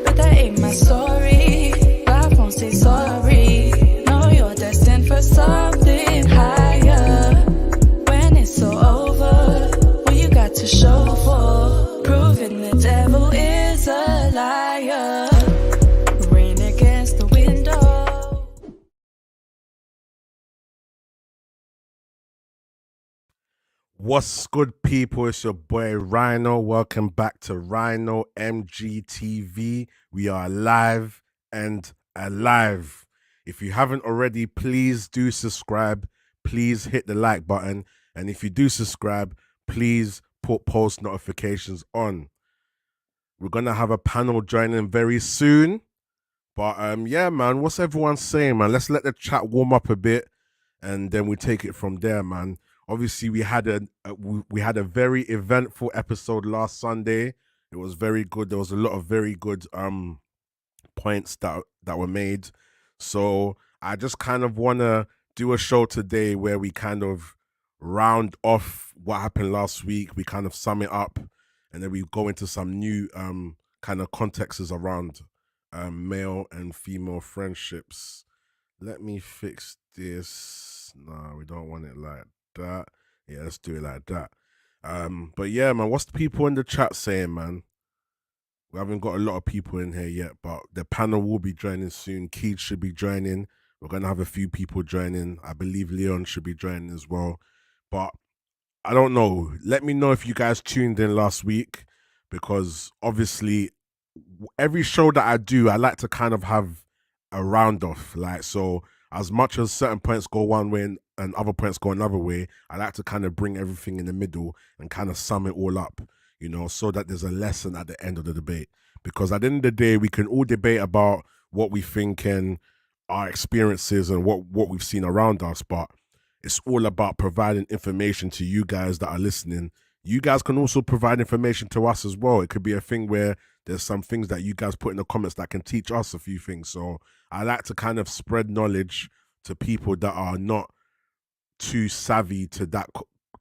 But that ain't my story. Life won't say sorry. No, you're destined for something higher. When it's all over, what you got to show for? Proving the devil is a liar. Rain against the window. What's good, people? It's your boy Rhino. Welcome back to Rhino MGTV. We are live and alive. If you haven't already, please do subscribe. Please hit the like button. And if you do subscribe, please put post notifications on. We're going to have a panel joining very soon. But yeah, man, what's everyone saying, man? Let's let the chat warm up a bit and then we take it from there, man. Obviously, we had a very eventful episode last Sunday. It was very good. There was a lot of very good points that were made. So I just kind of want to do a show today where we kind of round off what happened last week. We kind of sum it up, and then we go into some new kind of contexts around male and female friendships. Let me fix this. No, we don't want it like that. Yeah, let's do it like that. But yeah, man, what's the people in the chat saying, man? We haven't got a lot of people in here yet, but the panel will be joining soon. Keith should be joining. We're gonna have a few people joining. I believe Leon should be joining as well. But I don't know. Let me know if you guys tuned in last week, because obviously every show that I do, I like to kind of have a round off. Like, so as much as certain points go one way and other points go another way, I like to kind of bring everything in the middle and kind of sum it all up, you know, so that there's a lesson at the end of the debate. Because at the end of the day, we can all debate about what we think and our experiences and what we've seen around us, but it's all about providing information to you guys that are listening. You guys can also provide information to us as well. It could be a thing where there's some things that you guys put in the comments that can teach us a few things. So I like to kind of spread knowledge to people that are not too savvy to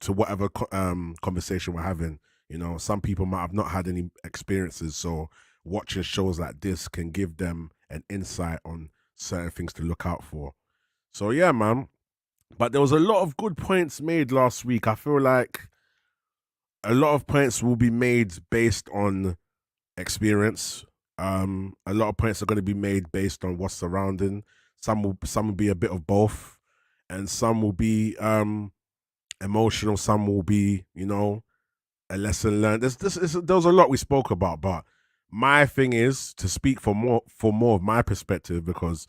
whatever conversation we're having. You know, some people might have not had any experiences, so watching shows like this can give them an insight on certain things to look out for. So yeah, man. But there was a lot of good points made last week. I feel like a lot of points will be made based on experience. A lot of points are going to be made based on what's surrounding. Some will be a bit of both, and some will be emotional. Some will be, you know, a lesson learned. There was a lot we spoke about, but my thing is to speak for more of my perspective, because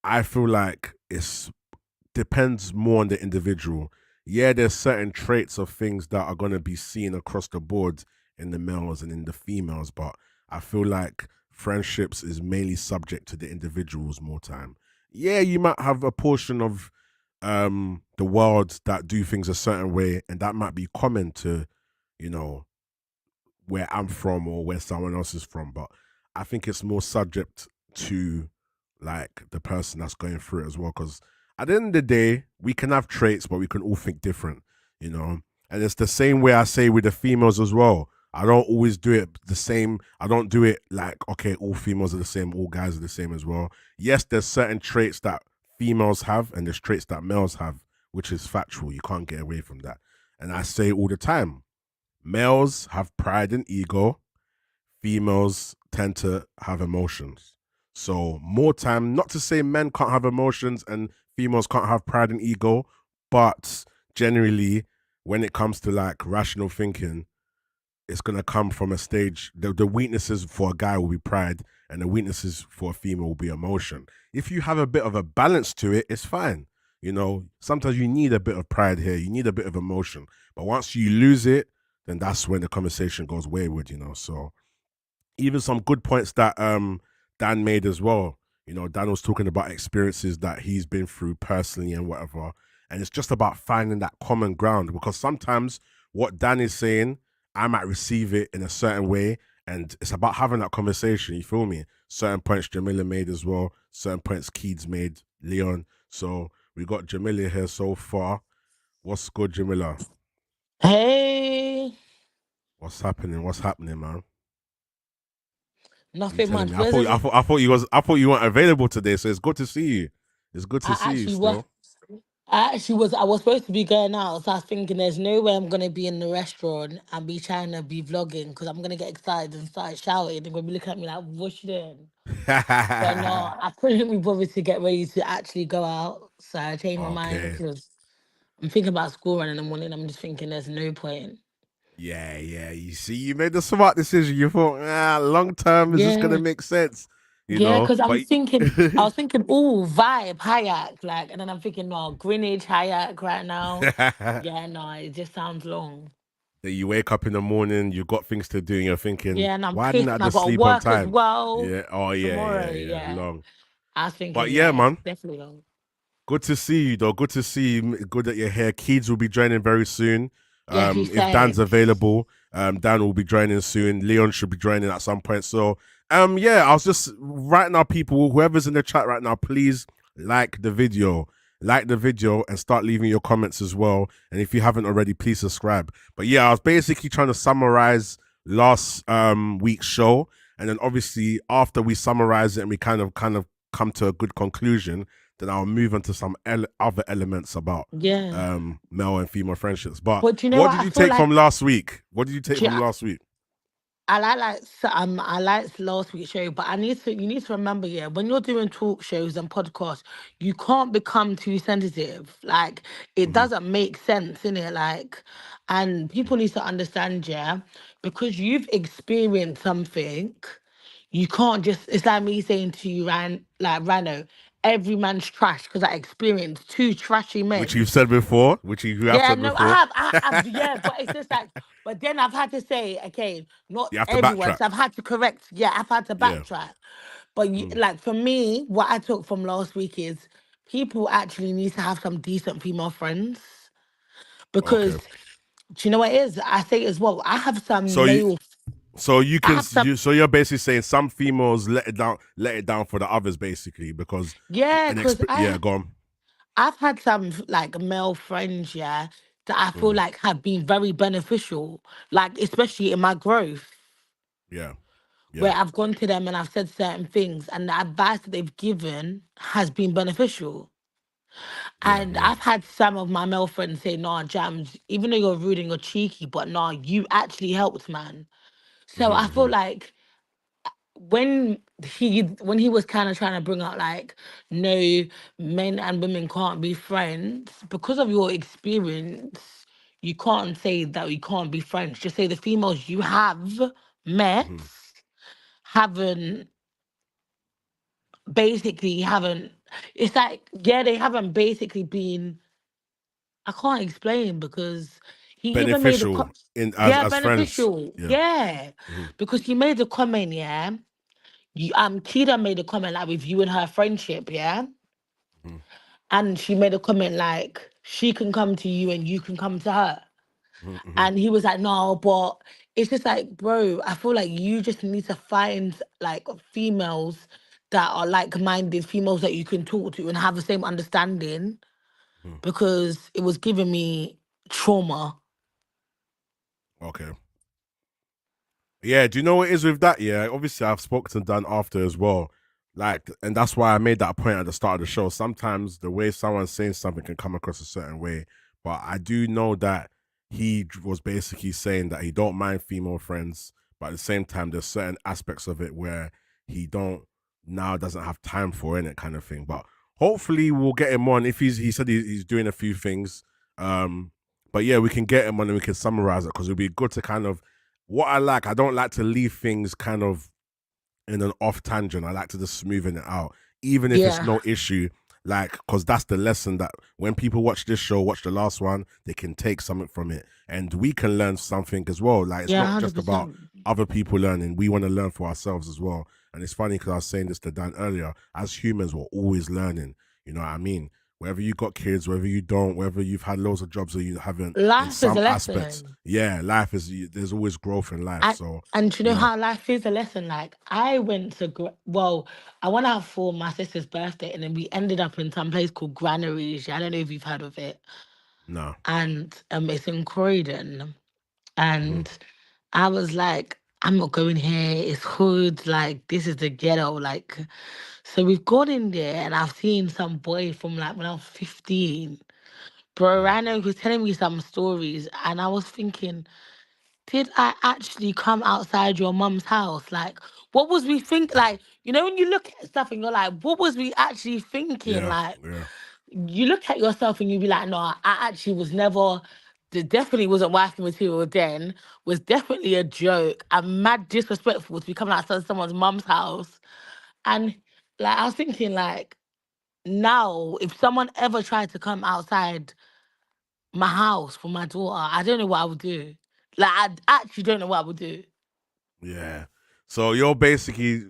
I feel like it's depends more on the individual. Yeah, there's certain traits of things that are going to be seen across the board in the males and in the females, but I feel like friendships is mainly subject to the individuals more time. Yeah, you might have a portion of the world that do things a certain way, and that might be common to, you know, where I'm from or where someone else is from, but I think it's more subject to like the person that's going through it as well. Because at the end of the day, we can have traits, but we can all think different, you know. And it's the same way I say with the females as well. I don't always do it the same. I don't do it like, okay, all females are the same, all guys are the same as well. Yes, there's certain traits that females have, and there's traits that males have, which is factual. You can't get away from that. And I say all the time, males have pride and ego, females tend to have emotions. So more time, not to say men can't have emotions and females can't have pride and ego, but generally when it comes to like rational thinking, it's gonna come from a stage. The weaknesses for a guy will be pride, and the weaknesses for a female will be emotion. If you have a bit of a balance to it, it's fine. You know, sometimes you need a bit of pride here, you need a bit of emotion, but once you lose it, then that's when the conversation goes wayward. You know, so even some good points that Dan made as well. You know, Dan was talking about experiences that he's been through personally and whatever. And it's just about finding that common ground because sometimes what Dan is saying, I might receive it in a certain way. And it's about having that conversation. You feel me? Certain points Jamila made as well, certain points Keeds made, Leon. So we got Jamila here so far. What's good, Jamila? Hey, What's happening? What's happening, man? You nothing telling much. me? Where's every? I thought you weren't available today. So it's good to see you. It's good to I see you actually was. still. I actually was. I was supposed to be going out, so I was thinking there's no way I'm gonna be in the restaurant and be trying to be vlogging because I'm gonna get excited and start shouting. They're gonna be looking at me like, "What's you doing?" But no, I couldn't be bothered to get ready to actually go out, so I changed my mind Okay. because I'm thinking about school run in the morning. I'm just thinking there's no point. Yeah, yeah. You see, you made the smart decision. You thought, long term, is this gonna Yeah, make sense? You yeah, know, because I'm but thinking, I was thinking, oh, vibe, Hayak, like, and then I'm thinking, no, Greenwich, Hayak right now. then Yeah, no, it just sounds long. you wake up in the morning, you got things to do, and you're thinking, Yeah, and I'm why didn't pissed, I and I just got to sleep on work as time? well Yeah. Oh yeah, tomorrow. yeah, yeah. Yeah, Long. I was thinking, But yeah, yeah, it's man. definitely long. Good to see you, though. Good to see you. Good that you're here. Keeds will be joining very soon. Yeah, he If Dan's said, available, Dan will be joining soon. Leon should be joining at some point. So, yeah, I was just right now, people, whoever's in the chat right now, please like the video, and start leaving your comments as well. And if you haven't already, please subscribe. But yeah, I was basically trying to summarize last week's show, and then obviously after we summarize it and we kind of come to a good conclusion, then I'll move on to some other elements about yeah. male and female friendships. But But you know what what? did I you feel take like, from last week? What did you take do you- from last week? I liked last week's show, but you need to remember, yeah, when you're doing talk shows and podcasts, you can't become too sensitive. Like it Mm-hmm. doesn't make sense, in it. Like, and people need to understand, yeah, because you've experienced something, you can't just. It's like me saying to you, Rano, every man's trash because I experienced two trashy Which men. you've said before, which you have Yeah, said no, I before. have, yeah, but it's just like, but then I've had to say, okay, not You have to everyone, backtrack. so I've had to correct, yeah, I've had to Yeah. backtrack. But Mm. like for me, what I took from last week is people actually need to have some decent female friends because Okay. do you know what it is? I say as well, I have So some you male, so you I can have some, so you're basically saying some females let it down for the others basically because yeah, yeah, go on. I've had some like male friends, yeah, that I feel Mm. like have been very beneficial, like especially in my growth. Yeah. Yeah. Where I've gone to them and I've said certain things, and the advice that they've given has been beneficial. Yeah. And Yeah. I've had some of my male friends say, "Nah, Jams, even though you're rude and you're cheeky, but nah, you actually helped, man." So Mm-hmm, I feel mm-hmm, like when he was kind of trying to bring out like, no, men and women can't be friends because of your experience. You can't say that we can't be friends. Just say the females you have met mm-hmm. haven't haven't it's like, yeah, they haven't basically been. I can't explain because he even made a Beneficial in yeah, as friends. beneficial, Yeah. yeah, Mm-hmm, because he made a comment, yeah. Kida made a comment like with you and her friendship, yeah, mm-hmm, and she made a comment like she can come to you and you can come to her. mm-hmm. And he was like, no, but it's just like, bro, I feel like you just need to find like females that are like-minded, females that you can talk to and have the same understanding, Hmm. because it was giving me trauma. Okay. Yeah, do you know what it is with that? Yeah, obviously I've spoken to Dan after as well. Like, and that's why I made that point at the start of the show. Sometimes the way someone's saying something can come across a certain way, but I do know that he was basically saying that he don't mind female friends, but at the same time, there's certain aspects of it where he doesn't have time for it, kind of thing. But hopefully we'll get him on. If he said he's doing a few things, but yeah, we can get him on and we can summarize it, because it'll be good to kind of what I don't like to leave things kind of in an off tangent. I like to just smoothen it out, even if it's Yeah. no issue. Like, because that's the lesson that when people watch this show, watch the last one, they can take something from it, and we can learn something as well. Like, it's Yeah, not just about 100%. other people learning. We want to learn for ourselves as well. And it's funny because I was saying this to Dan earlier. As humans, we're always learning. You know what I mean? Whether you got kids, whether you don't, whether you've had loads of jobs or you haven't, in Life is a some aspects, lesson. yeah, life is. There's always growth in life. So And do you know yeah, how life is a lesson? Like, I went to, I went out for my sister's birthday and then we ended up in some place called Granaries. I don't know if you've heard of it. no, And it's in Croydon. mhm, And I was like, I'm not going here. It's hood. Like, this is the ghetto. Like, so we've gone in there and I've seen some boy from like when I was 15. Bro, mm, Rano was telling me some stories and I was thinking, did I actually come outside your mum's house? Like, what was we think? Like, when you look at stuff and you're like, what was we actually thinking? yeah, Like, yeah, you look at yourself and you be like, no, I actually was never, definitely wasn't wifey material then, was definitely a joke. I'm mad disrespectful to be coming outside someone's mum's house. And like, I was thinking, like, now, if someone ever tried to come outside my house for my daughter, I don't know what I would do. Like, I actually don't know what I would do. yeah. So you're basically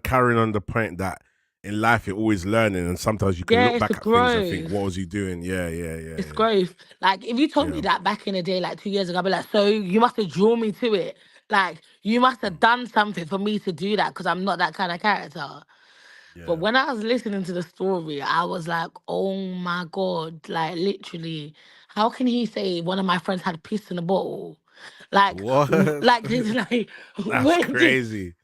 carrying on the point that in life you're always learning, and sometimes you can Yeah, look it's a back at things and think, "What growth. was you doing?" Yeah, yeah, yeah, It's yeah, growth. Like, if you told me yeah, that back in the day, like 2 years ago, I'd be like, so you must have drawn me to it. Like, you must have mm, done something for me to do that because I'm not that kind of character. But yeah. when I was listening to the story, I was like, oh my God, like, literally, how can he say one of my friends had piss in a bottle? Like, What? like, it's like, That's where did, crazy.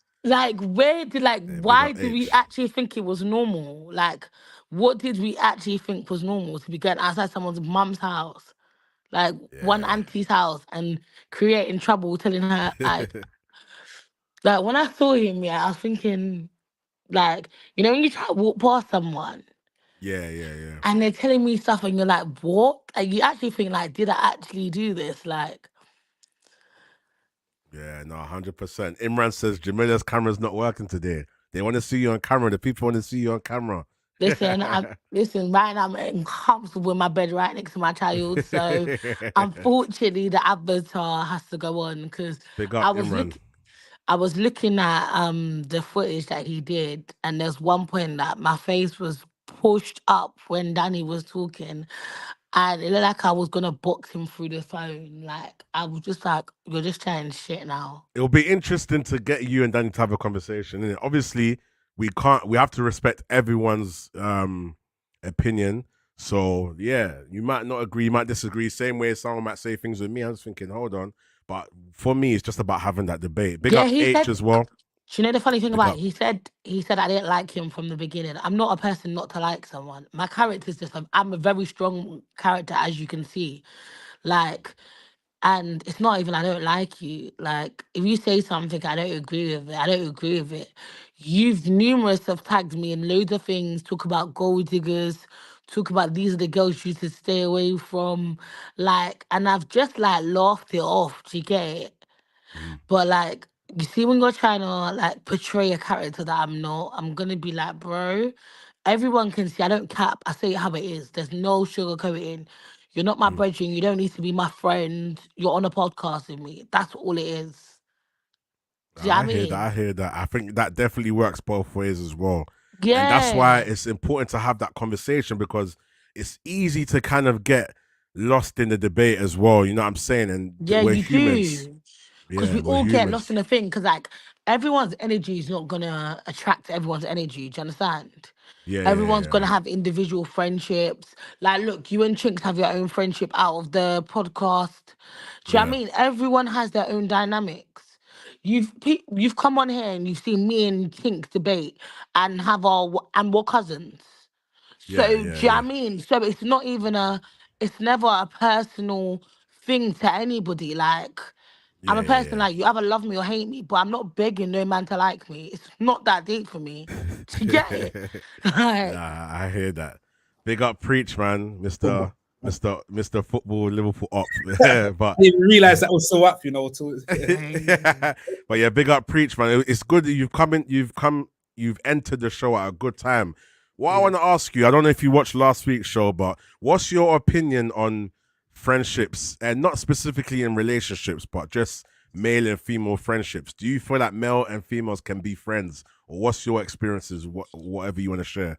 Yeah, big why up did we H. actually think it was normal? Like, what did we actually think was normal to be going outside someone's mum's house, like one Yeah. auntie's house, and creating trouble, telling her, like when I saw him, yeah, I was thinking, like, when you try to walk past someone Yeah, yeah, yeah. and they're telling me stuff and you're like, what? Like, you actually think, like, did I actually do this? Like, Yeah, no, 100%. Imran says Jamila's camera's not working today. They want to see you on camera. The people want to see you on camera. listen, right now I'm comfortable in my bed right next to my child. So unfortunately the avatar has to go on because Big I up was Imran. look I was looking at the footage that he did, and there's one point that my face was pushed up when Danny was talking, and it looked like I was gonna box him through the phone. Like, I was just like, you're just trying shit now. It'll be interesting to get you and Danny to have a conversation. Innit? Obviously, we have to respect everyone's opinion. So yeah, you might not agree, you might disagree. Same way someone might say things with me. I was thinking, hold on. But for me, it's just about having that debate. Big Yeah, up he H said. as well. Do you know the funny thing Big about it? up. He said I didn't like him from the beginning. I'm not a person not to like someone. My character's just I'm a very strong character, as you can see. Like, and it's not even I don't like you. Like, if you say something I don't agree with it, I don't agree with it. You've numerous have tagged me in loads of things, talk about gold diggers, talk about these are the girls you should stay away from. Like, and I've just like laughed it off. Do you get it? Mhm. But like, you see, when you're trying to like portray a character that I'm not, I'm gonna be like, bro, everyone can see I don't cap. I say it how it is. There's no sugarcoating. You're not my Mm. brethren. You don't need to be my friend. You're on a podcast with me. That's all it is. Do you know what I I hear that. I mean? hear that. I think that definitely works both ways as well. And that's why Yeah. it's important to have that conversation, because it's easy to kind of get lost in the debate as well. You know what I'm saying? And Yeah, we're you humans. do. because Yeah, we we're all get lost humans. in the thing. Because like everyone's energy is not gonna attract everyone's energy. Do you understand? Yeah, yeah, Everyone's yeah, gonna have individual friendships. Like, look, you and Chinks have your own friendship out of the podcast. Do you know what I yeah, mean? Everyone has their own dynamics. You've come on here and you've seen me and Chinks debate and have and we're cousins. So yeah, do you yeah, know what I yeah, mean? So it's not even it's never a personal thing to anybody. Like, I'm yeah, a person yeah, like you either love me or hate me, but I'm not begging no man to like me. It's not that deep for me. Do you get it? yeah. Like, Nah, I hear that. Big up, preach, man, Oh, Mister Football Liverpool up. But I didn't realize that was so up, you know. but yeah, big up, preach, man. It's good that you've entered the show at a good time. What I Yeah. want to ask you, I don't know if you watched last week's show, but what's your opinion on friendships, and not specifically in relationships, but just male and female friendships? Do you feel like male and females can be friends, or what's your experiences? Whatever you want to share.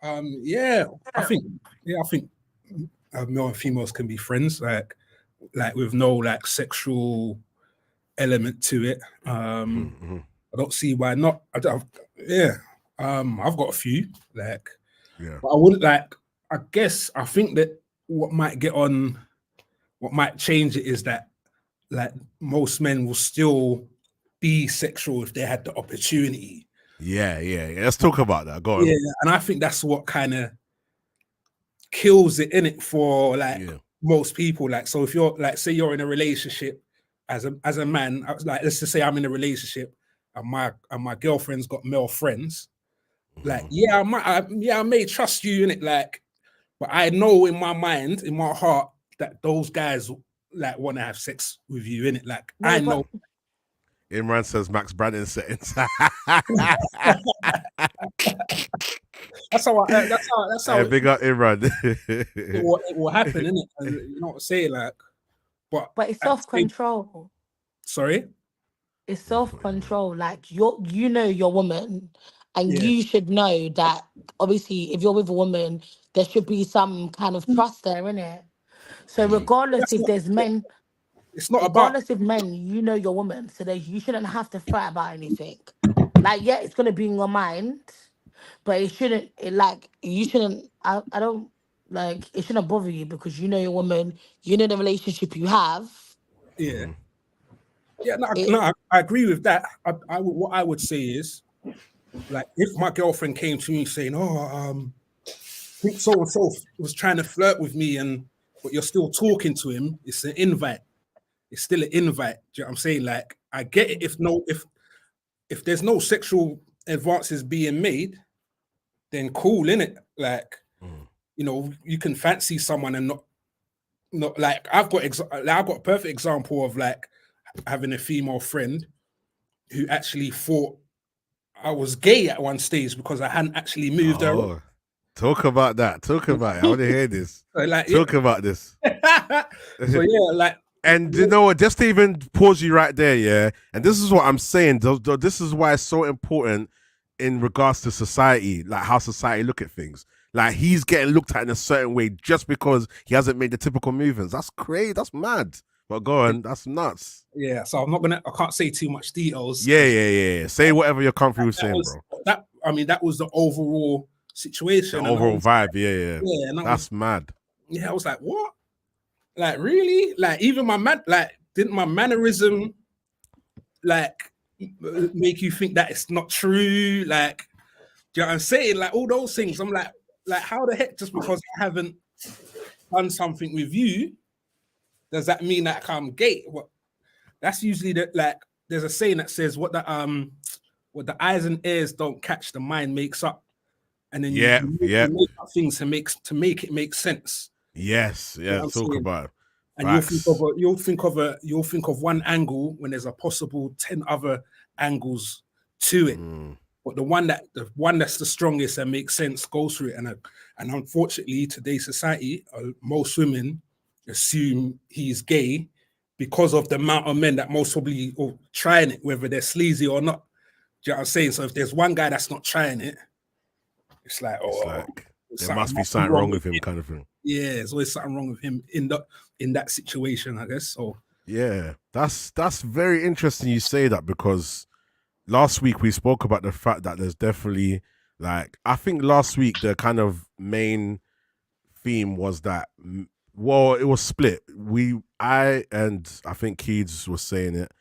Yeah, I think male and females can be friends, like with no like sexual element to it. Mhm. I don't see why not. Yeah, I've got a few, like, Yeah, but I wouldn't like. I think that what might change it is that like most men will still be sexual if they had the opportunity. yeah, yeah, yeah. Let's talk about that. Go on. Yeah, and I think that's what kind of kills it in it for like Yeah. most people. Like, so if you're like, say you're in a relationship as a man, I was like, let's just say I'm in a relationship and my girlfriend's got male friends. Like, I may trust you in it, like, but I know in my mind, in my heart, that those guys like want to have sex with you in it. Like, no, I but know. Imran says Max Brandon settings. That's how Hey, big up Imran. it will happen, innit? And you know what I'm saying? Like, but it's at the self same- control. sorry. It's self control. Like you know your woman, and Yeah. you should know that obviously if you're with a woman, there should be some kind of trust there, in it. So regardless That's if not- there's men, It's not about regardless if men, you know your woman, so that you shouldn't have to fret about anything. Like, yeah, it's gonna be in your mind, but it shouldn't. You shouldn't. I don't like. It shouldn't bother you because you know your woman. You know the relationship you have. yeah. Yeah, It- I agree with that. What I would say is, like, if my girlfriend came to me saying, "Oh, I think so and so was trying to flirt with me," but you're still talking to him, it's an invite. It's still an invite. Do you know what I'm saying? Like, I get it if there's no sexual advances being made, then cool, innit? Like, you know, you can fancy someone and not like I've got a perfect example of like having a female friend who actually thought I was gay at one stage because I hadn't actually moved her. Oh, talk about that. Talk about it. I want to hear this. So, like, Talk about this. so yeah, like, And you know what? Just to even pause you right there, yeah. And this is what I'm saying. This is why it's so important in regards to society, like how society look at things. Like, he's getting looked at in a certain way just because he hasn't made the typical movements. That's crazy. That's mad. But go on, that's nuts. yeah. So I can't say too much details. Yeah. Say whatever you're comfortable with That saying, was, bro. that was the overall situation. The and I overall was- vibe, yeah. Yeah, and That's mad. I was like, what? Like, really? Like, even didn't my mannerism like make you think that it's not true? Like, do you know what I'm saying? Like, all those things. I'm like, how the heck, just because I haven't done something with you, does that mean that I'm gay? What? That's usually there's a saying that says what the eyes and ears don't catch, the mind makes up. And then you make up things to make it make sense. Yes, yeah. I'm Talk saying? about it. And you'll think of one angle when there's a possible 10 other angles to it. But the one that's the strongest and makes sense goes through it. And unfortunately, today's society, most women assume he's gay because of the amount of men that most probably are trying it, whether they're sleazy or not. Do you know what I'm saying? So if there's one guy that's not trying it, it's like, there must be something wrong with him, kind of thing. Yeah, there's always something wrong with him in that situation, I guess. So Yeah, that's very interesting you say that, because last week we spoke about the fact that there's definitely, like, I think last week the kind of main theme was that, well, it was split. I think Keeds was saying it.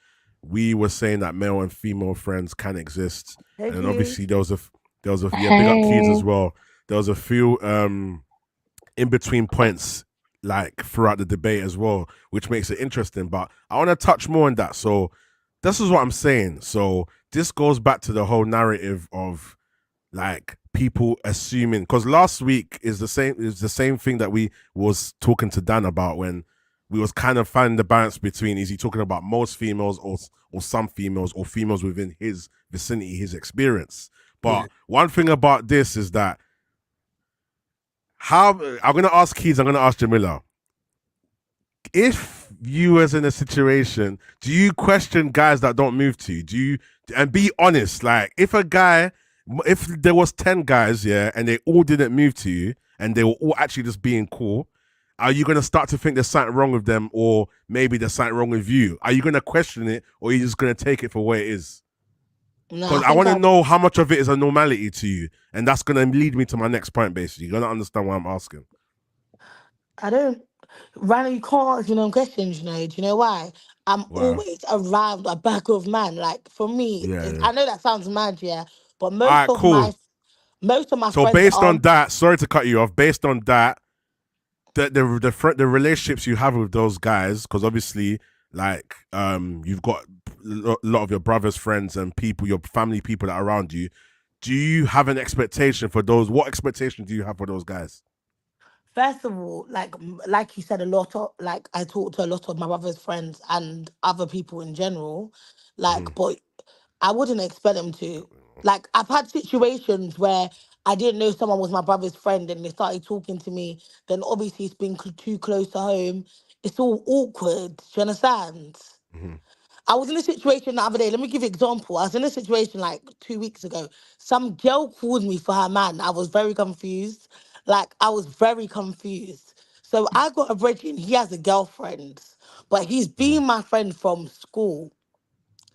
We were saying that male and female friends can exist, Hey, and then Keys. obviously there was a yeah, big up Keeds as well. There was a few in between points like throughout the debate as well, which makes it interesting. But I want to touch more on that. So this is what I'm saying. So this goes back to the whole narrative of like people assuming, because last week is the same thing that we was talking to Dan about, when we was kind of finding the balance between, is he talking about most females or some females, or females within his vicinity, his experience. But one thing about this is that, I'm going to ask Keys, I'm going to ask Jamila, if you was in a situation, do you question guys that don't move to you? Do you, and be honest, like if there was 10 guys, yeah, and they all didn't move to you and they were all actually just being cool, are you going to start to think there's something wrong with them, or maybe there's something wrong with you? Are you going to question it, or are you just going to take it for what it is? Because I want to know how much of it is a normality to you, and that's going to lead me to my next point, basically. You're going to understand why I'm asking. I don't. Rana, you can't ask me no questions, Do you know why? I'm always around a bag of man. Like, for me, I know that sounds mad, yeah, but most of my so friends based on that, sorry to cut you off, based on that, the relationships you have with those guys, because obviously, like, you've got a lot of your brother's friends and people, your family people that are around you. Do you have an expectation for those? What expectation do you have for those guys? First of all, like you said, I talk to a lot of my brother's friends and other people in general, but I wouldn't expect them to. Like, I've had situations where I didn't know someone was my brother's friend and they started talking to me. Then obviously it's been too close to home. It's all awkward. Do you understand? I was in a situation the other day. Let me give you an example. I was in a situation like 2 weeks ago. Some girl called me for her man. I was very confused. I was very confused. So I got a brethren. He has a girlfriend, but he's been my friend from school.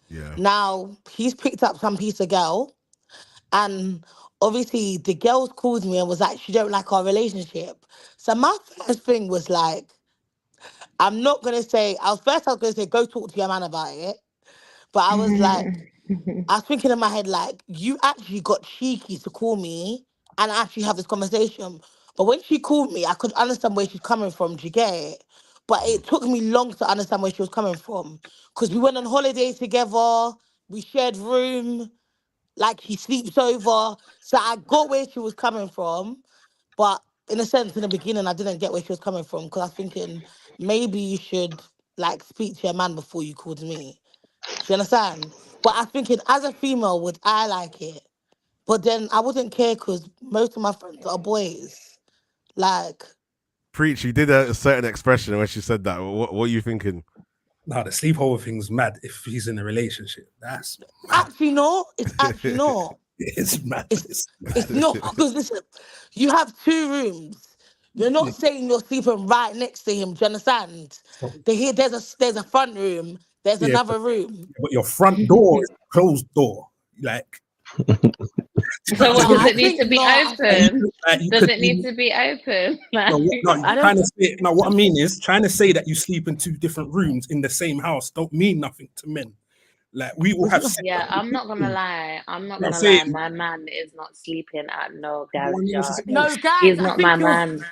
Yeah. Now he's picked up some piece of girl, and obviously the girl called me and was like, she don't like our relationship. So my first thing was like, I'm not gonna say. I was gonna say, go talk to your man about it. But I was like, I was thinking in my head, like, you actually got cheeky to call me and actually have this conversation. But when she called me, I could understand where she's coming from. Do you get it? But it took me long to understand where she was coming from. Because we went on holiday together, we shared room, like he sleeps over. So I got where she was coming from. But in a sense, in the beginning, I didn't get where she was coming from, because I was thinking maybe you should like speak to your man before you called me. Do you understand? But I was thinking, as a female, would I like it? But then I wouldn't care, because most of my friends are boys. Like, Preach, you did a certain expression when she said that. What are you thinking? No, the sleepover thing's mad if he's in a relationship. That's mad. actually not. It's actually not. It's mad. It's not, because listen, you have 2 rooms. You're not saying you're sleeping right next to him. Do you understand? There's a front room. There's another room. But your front door is a closed door. Like, so what, does it need to be open? Does it need to be open? What I mean is, trying to say that you sleep in 2 different rooms in the same house don't mean nothing to men. Like, we will have. Yeah, I'm not gonna lie. My man is not sleeping at no garage. No, guys, he's not my man.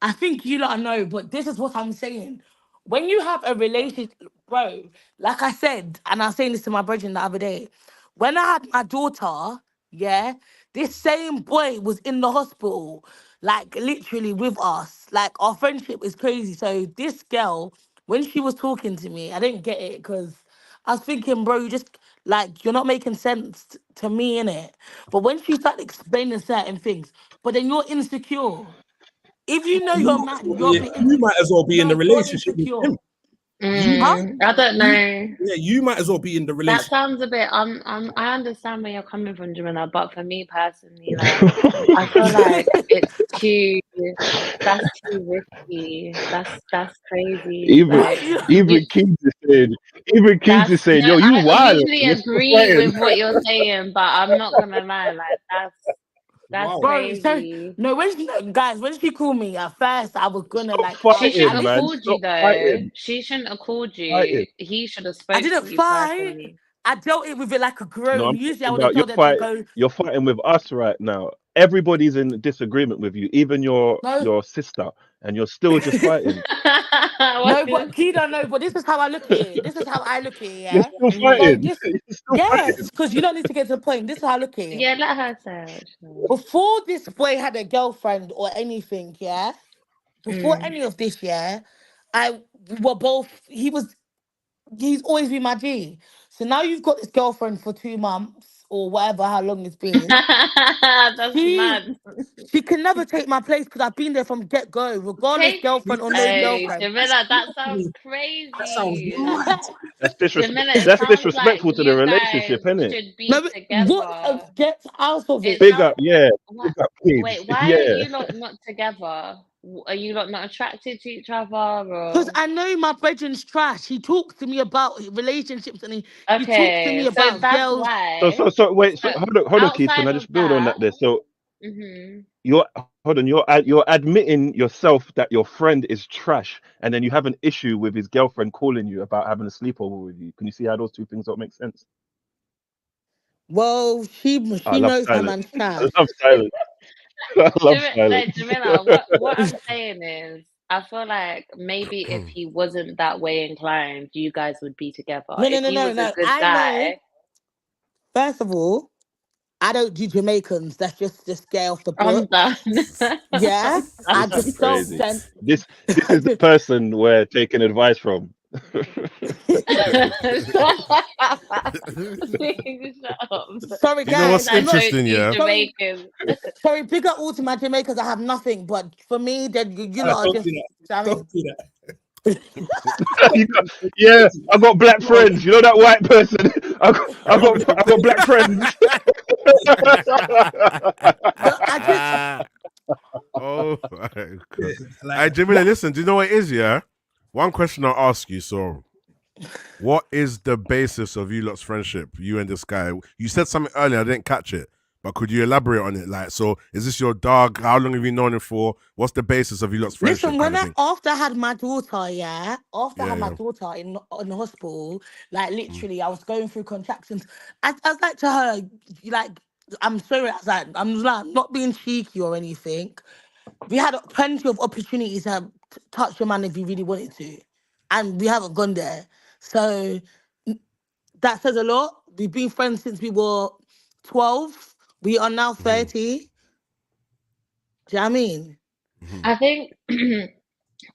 I think you lot know, but this is what I'm saying. When you have a relationship, bro, like I said, and I was saying this to my brother the other day, when I had my daughter, yeah, this same boy was in the hospital, like literally with us. Like, our friendship is crazy. So this girl, when she was talking to me, I didn't get it, because I was thinking, bro, you're not making sense to me, innit? But when she started explaining certain things, but then you're insecure. If you know your man, you might as well be in the relationship with him. I don't know. Yeah, you might as well be in the relationship. That sounds a bit. I understand where you're coming from, Jamila, but for me personally, like, I feel like it's too too risky. That's crazy. Even Like, Keith is saying, no, yo, you I wild. usually You're still agree fighting. with what you're saying, but I'm not gonna lie, like that's Wow. Bro, so crazy. no, guys, when she called me at first, I was gonna Stop like, She fighting, shouldn't I have man. called you Stop though. fighting. She shouldn't have called you. Fighting. He should have I spoke to didn't you fight. personally. I dealt it with it like a No, grown. I'm Usually, I talking would have about told her to go. you're fighting with us right now. Everybody's in disagreement with you, even your No, sister, and you're still just fighting. no, but Keita, no, but this is how I look at it. This is how I look at it, You're yeah? still So fighting. this, You're still yes, fighting. because you don't need to get to the point. This is how I look at it. Yeah, let her say it. Sure. Before this boy had a girlfriend or anything, yeah? Before Mm. any of this, yeah? We were both, he's always been my G. So now you've got this girlfriend for 2 months or whatever, how long it's been. That's She mad. she can never take my place because I've been there from get go, regardless Take, girlfriend or no hey, girlfriend. Jamila, that sounds That sounds crazy. mad. Jamila, it That's sounds like disrespectful to the you guys relationship, isn't it? should No, be but what together. get out of It it? Big sounds. up, yeah. What? Big up, kids. Wait, why are Yeah. you lot not together? Are you lot not attracted to each other, Because or? I know my brethren's trash. He talks to me about relationships and he talks to me Okay, so about that's girls. why. So wait. So So hold on, Keith. Can outside I of just build on that, that there? So hmm you're hold on. You're admitting yourself that your friend is trash, and then you have an issue with his girlfriend calling you about having a sleepover with you. Can you see how those two things don't make sense? Well, I she love knows her silence. man's I trash. love silence. I love silence. Jamila, what I'm saying is, I feel like maybe if he wasn't that way inclined, you guys would be together. No, no, If no, he no, was a no. good I know. guy, First of all, I don't do Jamaicans. That's just get off the I'm done. books. Yeah, I'm I This is just done. don't crazy. send. This I is the just- person we're taking advice from. Shut up. Please shut up. Sorry, You know Because guys. what's I I'm not don't interesting, do yeah? sorry. Jamaicans. Sorry, big up all to my Jamaicans. I have nothing, but for me, then you lot are Don't just. do that. I mean, Don't do that. Yeah, I got black friends. You know that white person. I got black friends. no, I just. Oh my god. Hey, Like, Jamila, listen, do you know what it is, yeah? One question I'll ask you, so what is the basis of you lot's friendship, you and this guy? You said something earlier, I didn't catch it. But could you elaborate on it? Like, so is this your dog? How long have you known him for? What's the basis of you lot's friendship Listen, kind of thing? after I had my daughter, yeah, after I Yeah, had my yeah. daughter in the hospital, like literally, I was going through contractions. I was like to her, like, I'm sorry, I'm like not being cheeky or anything. We had plenty of opportunities to touch your man if we really wanted to, and we haven't gone there. So that says a lot. We've been friends since we were 12. We are now Mm-hmm. 30. Do you know what I mean? Mm-hmm. I think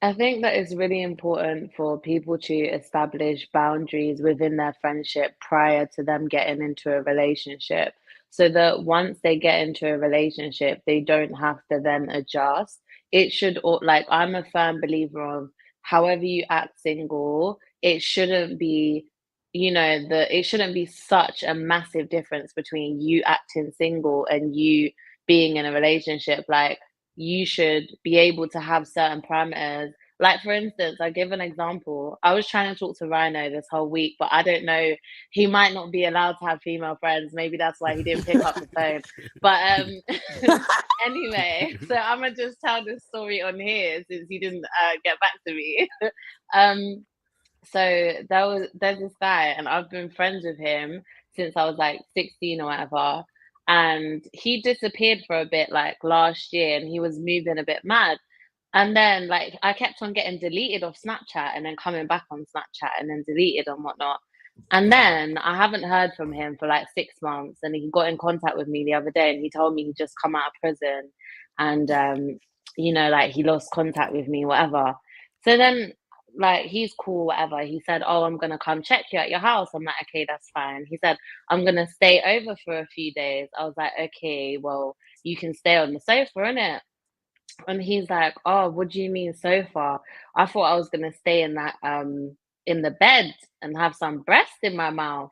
I think that it's really important for people to establish boundaries within their friendship prior to them getting into a relationship, so that once they get into a relationship, they don't have to then adjust. It should, like, I'm a firm believer of however you act single, it shouldn't be, it shouldn't be such a massive difference between you acting single and you being in a relationship. Like, you should be able to have certain parameters. Like, for instance, I give an example. I was trying to talk to Rhino this whole week, but I don't know. He might not be allowed to have female friends. Maybe that's why he didn't pick up the phone. But anyway, so I'm gonna just tell this story on here since he didn't get back to me. um, so there's this guy, and I've been friends with him since I was like 16 or whatever. And he disappeared for a bit like last year, and he was moving a bit mad. And then like I kept on getting deleted off Snapchat and then coming back on Snapchat and then deleted and whatnot. And then I haven't heard from him for like 6 months. And he got in contact with me the other day and he told me he just come out of prison and like he lost contact with me, whatever. So then like he's cool, whatever. He said, "Oh, I'm gonna come check you at your house." I'm like, "Okay, that's fine." He said, "I'm gonna stay over for a few days." I was like, "Okay, well, you can stay on the sofa, innit?" And he's like, "Oh, what do you mean sofa? I thought I was gonna stay in that in the bed and have some breast in my mouth."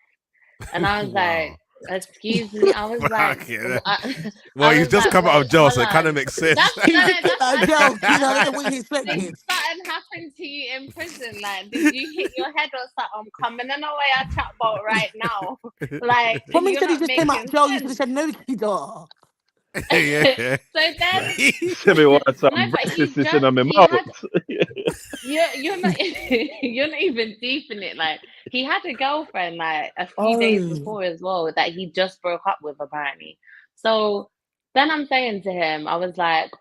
And I was like, Wow. Excuse me. I was like, Fuck yeah. I Well, he's was just like, come out of wait, jail, hold so it kind of on. makes sense. That's He's no, a no, kid out of jail. You know, that's what he did expected. something happen to you in prison? Like, did you hit your head or something? I'm coming in the way I chat about right now. Like, When he you're said he not just came out of making jail, you should have sense. said no, Keto. Yeah. So then, Tell me what, some no, but breakfast he is in my he mouth. had you're not you're not even deep in it. Like he had a girlfriend like a few days Oh. before as well that he just broke up with apparently. So then I'm saying to him, I was like,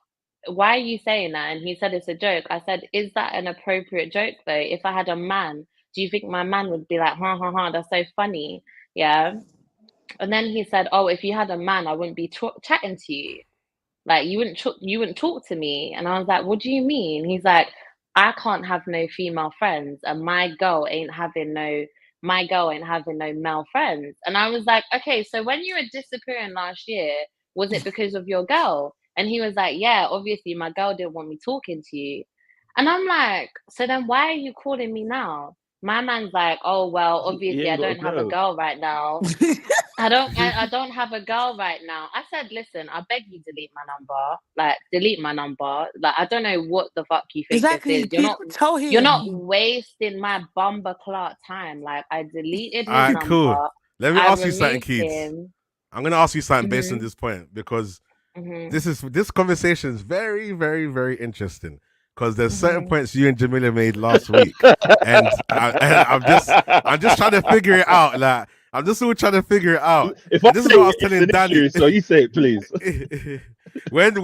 why are you saying that? And he said it's a joke. I said, is that an appropriate joke though? If I had a man, do you think my man would be like, ha ha ha, that's so funny? Yeah. And then he said, oh, if you had a man, I wouldn't be chatting to you. Like you wouldn't talk to me. And I was like, what do you mean? He's like, I can't have no female friends, and my girl ain't having no male friends. And I was like, okay, so when you were disappearing last year, was it because of your girl? And he was like, yeah, obviously my girl didn't want me talking to you. And I'm like, so then why are you calling me now? My man's like, oh well, He obviously I ain't got a don't have a girl. girl right now. I don't have a girl right now. I said, listen, I beg you delete my number. Like delete my number. Like I don't know what the fuck you think Exactly. this is. Keto, tell You're not him. wasting my bumper clock time. Like I deleted his All right, cool. number. Let me I ask you something, removed Keith. him. I'm gonna ask you something based on Mhm. this point because Mhm. this conversation is very, very, very interesting. Because there's certain Mhm. points you and Jamila made last week, and I'm just trying to figure it out. Like I'm just all trying to figure it out. If And I this is say what I was it's telling an Danny. issue, so you say it, please. when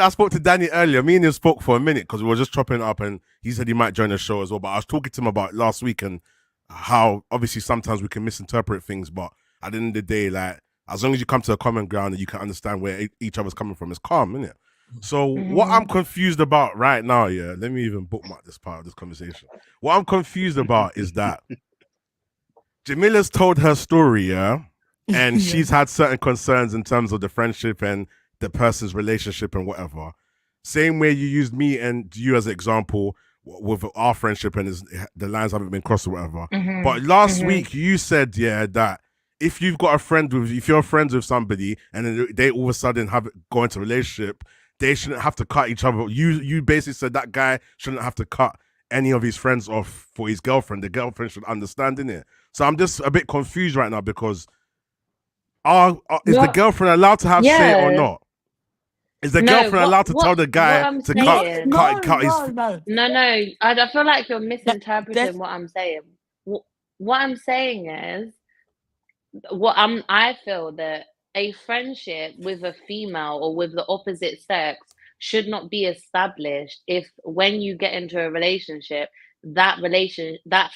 I spoke to Danny earlier, me and him spoke for a minute because we were just chopping it up, and he said he might join the show as well. But I was talking to him about last week and how obviously sometimes we can misinterpret things, but at the end of the day, like as long as you come to a common ground and you can understand where each other's coming from, it's calm, isn't it? So what I'm confused about right now, yeah, let me even bookmark this part of this conversation. What I'm confused about is that Jamila's told her story, yeah, and Yeah. she's had certain concerns in terms of the friendship and the person's relationship and whatever. Same way you used me and you as an example with our friendship and the lines haven't been crossed or whatever. Mhm. But last Mhm. week you said, yeah, that if you're friends with somebody and then they all of a sudden go into a relationship, they shouldn't have to cut each other. You basically said that guy shouldn't have to cut any of his friends off for his girlfriend. The girlfriend should understand, innit? So I'm just a bit confused right now because is the What? girlfriend allowed to have say or Yeah. not? Is the No, girlfriend allowed to tell the what guy I'm to No, saying. no, his? no, no. No, I feel like you're That's misinterpreting what I'm saying. What I'm saying is, I feel that a friendship with a female or with the opposite sex should not be established if when you get into a relationship, that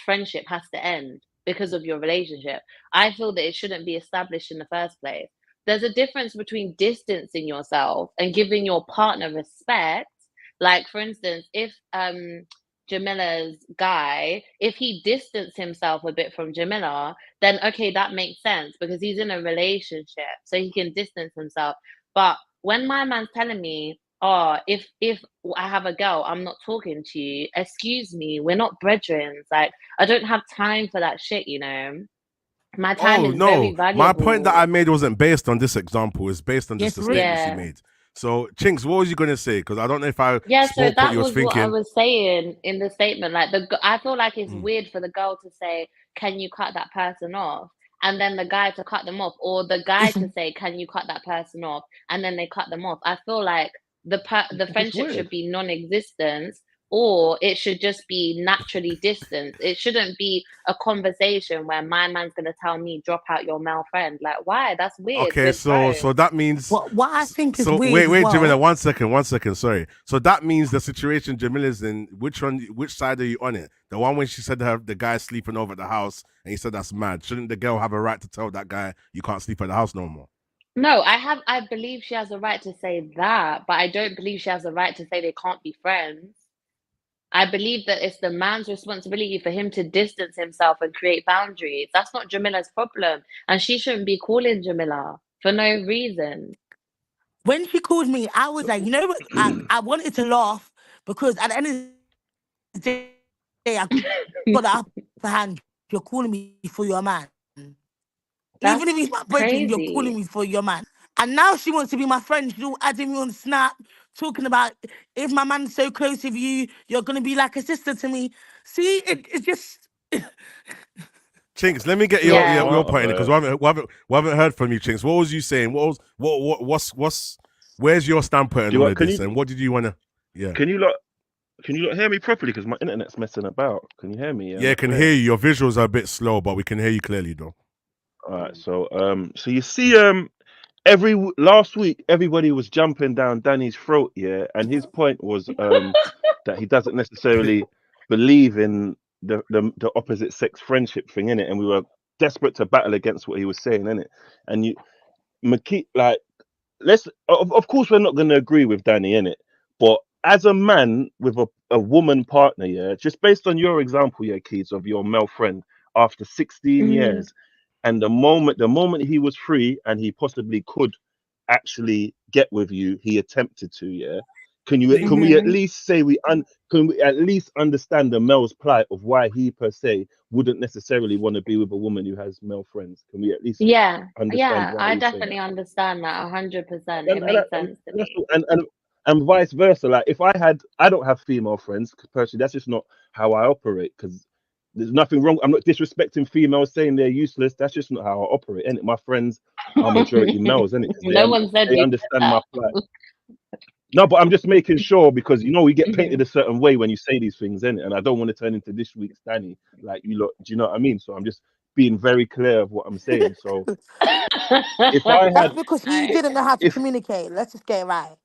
friendship has to end because of your relationship. I feel that it shouldn't be established in the first place. There's a difference between distancing yourself and giving your partner respect. Like for instance, if Jamila's guy, if he distanced himself a bit from Jamila, then okay, that makes sense because he's in a relationship, so he can distance himself. But when my man's telling me, "Oh, if I have a girl, I'm not talking to you," excuse me, we're not brethren. Like, I don't have time for that shit, you know. My time Oh is very no, my point that I valuable. made wasn't based on this example. It's based on just Yes, the it is. statements you Yeah. made. So Chinks, what was you gonna say? Because I don't know if I Yeah, so spoke what that you was was what I thinking. was saying in the statement. Like I feel like it's Mm. weird for the girl to say, "Can you cut that person off?" and then the guy to cut them off, or the guy to say, "Can you cut that person off?" and then they cut them off. I feel like the It's friendship weird. should be non-existent, or it should just be naturally distant. It shouldn't be a conversation where my man's gonna tell me, "Drop out your male friend." Like, why? That's weird. Okay, We're so grown. that means What I think is so weird as wait, Jamila, well. 1 second, sorry. So that means the situation Jamila's in, which side are you on it? The one when she said the guy's sleeping over at the house and he said that's mad. Shouldn't the girl have a right to tell that guy you can't sleep at the house no more? No, I believe she has a right to say that, but I don't believe she has a right to say they can't be friends. I believe that it's the man's responsibility for him to distance himself and create boundaries. That's not Jamila's problem. And she shouldn't be calling Jamila for no reason. When she called me, I was like, you know what? I wanted to laugh because at the end of the day, I got the upper hand. You're calling me for your man. Even That's if he's my brethren, you're calling crazy. me for your man. And now she wants to be my friend. She's all adding me on Snap, talking about if my man's so close with you, you're gonna be like a sister to me. See, it's just Chinks, let me get Not your smart point in it, of because her. we haven't heard from you, Chinks. What was you saying? What's where's your standpoint Do on you all want? of this, and what did you want to? Yeah, Can you lot hear me properly? Because my internet's messing about. Can you hear me? yeah, can hear you. Your visuals are a bit slow, but we can hear you clearly, though. All right. So you see, last week everybody was jumping down Danny's throat, yeah, and his point was that he doesn't necessarily believe in the opposite sex friendship thing, innit? And we were desperate to battle against what he was saying, innit? And like, of course we're not going to agree with Danny, innit? But as a man with a woman partner, yeah, just based on your example, yeah, Keys, of your male friend after 16 Mhm. years, and the moment he was free and he possibly could actually get with you, he attempted to, yeah. Can we at Mhm. least say can we at least understand the male's plight of why he per se wouldn't necessarily want to be with a woman who has male friends? Can we at least Yeah, understand yeah, why I he say that? definitely understand that 100%. It and, and, makes and, sense to that's me. and vice versa. Like if I don't have female friends personally. That's just not how I operate. Because there's nothing wrong. I'm not disrespecting females, saying they're useless. That's just not how I operate. And my friends are majority males, isn't it? No one said They you understand my that. plight. No, but I'm just making sure, because we get Mhm. painted a certain way when you say these things, innit? And I don't want to turn into this week's Danny, like you lot. Do you know what I mean? So I'm just being very clear of what I'm saying. So if I that's had, because he Alright. didn't know how to if communicate. Let's just get it right.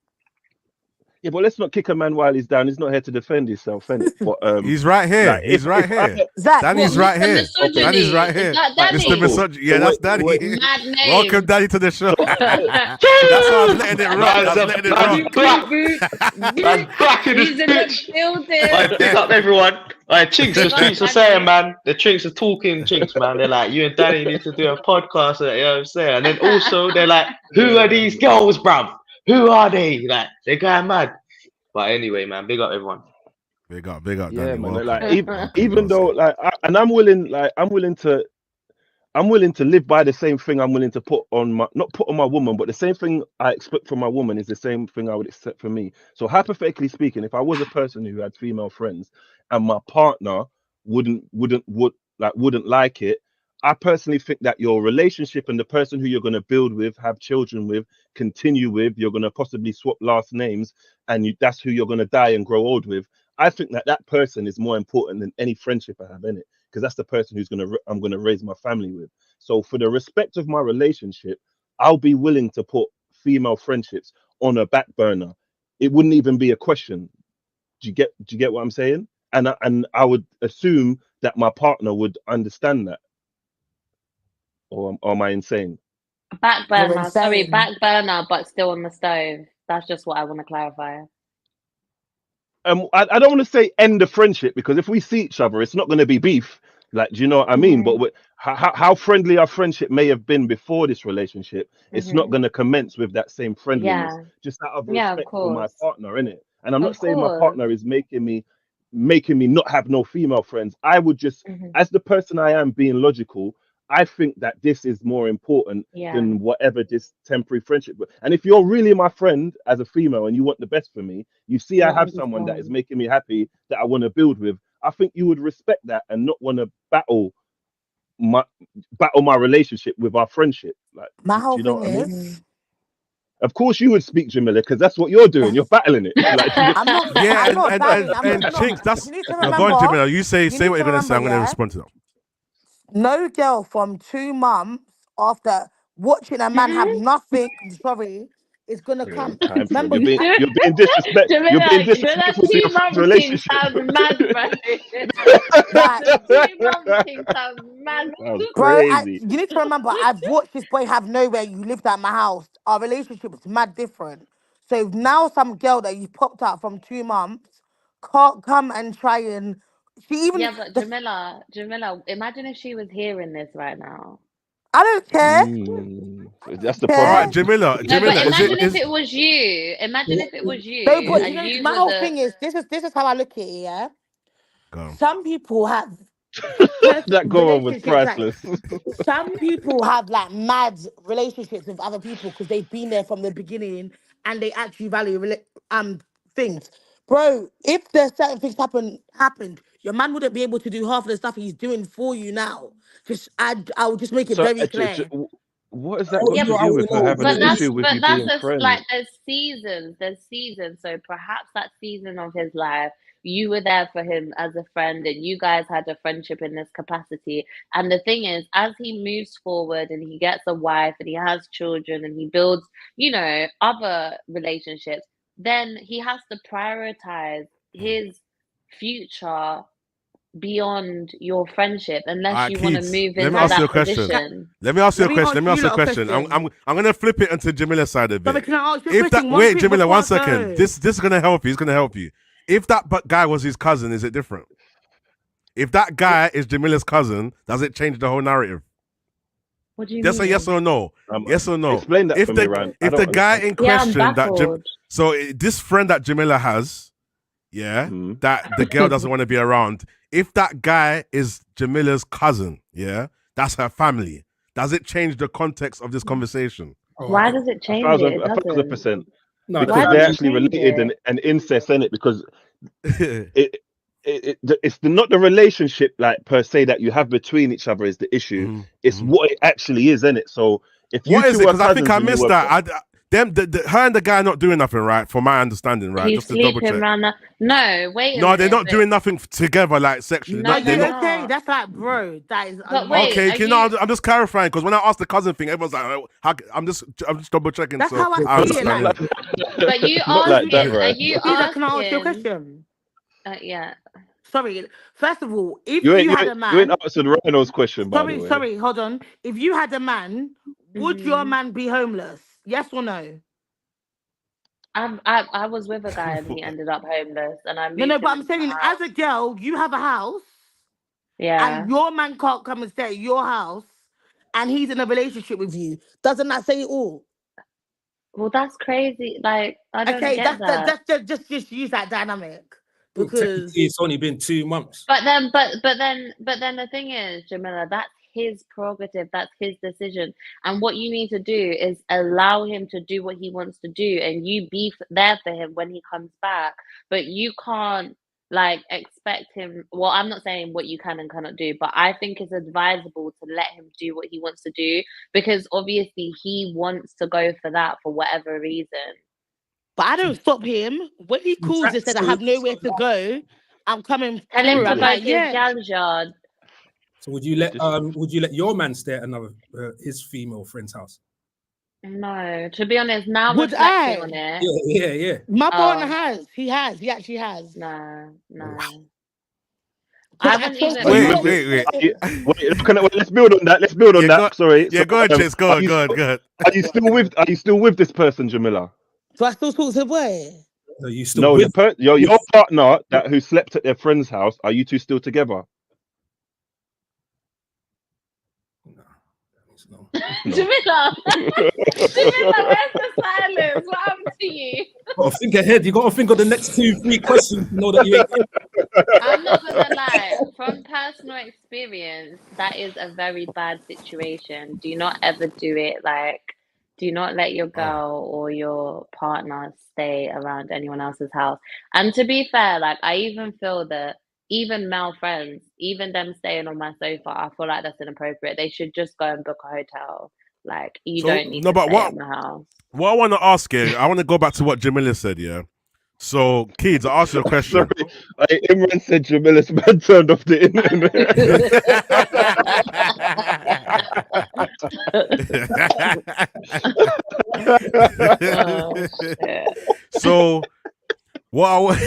Yeah, but let's not kick a man while he's down. He's not here to defend himself, innit? But He's right here. like He's right here. Zach, Danny's What, right Mr. here. okay, Danny's right Misogyny? Is here. that right, Mr. so Danny? cool. Misogyny. So Yeah, that's Danny. Mad Welcome, name. Danny, to the show. That's why I was letting it rock. I was letting it Man, rock. black, Boot. man, black in this He's in the bitch. I building. pick up everyone. Chinks, the Big up streets are Danny. saying, man, the Chinks are talking Chinks, man. They're like, you and Danny need to do a podcast, you know what I'm saying? And then also, they're like, who are these girls, bruv? Who are they? Like, they're going mad. But anyway, man, big up everyone. Big up, yeah, Danny. man. Welcome. Like Welcome, even though broski. I'm willing to live by the same thing I'm willing to not put on my woman, but the same thing I expect from my woman is the same thing I would expect from me. So hypothetically speaking, if I was a person who had female friends and my partner wouldn't like it, I personally think that your relationship and the person who you're going to build with, have children with, continue with, you're going to possibly swap last names, and that's who you're going to die and grow old with. I think that person is more important than any friendship I have in it, because that's the person I'm going to raise my family with. So for the respect of my relationship, I'll be willing to put female friendships on a back burner. It wouldn't even be a question. Do you get what I'm saying? And I would assume that my partner would understand that. Or am I insane? Back You're burner. Sorry, insane. back burner, but still on the stove. That's just what I want to clarify. I don't want to say end the friendship, because if we see each other, it's not going to be beef. Like, do you know what I mean? Mhm. But how friendly our friendship may have been before this relationship, it's not Mhm. going to commence with that same friendliness. Yeah. Just out of Yeah, of respect for my course. partner, innit? And I'm not Of saying my course. partner is making me not have no female friends. I would just, Mhm. as the person I am, being logical, I think that this is more important Yeah. than whatever this temporary friendship. And if you're really my friend as a female and you want the best for me, you see I You'll have someone that is understand. making me happy, that I want to build with, I think you would respect that and not want to battle my relationship with our friendship. Like, My do whole you know thing what I mean? is, Of course you would speak, Jamila, because that's what you're doing. You're battling it. Like, I'm not. Yeah, I'm not and battling. I'm not. Chinks, that's You need to no, go on, remember. Jimmy. You say You what need you're to gonna say. remember. I'm gonna Yeah, respond to that. no girl from 2 months after watching a man have nothing. Sorry, is gonna yeah, come. time frame. Remember, You're being You're being That disrespectful to your friend's 2 month thing relationship. sounds mad, bro. like, The 2 month thing sounds mad. That was bro, crazy. you need to remember. I've watched this boy have nowhere. You lived at my house. Our relationship is mad different. So now some girl that you popped out from 2 months can't come and try and. She even Yeah, but the. Jamila, imagine if she was hearing this right now. I don't care. That's the All right, Care. problem. Jamila. No, but Is imagine it if is it was you. Imagine if it was No, you but you and know, you my were whole the. thing is this is how I look at it. Yeah, go? some people have That girl was relationships, like, priceless. some people have like mad relationships with other people because they've been there from the beginning and they actually value things. Bro, if there's certain things happened, your man wouldn't be able to do half of the stuff he's doing for you now. I would just make it So, very clear. what has that Oh, got Yeah, to you do know, with her having but an that's issue with you being friends? like there's seasons. So perhaps that season of his life, you were there for him as a friend, and you guys had a friendship in this capacity. And the thing is, as he moves forward and he gets a wife and he has children and he builds, other relationships, then he has to prioritize his future beyond your friendship, unless Alright, you want to Keith, move let me into ask you that a question. position. Let me ask you a Let me question. Let me ask ask you you a lot a question. question. I'm gonna flip it into Jamila's side a But bit. can I ask you a If that question? One wait, thing Jamila, before one I second. go. This is gonna help you. It's gonna help you. If that guy was his cousin, is it different? If that guy is Jamila's cousin, does it change the whole narrative? What do you Just a yes mean? or no. Yes or no. Explain that If for me, the Ryan. I if don't the guy understand. in Yeah, I'm question baffled. this friend that Jamila has, yeah, Mhm. that the girl doesn't want to be around. If that guy is Jamila's cousin, yeah, that's her family. Does it change the context of this conversation? Oh, Why does it change it? It doesn't. 1,000%. no, Because Why they're does it actually change related it? and incest in it. Because it's not the relationship like per se that you have between each other is the issue. Mhm, It's mhm. what it actually is, isn't it? So if you What is two it? were Because I think cousins I and you missed were that. Her and the guy not doing nothing, right? For my understanding, right? He's Just to double sleeping check. around the... No, wait a No, they're minute. not doing nothing together, like sexually. No, Are They're you they're not. okay? not. That's like, bro. That is. Are But you wait, Okay, are you know, you... I'm just clarifying because when I asked the cousin thing, everyone's like, I'm just double checking. That's So how I I see it. understand. Like, But you not like that, asking... Are right? you Caesar, can I ask you a asking... question? Yeah. Sorry. First of all, if You ain't you you had ain't, a you ain't man, answered Rhino's question, by the way. sorry, hold on. If you had a man, would your Mhm. man be homeless? Yes or no? I was with a guy and he ended up homeless, and I No, moved but him I'm into my saying, as house. a girl, you have a house, Yeah. and your man can't come and stay at your house, and he's in a relationship with you. Doesn't that say it all? Well, that's crazy. Like, I don't Okay, get that. that's just use that dynamic well, because technically, it's only been 2 months. But then the thing is, Jamila, that's his prerogative, that's his decision. And what you need to do is allow him to do what he wants to do, and you be there for him when he comes back. But you can't like expect him. Well, I'm not saying what you can and cannot do, but I think it's advisable to let him do what he wants to do, because obviously he wants to go for that for whatever reason. but I don't stop him when he calls and said I have nowhere to go. I'm coming Tell him through. to I'm go like, to his yeah. gal's yard. So would you let your man stay at another his female friend's house? No, to be honest, now Would reflecting on I? it, Yeah. My partner oh has. He has. He actually has. no. Because I I wouldn't trust even. Are you Wait. let's build on that. Let's build on Yeah, that. Sorry. Yeah, go ahead, Chase. Go are on, you go on, still, go on. are you still with this person, Jamila? Do I still talk to the boy? Are you still No, with? your partner that who slept at their friend's house. Are you two still together? No. Jamila, where's the silence? What happened to you? Gotta think ahead. You got to think of the next 2-3 questions to know that you ain't. I'm not gonna lie. From personal experience, that is a very bad situation. Do not ever do it. Like, do not let your girl or your partner stay around anyone else's house. And to be fair, like, I even feel that even male friends, even them staying on my sofa, I feel like that's inappropriate. They should just go and book a hotel. Like, you So don't need no, to but stay at my house. what I want to ask here, I want to go back to what Jamila said. Yeah. So, kids, I asked you a question. Sorry, Imran said Jamila's man turned off the Oh, shit. So, what I want.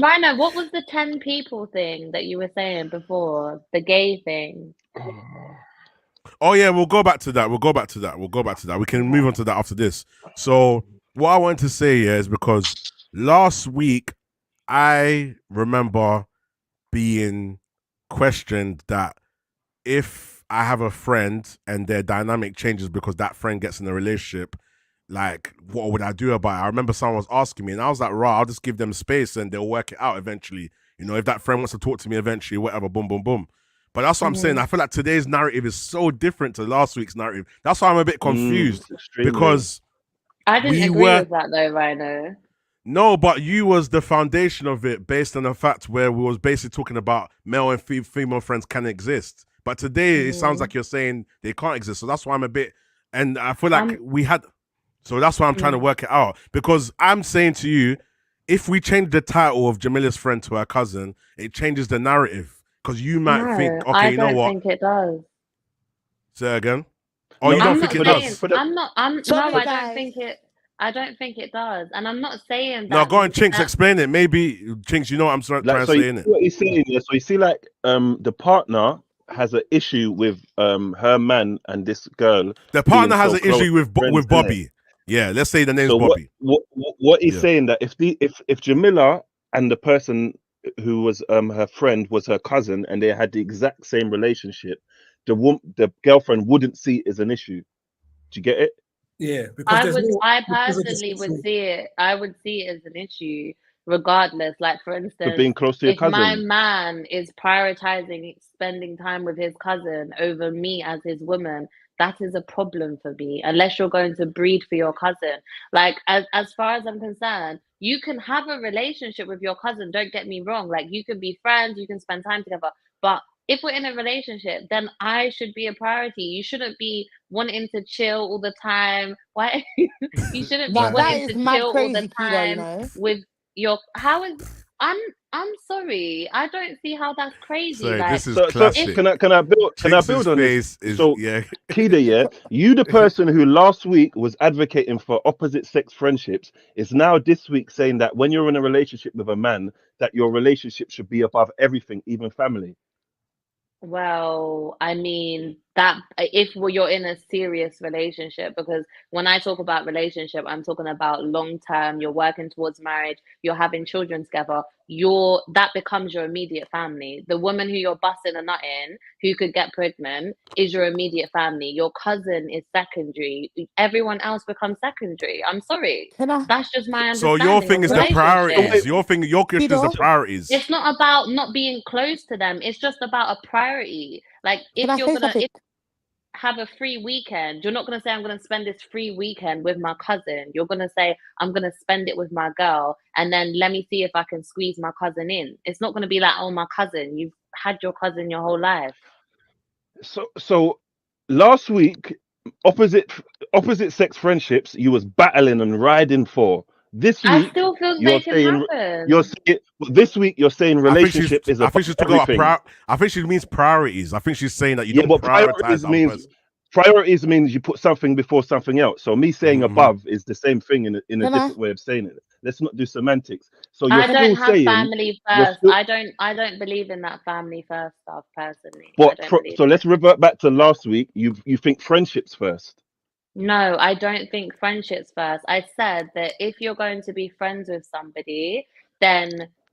Rhino, what was the 10 people thing that you were saying before? The gay thing. Oh yeah, we'll go back to that. We can move on to that after this. So what I wanted to say is because last week I remember being questioned that if I have a friend and their dynamic changes because that friend gets in a relationship, like what would I do about it? I remember someone was asking me and I was like, right, I'll just give them space and they'll work it out eventually. You know, if that friend wants to talk to me eventually, whatever, boom, boom, boom. But that's what I'm saying. Mhm. I feel like today's narrative is so different to last week's narrative. That's why I'm a bit confused It's extremely. because I didn't we agree were with that though, Rhino. no, but you was the foundation of it based on the fact where we was basically talking about male and female friends can exist. But today it sounds Mhm. like you're saying they can't exist. So that's why I'm a bit, and I feel like I'm we had. So that's why I'm trying to mm. work it out because I'm saying to you, if we change the title of Jamila's friend to her cousin, it changes the narrative. Because you might think, No, okay, I you know don't what? think it does. Say again. Oh, No, you don't I'm think not it for the, saying does? for the, I'm not I'm no, Sorry, I don't guys. think it I don't think it does. And I'm not saying No, that go on, Chinks, that explain it. Maybe Chinks, you know what I'm trying like, to so say, you see innit? what he's saying here. So you see, like, the partner has an issue with her man and this girl The being partner has so an close issue with friends, innit? Bobby. Yeah, let's say the name's So Bobby. what he's Yeah. saying that if Jamila and the person who was her friend was her cousin and they had the exact same relationship, the girlfriend wouldn't see it as an issue. Do you get it? Yeah, because there's no I because of this personally would issue. see it, I would see it as an issue regardless. Like for For instance, being close to your if my cousin. man is prioritizing spending time with his cousin over me as his woman, that is a problem for me, unless you're going to breed for your cousin. Like as far as I'm concerned, you can have a relationship with your cousin, don't get me wrong. Like you can be friends, you can spend time together, but if we're in a relationship, then I should be a priority. You shouldn't be wanting to chill all the time. Why you shouldn't be Now that wanting is to mad chill all the crazy, Kido, you time know. with your I'm sorry. I don't see how that's crazy. Sorry, Like this is So if classic. can I Chinks' build on this? face is, So yeah. Kida, yeah, you the person who last week was advocating for opposite sex friendships is now this week saying that when you're in a relationship with a man, that your relationship should be above everything, even family. well, I mean that if you're in a serious relationship, because when I talk about relationship, I'm talking about long term, you're working towards marriage, you're having children together, that becomes your immediate family. The woman who you're busting a nut in, who could get pregnant, is your immediate family. Your cousin is secondary. Everyone else becomes secondary. I'm sorry. Can I, That's just my So your understanding thing of is So the wait, priorities. relationship. Your question is the Kido? priorities. It's not about not being close to them. It's just about a priority. Like Can if I you're say gonna something? if have a free weekend, you're not gonna say I'm gonna spend this free weekend with my cousin. You're gonna say I'm gonna spend it with my girl, and then let me see if I can squeeze my cousin in. It's not gonna be like, oh, my cousin. You've had your cousin your whole life. so last week, opposite sex friendships, you was battling and riding for. This I week, still feel you're they can saying happen. this week you're saying I think she's relationship is I above think she's talking about everything. I think she means priorities. I think she's saying that you Yeah, don't but prioritize the other person. priorities means you put something before something else. So me saying Mhm. above is the same thing in a Can I? different way of saying it. Let's not do semantics. So you're I Can, don't still have saying family you're first. still I don't believe in that family first stuff personally. I but don't believe so in it. let's revert back to last week. You think friendships first. No, I don't think friendships first. I said that if you're going to be friends with somebody, then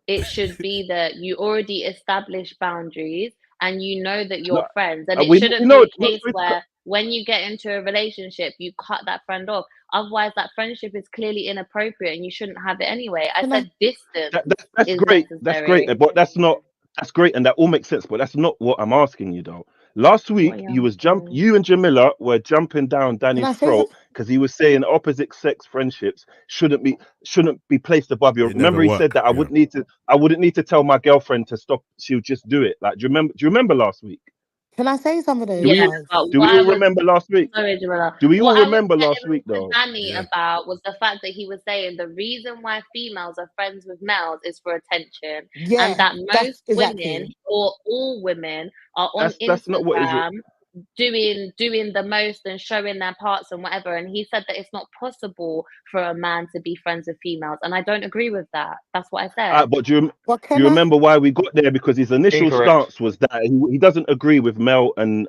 it should be that you already establish boundaries and you know that No, you're friends. And it we shouldn't know be it's a not case supposed to where when you get into a relationship, you cut that friend off. Otherwise, that friendship is clearly inappropriate and you shouldn't have it anyway. I can I? said distance that's is great. That's great, necessary. but that's great, and that all makes sense. But that's not what I'm asking you, though. Last What week, are you asking? you and Jamila were jumping down Can Danny's I say throat something? because he was saying opposite sex friendships shouldn't be placed above your. It never Remember, he said work. that Yeah. I wouldn't need to tell my girlfriend to stop. She'll just do it. Like, do you remember last week? Can I say something though, Do we Yeah, guys? but do what we I all was remember last week? sorry, Jamila. Do we all What I was remember last getting week, to though? Danny Yeah. about was the fact that he was saying the reason why females are friends with males is for attention, and Yeah, that that's most women exactly. or all women are on That's not what is. Instagram doing the most and showing their parts and whatever. And he said that it's not possible for a man to be friends with females, and I don't agree with that. That's what I said. But What do you can I? remember why we got there? Because his initial Incorrect. stance was that he doesn't agree with male and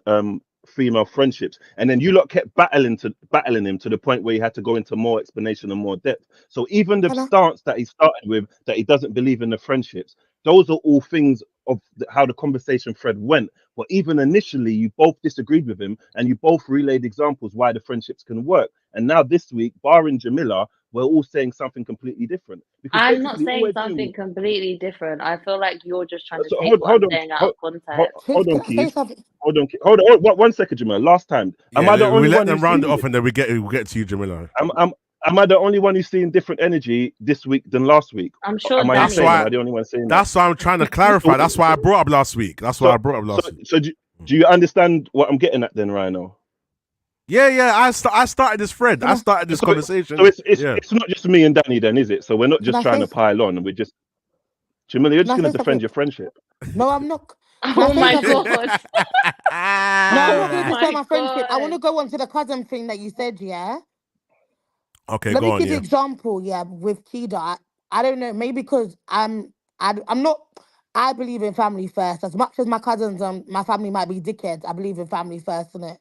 female friendships, and then you lot kept battling him to the point where he had to go into more explanation and more depth. So even the Can I? stance that he started with, that he doesn't believe in the friendships, those are all things of how the conversation thread went. But even initially, you both disagreed with him, and you both relayed examples why the friendships can work. And now this week, barring Jamila, we're all saying something completely different. Because I'm not basically, all saying we're doing. something completely different. I feel like you're just trying to So take what I'm hold on, saying out of context. hold on, Can I say Keith. something? Hold on. One second, Jamila. Last time, am I the we only let one them who's round it seen off, and then we'll get to you, Jamila. Am I the only one who's seeing different energy this week than last week? I'm sure Am I That's insane? why- Am I the only one saying that? That's why I'm trying to clarify. That's why I brought up last week. So do you understand what I'm getting at then, Rhino? Yeah. I started this thread. I started this conversation. So it's not just me and Danny then, is it? So we're not just I trying say to pile on. We're just, Jamila, you're just Can I going to say defend something? your friendship. No, I'm not. Can Oh I say my something? god. No, I'm not going to Oh defend my my friendship. I want to God. go on to the cousin thing that you said, yeah? Okay, Let go me on. give you Yeah. an example, yeah, with Kida. I don't know, maybe because I'm not, I believe in family first. As much as my cousins and my family might be dickheads, I believe in family first, innit?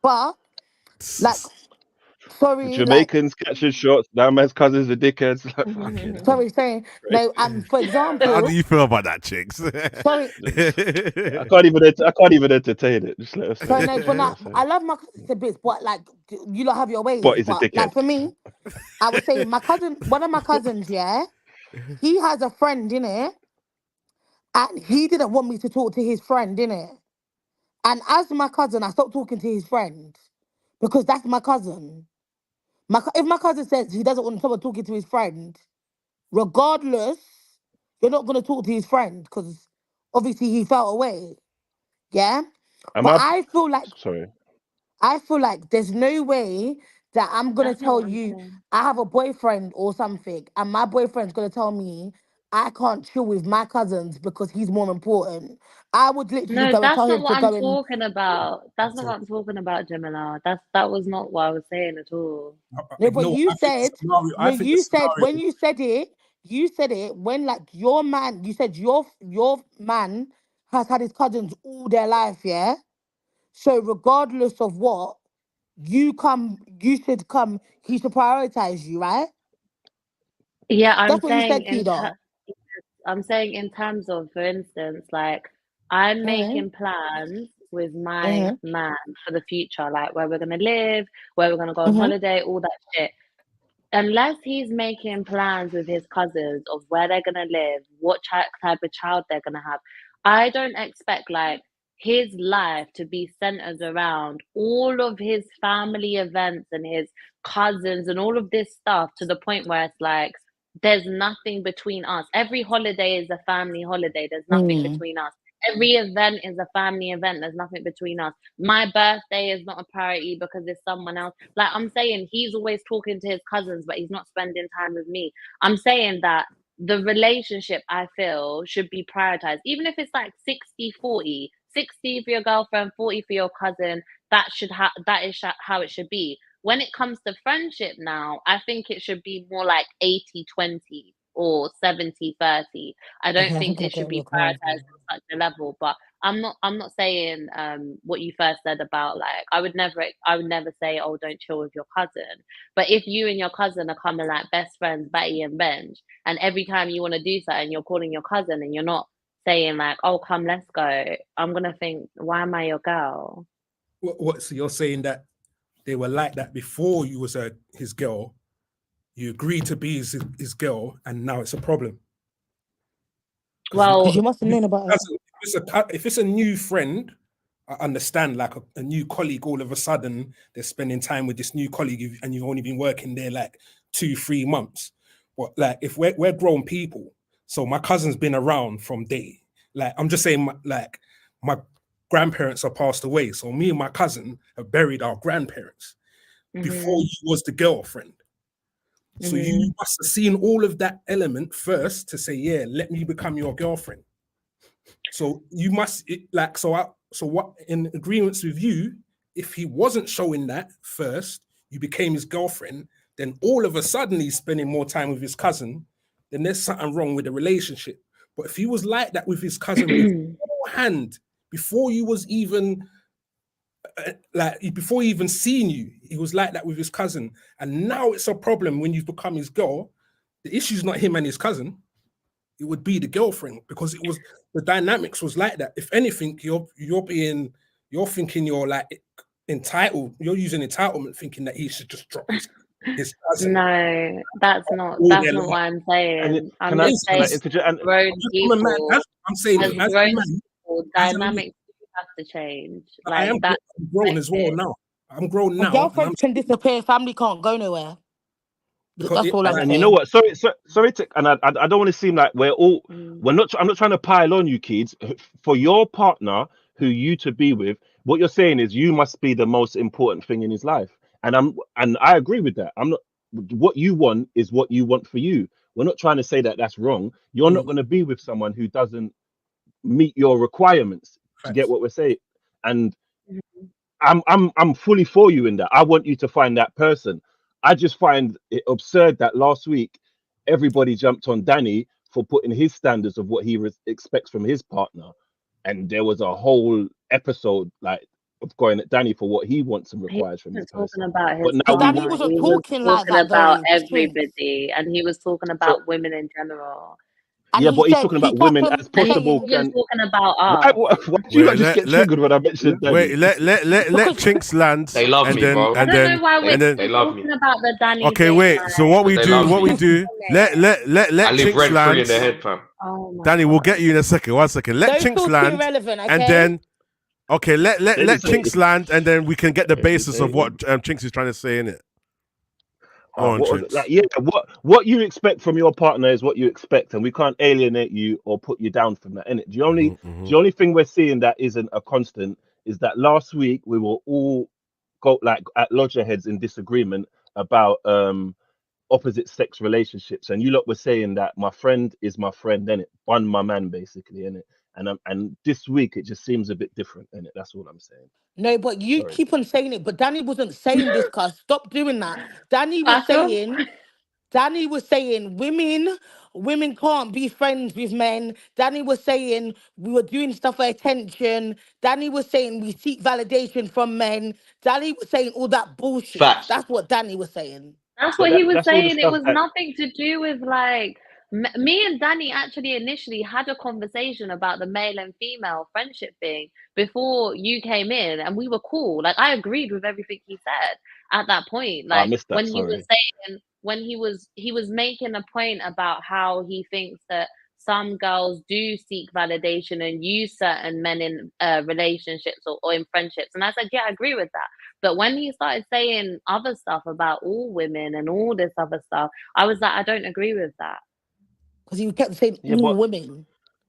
But, like, sorry, like, Jamaicans catching shots. That man's cousins are dickheads. Like, fucking hell. sorry, no, for How example, do you feel about that, chicks? sorry, I can't even entertain it. Just let us sorry, say. no, but not, I love my cousins to bits, but like, you lot have your ways. But he's a But like dickhead. for me, I would say one of my cousins, yeah, he has a friend, innit? And he didn't want me to talk to his friend, innit? And as my cousin, I stopped talking to his friend because that's my cousin. If my cousin says he doesn't want someone talking to his friend, regardless, you're not going to talk to his friend because obviously he felt away. Yeah? Am But I? Sorry. I feel like there's no way that I'm gonna That's not tell what I'm you saying. I have a boyfriend or something, and my boyfriend's gonna tell me I can't chill with my cousins because he's more important. I would literally No, go and that's tell not him what to I'm go and talking about. That's not what I'm talking about, Jamila. That was not what I was saying at all. no, but No, you I think the said scenario. no. I think the You said scenario. when you said it when like your man. You said your man has had his cousins all their life, yeah. So regardless of what you should come. He should prioritize you, right? Yeah, That's what you said, Keita. I'm saying in terms of, for instance, like I'm Mm-hmm. making plans with my Mm-hmm. man for the future, like where we're gonna live, where we're gonna go on Mm-hmm. holiday, all that shit. Unless he's making plans with his cousins of where they're gonna live, what type of child they're gonna have, I don't expect like his life to be centered around all of his family events and his cousins and all of this stuff to the point where it's like there's nothing between us. Every holiday is a family holiday. There's nothing Mm. between us. Every event is a family event. There's nothing between us. My birthday is not a priority because there's someone else. Like I'm saying, he's always talking to his cousins, but he's not spending time with me. I'm saying that the relationship I feel should be prioritized, even if it's like 60-40, 60 for your girlfriend, 40 for your cousin. That is how it should be. When it comes to friendship now, I think it should be more like 80-20 or 70-30. I don't Okay, I think think I it should get be your card. prioritized on such a level. But I'm not saying what you first said about like I would never say, oh, don't chill with your cousin. But if you and your cousin are coming like best friends, Betty and Benj, and every time you want to do something, you're calling your cousin and you're not saying like, oh, come, let's go, I'm gonna think, why am I your girl? What? So you're saying that they were like that before you was his girl. You agreed to be his girl, and now it's a problem. Well, Because you must have known about it. If it's a new friend, I understand. Like a new colleague, all of a sudden they're spending time with this new colleague, and you've only been working there like 2-3 months. But like if we're grown people, so my cousin's been around from day. Like I'm just saying, my grandparents are passed away, so me and my cousin have buried our grandparents before you was the girlfriend. So you must have seen all of that element first to say, yeah, let me become your girlfriend. So you must so what in agreements with you, if he wasn't showing that first, you became his girlfriend, then all of a sudden he's spending more time with his cousin, then there's something wrong with the relationship. But if he was like that with his cousin beforehand, before you was even before he even seen you, he was like that with his cousin, and now it's a problem when you've become his girl. The issue's not him and his cousin. it would be the girlfriend, because it was the dynamics was like that. If anything, you're thinking you're like entitled. You're using entitlement, thinking that he should just drop his cousin. No, that's not All what their I'm And saying. I'm can I, just can I saying interject? And grown I'm a man. people, I'm saying, as as a grown man, people, as a man, dynamics do have to change. I Like am that's grown as well expected. now. I'm grown And now, and I'm girlfriends can disappear, family can't go nowhere. because That's all I'm and you know saying. what? Sorry to, and I don't want to seem like Mm. we're not. I'm not trying to pile on you, kids. For your partner, who you to be with, what you're saying is you must be the most important thing in his life, and I agree with that. I'm not. What you want is what you want for you. We're not trying to say that that's wrong. You're not going to be with someone who doesn't meet your requirements. To get facts. what we're saying, and Mhm. I'm fully for you in that. I want you to find that person. I just find it absurd that last week everybody jumped on Danny for putting his standards of what he expects from his partner, and there was a whole episode like of going at Danny for what he wants and He requires from his wasn't talking person. about But his now But we Danny want. partner. wasn't He was talking like talking that about though. everybody, and he was talking So about women in general. And yeah, he but he's said talking he about kept women on as And he possible. saying wasn't Can talking about why? us. Why do you Wait, not just get triggered when I mentioned Danny? let because Chinks land, They love and me, then bro. I don't know why we're and then. They love me. talking about the Danny Okay, thing. wait. So what Like, we They do, love me. let I live Chinks rent free in their land. head, fam. oh my Danny, we'll get god. you in a second. 1 second. Let don't Chinks feel too land, irrelevant, and okay? then let They didn't say Chinks land, and then we can get the basis of Irritating. what Chinks is trying to say in it. Go on, what, Chinks. like, yeah, what you expect from your partner is what you expect, and we can't alienate you or put you down from that. Innit? The only thing we're seeing that isn't a constant is that last week we were all go like at loggerheads in disagreement about opposite sex relationships, and you lot were saying that my friend is my friend, then it one my man basically, innit? And this week it just seems a bit different, innit? That's all I'm saying. No, but you Sorry. keep on saying it. But Danny wasn't saying this, cuz. Stop doing that. Danny was I feel saying women can't be friends with men. Danny was saying we were doing stuff for attention. Danny was saying we seek validation from men. Danny was saying all that bullshit. Facts. That's what Danny was saying. that's So what he was that's all the saying. It stuff was that nothing to do with like me and Danny actually initially had a conversation about the male and female friendship thing before you came in, and we were cool. Like I agreed with everything he said at that point. I Like missed that. when he was Sorry. saying when he was making a point about how he thinks that some girls do seek validation and use certain men in relationships or in friendships, and I said, yeah, I agree with that. But when he started saying other stuff about all women and all this other stuff, I was like, I don't agree with that. Because he kept saying Yeah, all but women.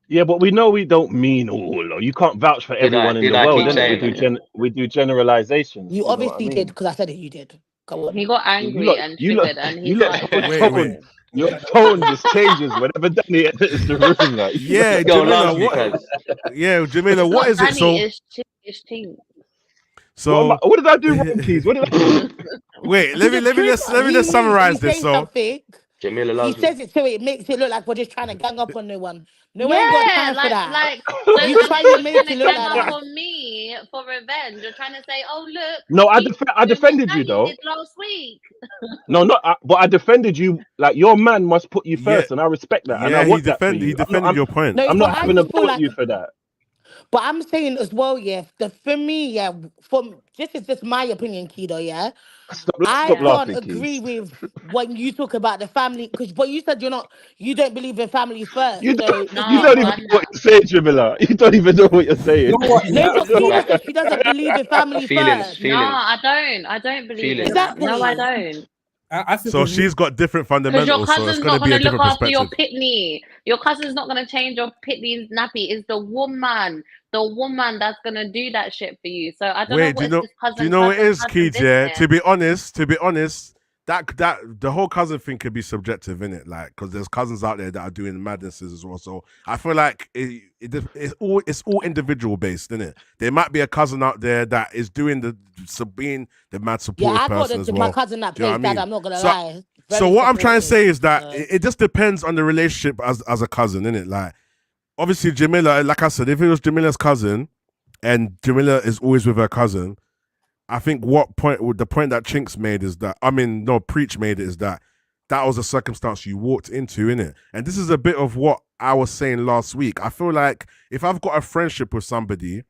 yeah, but we know we don't mean all. Or you can't vouch for everyone in Did the I world, keep innit? saying that? We do generalizations. You You know what I obviously did, mean? because I said it, you did. Go on. He got angry and triggered, and he you lot, started your Wait, saying, wait. tone, your tone just changes whenever Danny enters the room. Like, Yeah, This girl Jamila, loves me, what? cuz. Yeah, Jamila, it's what not is it? Danny, it's Chink. So what did I do wrong, Keys? What did I do? wait, He's a let me trigger. just He moves when he summarize this. says So something. Jamila He loves me. says it so it makes it look like we're just trying to gang up on no one. No one ain't got Yeah, time for that. so You as try if to you're make trying it to look gang like up that. on me for revenge. You're trying to say, oh look, No, he's I doing what defended you Danny though. did last week. No, but I defended you. Like your man must put you yeah, first, and I respect that, and I yeah, want that for he you. defended your point. No, I'm but not I having a just feel go at like, you for that. but I'm saying as well, yeah, for me, yeah, from this is just my opinion, Kido, yeah. I Stop Yeah. can't laughing, agree Keys. with when you talk about the family, because but you said you don't believe in families You first. don't, So No, you I've don't even done know what that. you're saying, Jamila. You don't even know what you're You saying. know what? no, Yeah, but you know Kido what? said she doesn't believe in family Feelings, first. No, feelings, I don't believe in feelings. that. No, I Exactly. don't. I think So with me, she's got different Because your fundamentals, so it's cousin's going to not be gonna a look different after your perspective. pitney. Your cousin's not gonna change your pitney's nappy. It's the woman that's gonna do that shit for you. So I don't know Wait, what is this do you cousin, know what it cousin, is, cousin Keith? Yeah, business. to be honest, that the whole cousin thing could be subjective, innit? Like, because there's cousins out there that are doing madnesses as well. So I feel like it's all individual based, innit? There might be a cousin out there that is doing being the mad Yeah, supportive I got person as my well. cousin that Do you know plays what I dad. mean? I'm not gonna So, lie. so Very what I'm trying to supportive. say is that So. it just depends on the relationship as a cousin, innit? Like, obviously Jamila, like I said, if it was Jamila's cousin and Jamila is always with her cousin, I think the point that Chinks made is that, Preach made it is that that was a circumstance you walked into, innit? And this is a bit of what I was saying last week. I feel like if I've got a friendship with somebody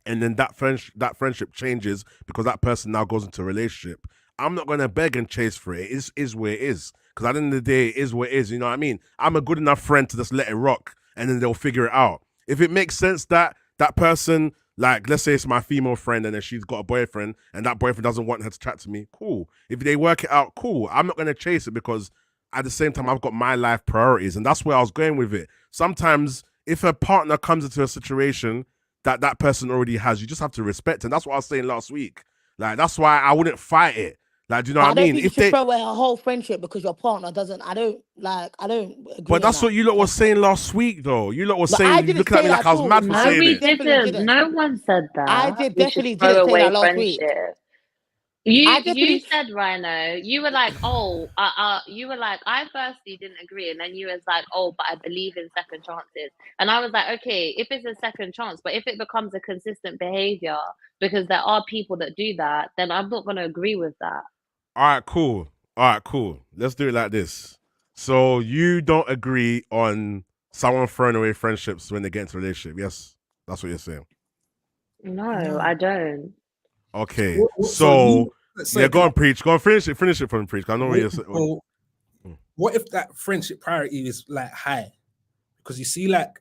and then that friendship changes because that person now goes into a relationship, I'm not going to beg and chase for it. It is where it is. Because at the end of the day, it is what it is. You know what I mean? I'm a good enough friend to just let it rock and then they'll figure it out. If it makes sense that that person, like, let's say it's my female friend and then she's got a boyfriend and that boyfriend doesn't want her to chat to me, cool. If they work it out, cool. I'm not going to chase it because at the same time, I've got my life priorities. And that's where I was going with it. Sometimes if a partner comes into a situation that person already has, you just have to respect. And that's what I was saying last week. Like, that's why I wouldn't fight it. Like, do you know what I mean? Think you should throw away a whole friendship because your partner doesn't. I don't agree. But that's what you lot was saying last week, though. You lot was saying, you looking at me like I was mad for saying we it. didn't. No one said that. I did definitely didn't say that last week. You said, Rhino, you were like, you were like, I firstly didn't agree, and then you was like, oh, but I believe in second chances. And I was like, okay, if it's a second chance, but if it becomes a consistent behavior, because there are people that do that, then I'm not going to agree with that. All right, cool. Let's do it like this. So you don't agree on someone throwing away friendships when they get into a relationship? Yes, that's what you're saying. No, I don't. Okay, so go on, preach. Go on, finish it for him, preach. I know what you're saying. What if that friendship priority is like high? Because you see, like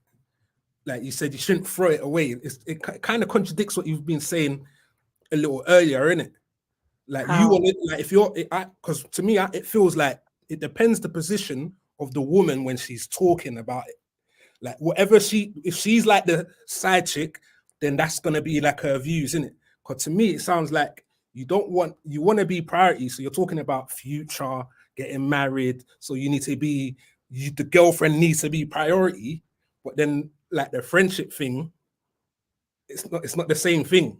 you said, you shouldn't throw it away. It kind of contradicts what you've been saying a little earlier, innit? Like you want it, like if you're, because to me, it feels like it depends the position of the woman when she's talking about it. Like whatever if she's like the side chick, then that's gonna be like her views, innit? Because to me, it sounds like you want to be priority. So you're talking about future, getting married. So you need to be, the girlfriend needs to be priority. But then like the friendship thing, it's not the same thing.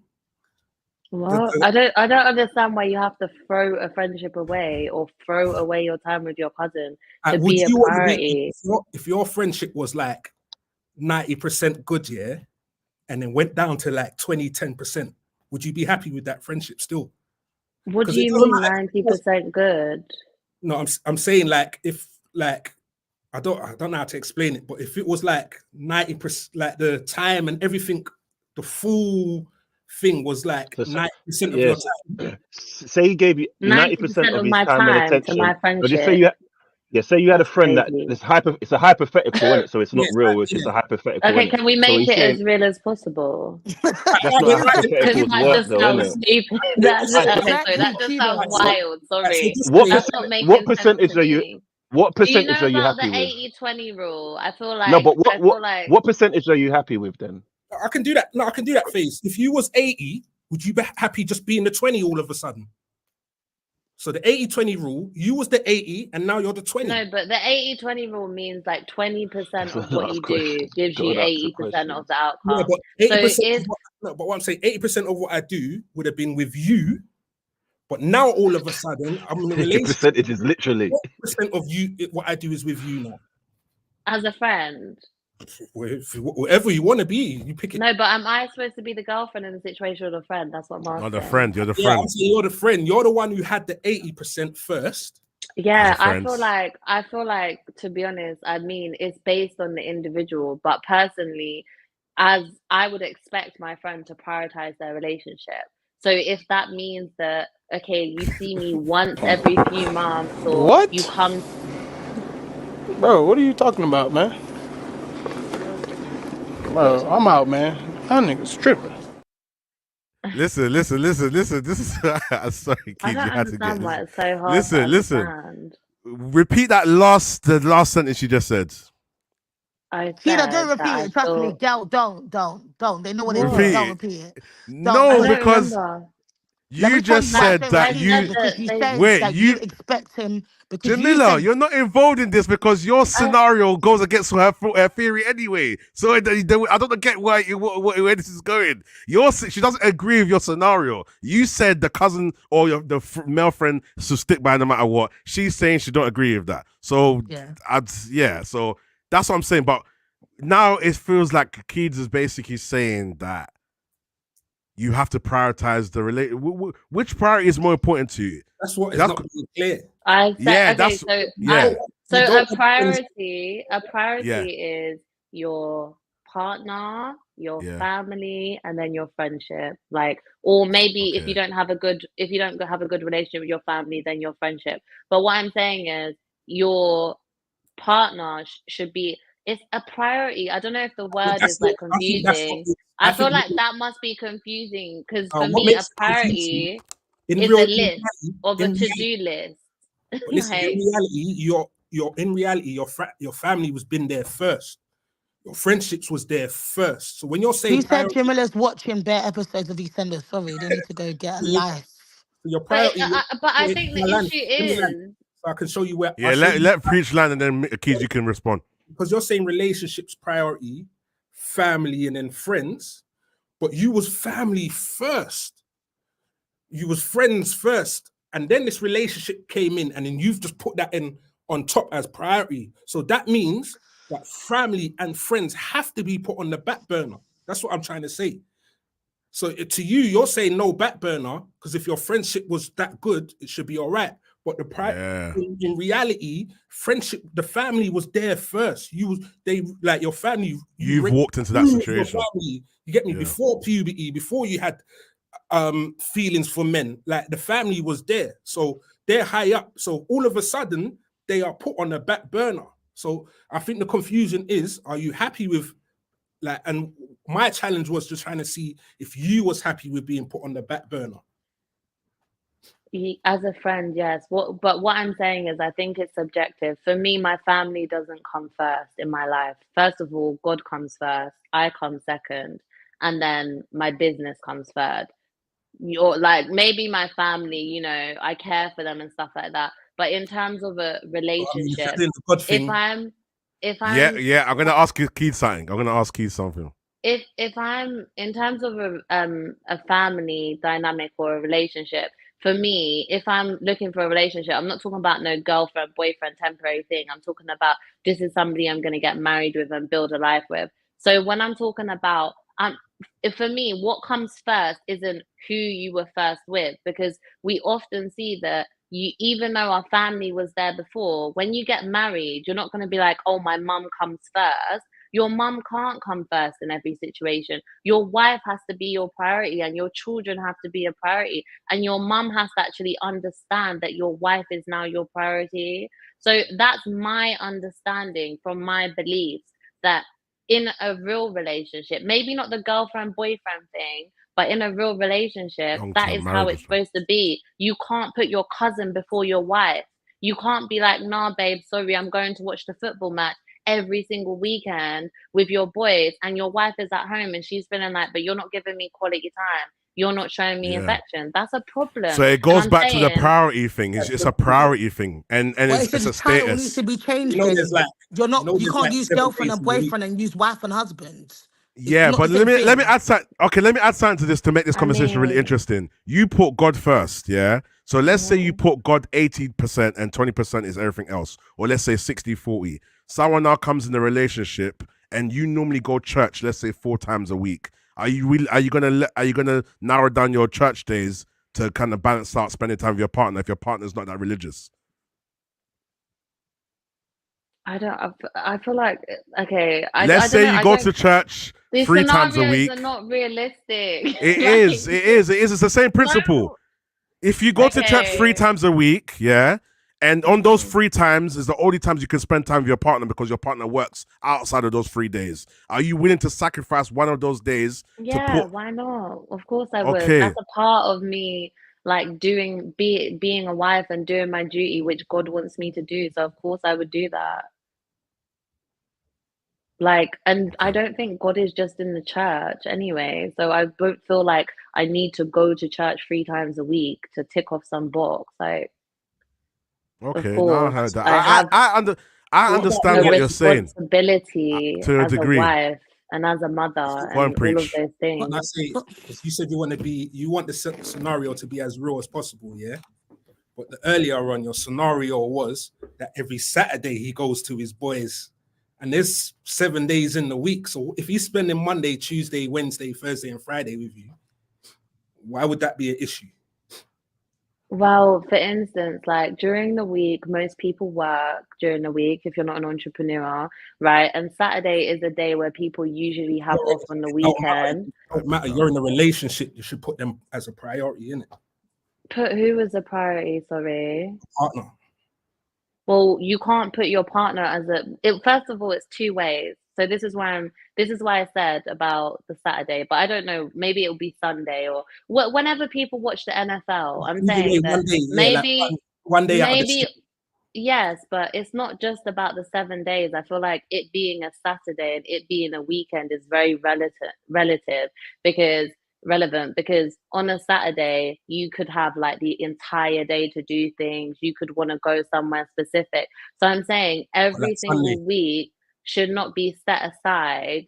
Well, I don't understand why you have to throw a friendship away or throw away your time with your cousin to be a priority. If your friendship was like 90% good, yeah, and then went down to like 10%, would you be happy with that friendship still? What do you mean 90% good? No, I'm saying like if like I don't know how to explain it, but if it was like 90%, like the time and everything, the full thing was like 90% of your time. Say he gave you 90% of my time and attention. To my friendship. Just say you had a friend that it's a hypothetical, isn't it? So it's not real, it's just a hypothetical. Okay, can we make it as real as possible? That's not hypothetical work, though, isn't it? That just sounds wild. Sorry. What percentage are you? What percentage are you happy with? The 80-20 rule. I feel like no, but what percentage are you happy with then? I can do that. No, I can do that, Face. If you was 80, would you be happy just being the 20 all of a sudden? So the 80-20 rule, you was the 80 and now you're the 20. No, but the 80-20 rule means like 20% of what you do gives you 80% of the outcome. Yeah, but 80% but what I'm saying, 80% of what I do would have been with you, but now all of a sudden I'm in a relationship. Percentage is literally 80% of you, what I do is with you now. As a friend. Whatever you want to be, you pick it. No, but am I supposed to be the girlfriend in the situation or the friend? That's what I'm asking. No, the friend. You're the friend. I'm saying you're the friend. You're the one who had the 80% first. Yeah, I feel like, to be honest, I mean, it's based on the individual. But personally, as I would expect my friend to prioritize their relationship. So if that means that, okay, you see me once every few months, or you come. Bro, what are you talking about, man? Bro, I'm out, man. That nigga's tripping. Listen. This is sorry, Keith, I don't understand why it's so hard. Listen. Repeat the last sentence you just said. Tina, don't repeat it. Trust me. Don't. They know what it is. Don't repeat it. No, because you just said that you expect him. Jamila, you're not involved in this because your scenario goes against her theory anyway. So I don't get where this is going. She doesn't agree with your scenario. You said the cousin or the male friend should stick by no matter what. She's saying she don't agree with that. So so that's what I'm saying. But now it feels like Keeds is basically saying that you have to prioritize the relate. Which priority is more important to you? That's what it's not really clear. I said Yeah, okay. that's So yeah, so You a don't have friends. priority yeah, is your partner, your yeah. family, and then your friendship. Like, or maybe if you Okay. don't have a good relationship with your family, then your friendship. But what I'm saying is your partner should be, it's a priority. I don't know if the I think word is that's what like I think. That's what confusing. I I feel think. like that must be confusing because for What me, a makes it confusing priority in is real a in list reality, of a in reality, to-do list. but listen, in Like, reality, your family was been there first. Your friendships was there first. So when you're Who saying said priority, Jamila's watching bare episodes of EastEnders? Sorry, they need to go get a life. your but priority. I think the issue Let me land, is so I can show you where I'll Yeah, show you. let preach land and then Keys, you can respond. Because you're saying relationships priority, family, and then friends, but you was family first. You was friends first, and then this relationship came in, and then you've just put that in on top as priority. So that means that family and friends have to be put on the back burner. That's what I'm trying to say. So to you, you're saying no back burner because if your friendship was that good, it should be all right. But Yeah. in reality, friendship, the family was there first. Like your family. You've raised walked into that your situation. family. You get me? Yeah. Before puberty, before you had feelings for men, like the family was there. So they're high up. So all of a sudden, they are put on the back burner. So I think the confusion is: are you happy with like? And my challenge was just trying to see if you was happy with being put on the back burner. as a friend, yes. But what I'm saying is, I think it's subjective. For me, my family doesn't come first in my life. First of all, God comes first. I come second, and then my business comes third. You're like maybe my family, I care for them and stuff like that. But in terms of a But I mean, if you're relationship, doing the God if thing, I'm if Yeah, I'm yeah. I'm gonna ask Keys something. I'm gonna ask Keys something. if I'm in terms of a family dynamic or a relationship, for me, if I'm looking for a relationship, I'm not talking about no girlfriend, boyfriend, temporary thing. I'm talking about this is somebody I'm going to get married with and build a life with. So when I'm talking about for me, what comes first isn't who you were first with, because we often see that you, even though our family was there before, when you get married, you're not going to be like, oh, my mum comes first. Your mum can't come first in every situation. Your wife has to be your priority, and your children have to be a priority. And your mum has to actually understand that your wife is now your priority. So that's my understanding from my beliefs, that in a real relationship, maybe not the girlfriend boyfriend thing, but in a real relationship, that Long-term is how it's marriages. supposed to be. You can't put your cousin before your wife. You can't be like, nah, babe, sorry, I'm going to watch the football match every single weekend with your boys, and your wife is at home and she's feeling like, but you're not giving me quality time. You're not showing me Yeah. affection. That's a So problem. it And goes I'm back to the saying, priority thing. It's a priority thing, and Well, it's the a title needs status. to be changed, there's then. like You there's can't like use 7 days girlfriend and in the week. boyfriend and use wife and husband. It's Yeah, not the but same let me thing. add something. Okay, let me add something to this to make this I conversation really mean, interesting. You put God first, yeah? So let's say you mhm. put God 80% and 20% is everything else. Or let's say 60-40. Someone now comes in a relationship and you normally go church, let's say 4 times a week. Are you gonna narrow down your church days to kind of balance out spending time with your partner if your partner's not that religious? I feel like, okay, Let's I don't say know. you I go don't, to church these 3 times a scenarios are week. not realistic. It Like, is. It's the same principle. why If you go to church 3 okay. times a week, yeah, and on those Mhm. 3 times is the only times you can spend time with your partner because your partner works outside of those 3 days. Are you willing to sacrifice one of those days to Yeah, put? why not? Of course I would. Okay, That's a part of me, like being a wife and doing my duty, which God wants me to do. So of course I would do that. Like, and I okay, don't think God is just in the church anyway. So I don't feel like I need to go to church 3 times a week to tick off some box. Like, of okay. Now I course, heard that. I have I What about understand a what like you're saying responsibility to a as a degree. wife and as a mother Go and and all of preach. those when I things. say because you said you want the scenario to be as real as possible, yeah. But the earlier on, your scenario was that every Saturday he goes to his boys, and there's 7 days in the week. So if he's spending Monday, Tuesday, Wednesday, Thursday, and Friday with you, why would that be an issue? Well, for instance, like during the week, most people work during the week if you're not an entrepreneur, right? And Saturday is a day where people usually have off on the weekend. It don't matter. You're in a relationship. You should put them as a priority, innit? Put who as a priority, sorry? Partner. Well, you can't put your partner as first of all, it's two ways. So this is why I said about the Saturday, but I don't know, maybe it'll be Sunday or whenever people watch the NFL. I'm Either way, saying that one day, yeah, like maybe one day out of the maybe yes, but it's not just about the 7 days. I feel like it being a Saturday and it being a weekend is very relative because relevant because on a Saturday you could have like the entire day to do things. You could want to go somewhere specific. So I'm saying every like Sunday. single week should not be set aside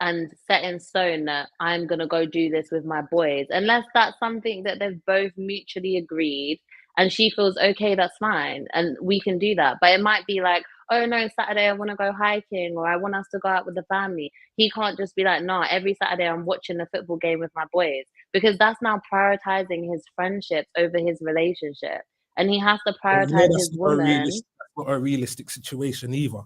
and set in stone that I'm gonna go do this with my boys, unless that's something that they've both mutually agreed and she feels okay, that's fine, and we can do that. But it might be like, oh no, Saturday I want to go hiking or I want us to go out with the family. He can't just be like, no, every Saturday I'm watching a football game with my boys because that's now prioritizing his friendships over his relationship, and he has to Well, prioritize that's his not a woman. realistic, that's not a realistic situation either.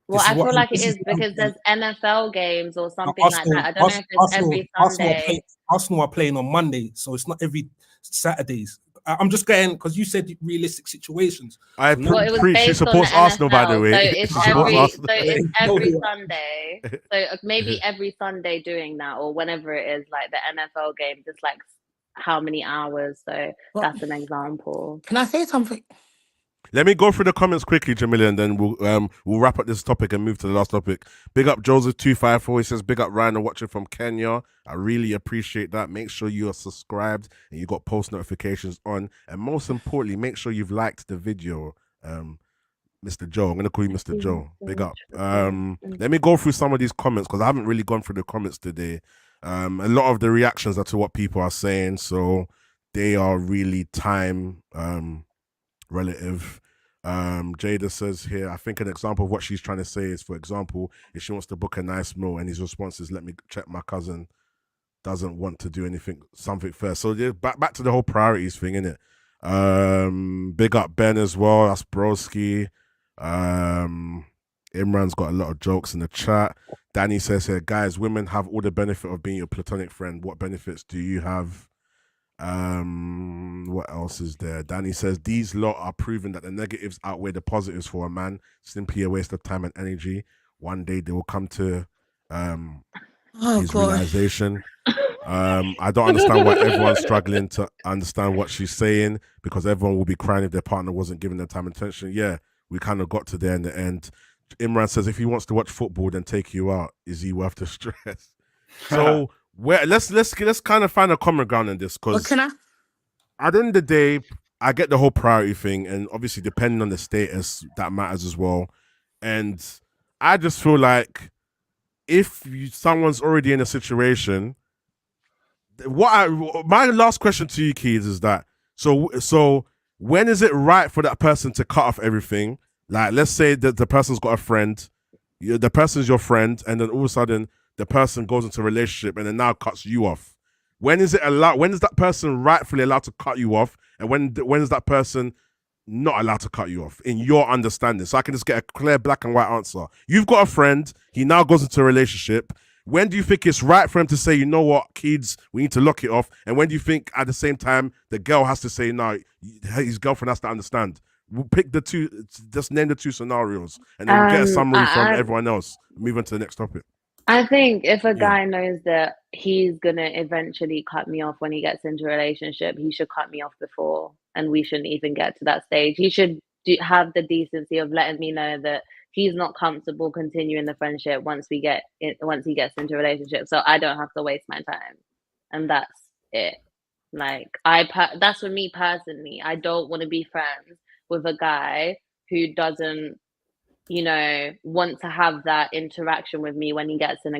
Well, This is I what feel like it this is is what I'm because saying. there's NFL games or Now, something like that. I don't know if it's every Sunday. Arsenal are playing on Monday, so it's not every Saturdays. I'm just getting because you said realistic situations. I So now- Well, it was preach. She based on the supports Arsenal, by the NFL, way. so She it's supports Arsenal. every Sunday. So maybe every Sunday doing that, or whenever it is, like the NFL game, just like how many hours. So Well, that's an example. can I say something? Let me go through the comments quickly, Jamila, and then we'll wrap up this topic and move to the last topic. Big up Joseph254. He says, big up Ryan watching from Kenya. I really appreciate that. Make sure you are subscribed and you got post notifications on. And most importantly, make sure you've liked the video. Mr. Joe. I'm going to call you Mr. Joe. Big up. Let me go through some of these comments because I haven't really gone through the comments today. A lot of the reactions are to what people are saying, so they are really time relative. Jada says here, I think an example of what she's trying to say is, for example, if she wants to book a nice meal and his response is, let me check my cousin doesn't want to do something first. So yeah, back to the whole priorities thing, innit? Big up Ben as well. That's Broski. Imran's got a lot of jokes in the chat. Danny says here, guys, women have all the benefit of being your platonic friend. What benefits do you have? What else is there? Danny says these lot are proving that the negatives outweigh the positives for a man. Simply a waste of time and energy. One day they will come to his realization. I don't understand why everyone's struggling to understand what she's saying, because everyone will be crying if their partner wasn't giving them time and attention. Yeah, we kind of got to there in the end. Imran says if he wants to watch football, then take you out. Is he worth the stress? So let's kind of find a common ground in this, because at the end of the day, I get the whole priority thing, and obviously depending on the status, that matters as well. And I just feel like if someone's already in a situation, my last question to you, Keys, is that so when is it right for that person to cut off everything? Like, let's say that the person's got a friend, the person's your friend, and then all of a sudden the person goes into a relationship and then now cuts you off. When is it allowed? When is that person rightfully allowed to cut you off? And when is that person not allowed to cut you off, in your understanding? So I can just get a clear black and white answer. You've got a friend, he now goes into a relationship. When do you think it's right for him to say, you know what, kids, we need to lock it off? And when do you think at the same time the girl has to say, no, his girlfriend has to understand? We'll pick the two, just name the two scenarios, and then we'll get a summary from everyone else. Move on to the next topic. I think if a guy knows that he's going to eventually cut me off when he gets into a relationship, he should cut me off before, and we shouldn't even get to that stage. He should have the decency of letting me know that he's not comfortable continuing the friendship once he gets into a relationship, so I don't have to waste my time. And that's it. Like, that's for me personally. I don't want to be friends with a guy who doesn't, want to have that interaction with me when he gets a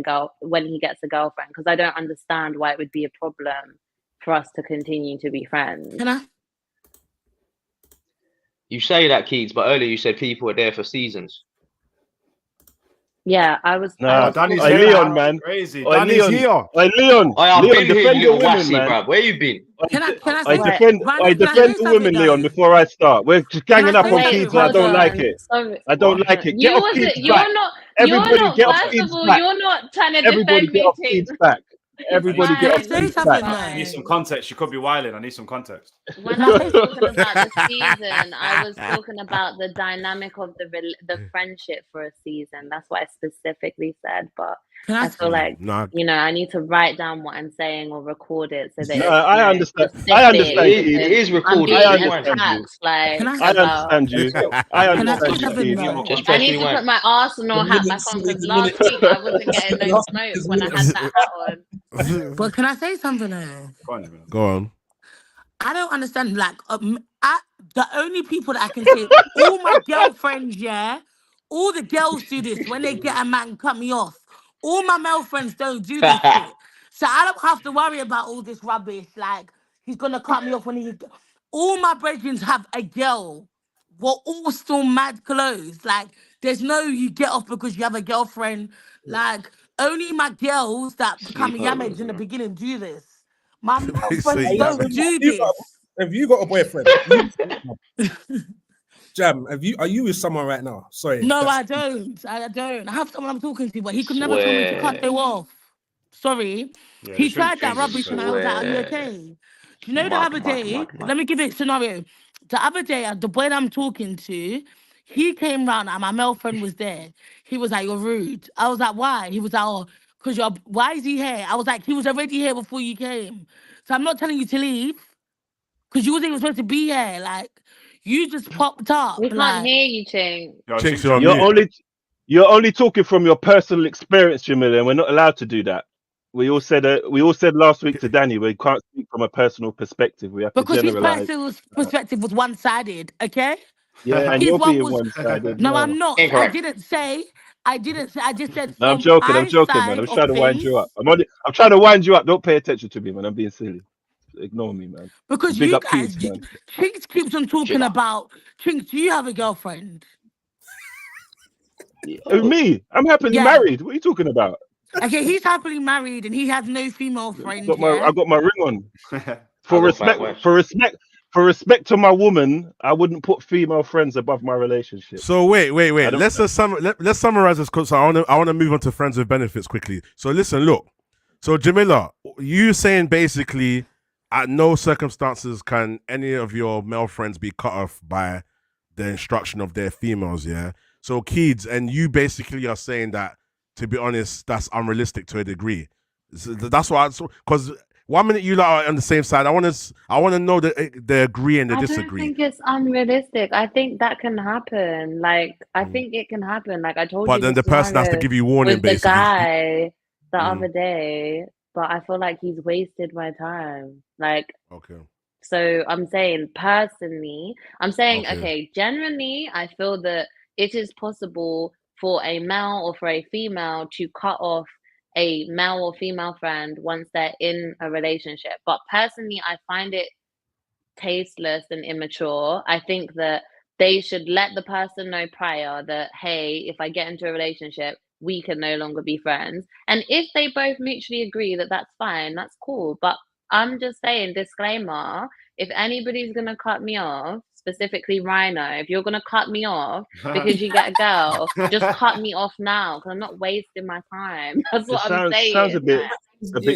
girlfriend, because I don't understand why it would be a problem for us to continue to be friends. Can I? You say that, Keats, but earlier you said people are there for seasons. Yeah, I was. Nah, Danny's Oi, here. Leon, That's man. Crazy. Oi, Danny's Leon. here. Oi, Leon. I've Leon, been here, defend you the little women, wassy, man. bruv. Where you been? Can I I say, defend Brandon, can I say the something women, Leon, though? before I start. We're just Can I ganging up say on Wait, something, Keeds and I hold don't like on. Brandon? it. Sorry. I don't like it. Get You off wasn't. Keeds back. You're Everybody not. get off First of Keeds all, back. you're not trying to Everybody defend get me, off Ting. Keeds back. It's Everybody Can get I off fine. say Keeds It's back. something I need though? some fine. context. She could be wilding. I need some context. When Can I I was say talking about the season, I was talking about the dynamic of the friendship for a season. That's what I specifically said. But Can I I? feel like Nah, I need to write down what I'm saying or record it so that No, it's I understand. I specific. understand, It Keeds. is I'm recorded. I being Just rewind. understand you. attacked like Can I? I about. understand you. I Can I say understand you, something Keeds. though? Just I press need to rewind. put my Arsenal The hat back minutes, on the because last minutes. week I wasn't getting no Last smoke few when I had minutes. that hat on. But can I say something though? Go on, Jamila. go on. I don't understand. Like, the only people that I can say, all my girlfriends, yeah, all the girls do this when they get a man cut me off. All my male friends don't do this shit, so I don't have to worry about all this rubbish. Like, he's gonna cut me off when he. All my brethren have a girl. We're all still mad close. Like, there's no you get off because you have a girlfriend. Like, only my girls that become Sleepovers, yammeds in the man. beginning do this. My male They friends say don't Yamage. do this. Have you got a boyfriend? Jam, are you with someone right now? Sorry. No, I don't. I don't. I have someone I'm talking to, but he could never tell me to cut Swear. you off. Sorry. Yeah, they He shouldn't tried that change it rubbish and I because was like, are you Swear. okay? Do you know the Mud, other mud, day? mud, mud. Let me give you a scenario. The other day, the boy that I'm talking to, he came round and my male friend was there. He was like, you're rude. I was like, why? He was like, oh, because why is he here? I was like, he was already here before you came. So I'm not telling you to leave because you wasn't even supposed to be here. Like, you just popped up. We can't Like, hear you, Ching. yo, Chinks, Chinks, you're on You're mute. only talking from your personal experience, Jamila, and we're not allowed to do that. We all said last week to Danny we can't speak from a personal perspective. We have to because his generalize. personal perspective was one-sided, okay? Yeah, and His you're one being was one-sided no, now. I'm not. I Incorrect. didn't say. I didn't say. I just said No, I'm from joking, my man. I'm side of trying to wind things you up. I'm trying to wind you up. Don't pay attention to me, man. I'm being silly. Ignore me, man. because Big you up guys, Keeds, man. Chinks keeps on talking Jigger. about Chinks. Do you have a girlfriend? Who, me? I'm happily Yeah. married. What are you talking about? Okay, he's happily married and he has no female friend. I got my ring on. I For got back respect, west. for respect to my woman, I wouldn't put female friends above my relationship. So wait. I don't- Let's summarize this because I want to move on to friends with benefits quickly. So listen, look. So Jamila, you saying basically, at no circumstances can any of your male friends be cut off by the instruction of their females. Yeah. So Keeds, and you basically are saying that, to be honest, that's unrealistic to a degree. So that's why. Because 1 minute you lot are on the same side. I want to know that they agree and they I don't disagree. think it's unrealistic. I think that can happen. Like, I think it can happen. Like, I told But you then the person has to scenario give you warning, with the basically. guy the Mm. other day, but I feel like he's wasted my time. Like, Okay. so I'm saying personally, Okay. generally, I feel that it is possible for a male or for a female to cut off a male or female friend once they're in a relationship. But personally, I find it tasteless and immature. I think that they should let the person know prior that, hey, if I get into a relationship, we can no longer be friends. And if they both mutually agree that that's fine, that's cool. But I'm just saying, disclaimer, if anybody's going to cut me off, specifically Rhino, if you're going to cut me off because you get a girl, just cut me off now because I'm not wasting my time. That's what I'm saying. Sounds a bit.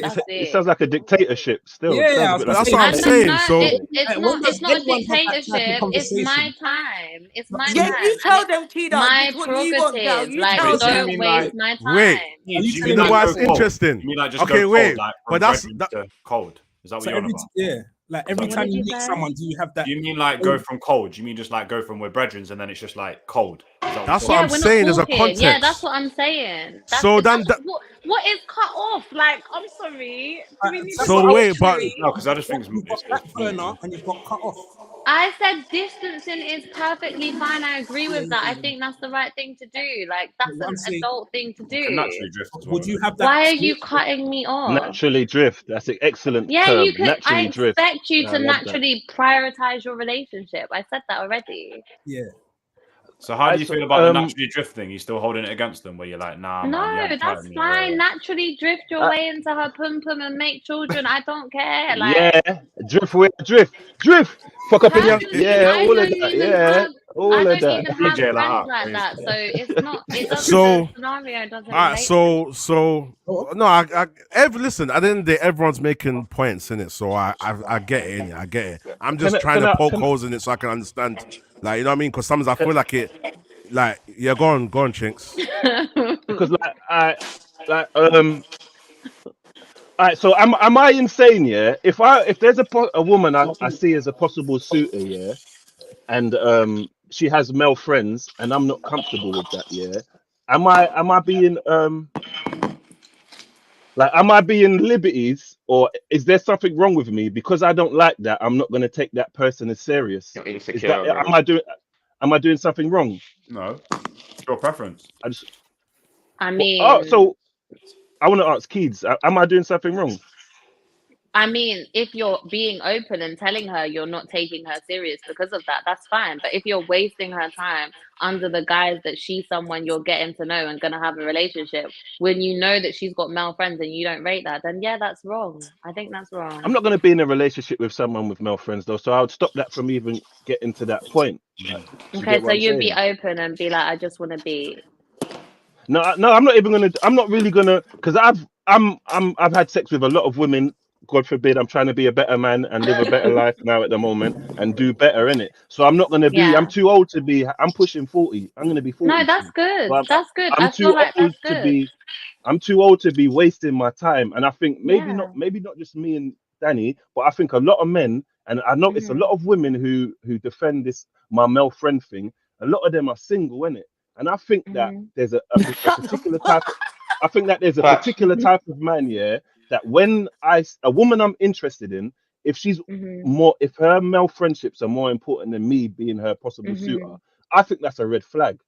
That's It it. sounds like a dictatorship. Still, Yeah, It sounds I a was bit gonna like That's a what I'm And dictatorship. saying. So it's When not does it's not a anyone have that type of dictatorship. It's my conversation? time. It's my Yeah, time. you And tell it's them, Keeda. my This is what you want, girl. prerogative. You Like, tell Wait, so you them. don't mean waste like my time. wait, Are you you you telling mean know me like why go it's cold? interesting? You mean like just Okay, go wait, cold, like but from that's brethren that. to cold? Is that what so you're on about? like Is every that what What time did you you meet say? someone, do you have that? Do you mean like go from cold? Do you mean just like go from we're brethren and then it's just like cold? Is that what That's you're what Yeah, I'm we're not saying. There's a talking. Yeah, that's context. what I'm saying. So then, That's what is cut off. Like, I'm sorry. Do we need to That's what so be I was wait, but saying. dictionary? No, because I just think You've got it's back burner and you've got cut off. I said distancing is perfectly fine. I agree Yeah, with that. I yeah. think that's the right thing to do. Like, But that's what an I'm saying, adult thing to you can do. naturally drift as well. would you Though. have that? Why are you cutting me off? Naturally drift. That's an excellent Yeah, term. you could. I Naturally drift. expect you Yeah, to I love that. naturally prioritize your relationship. I said that already. Yeah. So how I do you so, feel about the naturally drift thing? You still holding it against them, where you're like, nah, man, you No, haven't that's tried me, fine. whatever. Naturally drift your I, way into her pum pum and make children. I don't care. yeah, Like, drift where drift. Fuck up in ya. personally, Yeah, all of that. Yeah, I all of don't that. even have DJ like friends that, like crazy. that. So it's not. It doesn't. The So, scenario doesn't all right, relate to me. so no, listen. At the end of the day, everyone's making points in it, so I get it. Innit? I get it. I'm just trying to poke holes in it so I can understand. Like, you know what I mean? Because sometimes I feel like it. Like, yeah, go on, Chinks. Because alright, so am I insane? Yeah, if there's a woman I see as a possible suitor, yeah, and she has male friends, and I'm not comfortable with that, yeah, am I being am I being liberties, or is there something wrong with me because I don't like that? I'm not going to take that person as serious. You're Is insecure, that bro. am I doing something wrong? No, it's your preference. I just I mean, oh, so I want to ask Keeds, am I doing something wrong? if you're being open and telling her you're not taking her serious because of that, that's fine. But if you're wasting her time under the guise that she's someone you're getting to know and gonna have a relationship, when you know that she's got male friends and you don't rate that, then yeah, that's wrong. I think that's wrong. I'm not going to be in a relationship with someone with male friends though, so I would stop that from even getting to that point. Like, do you Okay, get so what I'm you'd be saying? open and be like, I just want to be. No, I'm not even gonna. I'm not really gonna, because I've had sex with a lot of women. God forbid, I'm trying to be a better man and live a better life now at the moment and do better in it. So I'm not gonna be. I'm Yeah. too old to be. I'm pushing 40. I'm gonna be 40 No, that's soon. good. So That's good. I'm I feel too like old that's to good. be. I'm too old to be wasting my time. And I think maybe Yeah. not just me and Danny, but I think a lot of men, and I notice a lot of women who defend this my male friend thing. A lot of them are single, innit? And I think that there's a Shut the particular fuck. type. I think that there's a Facts. particular type of man, yeah, that when a woman I'm interested in, if she's if her male friendships are more important than me being her possible suitor, I think that's a red flag.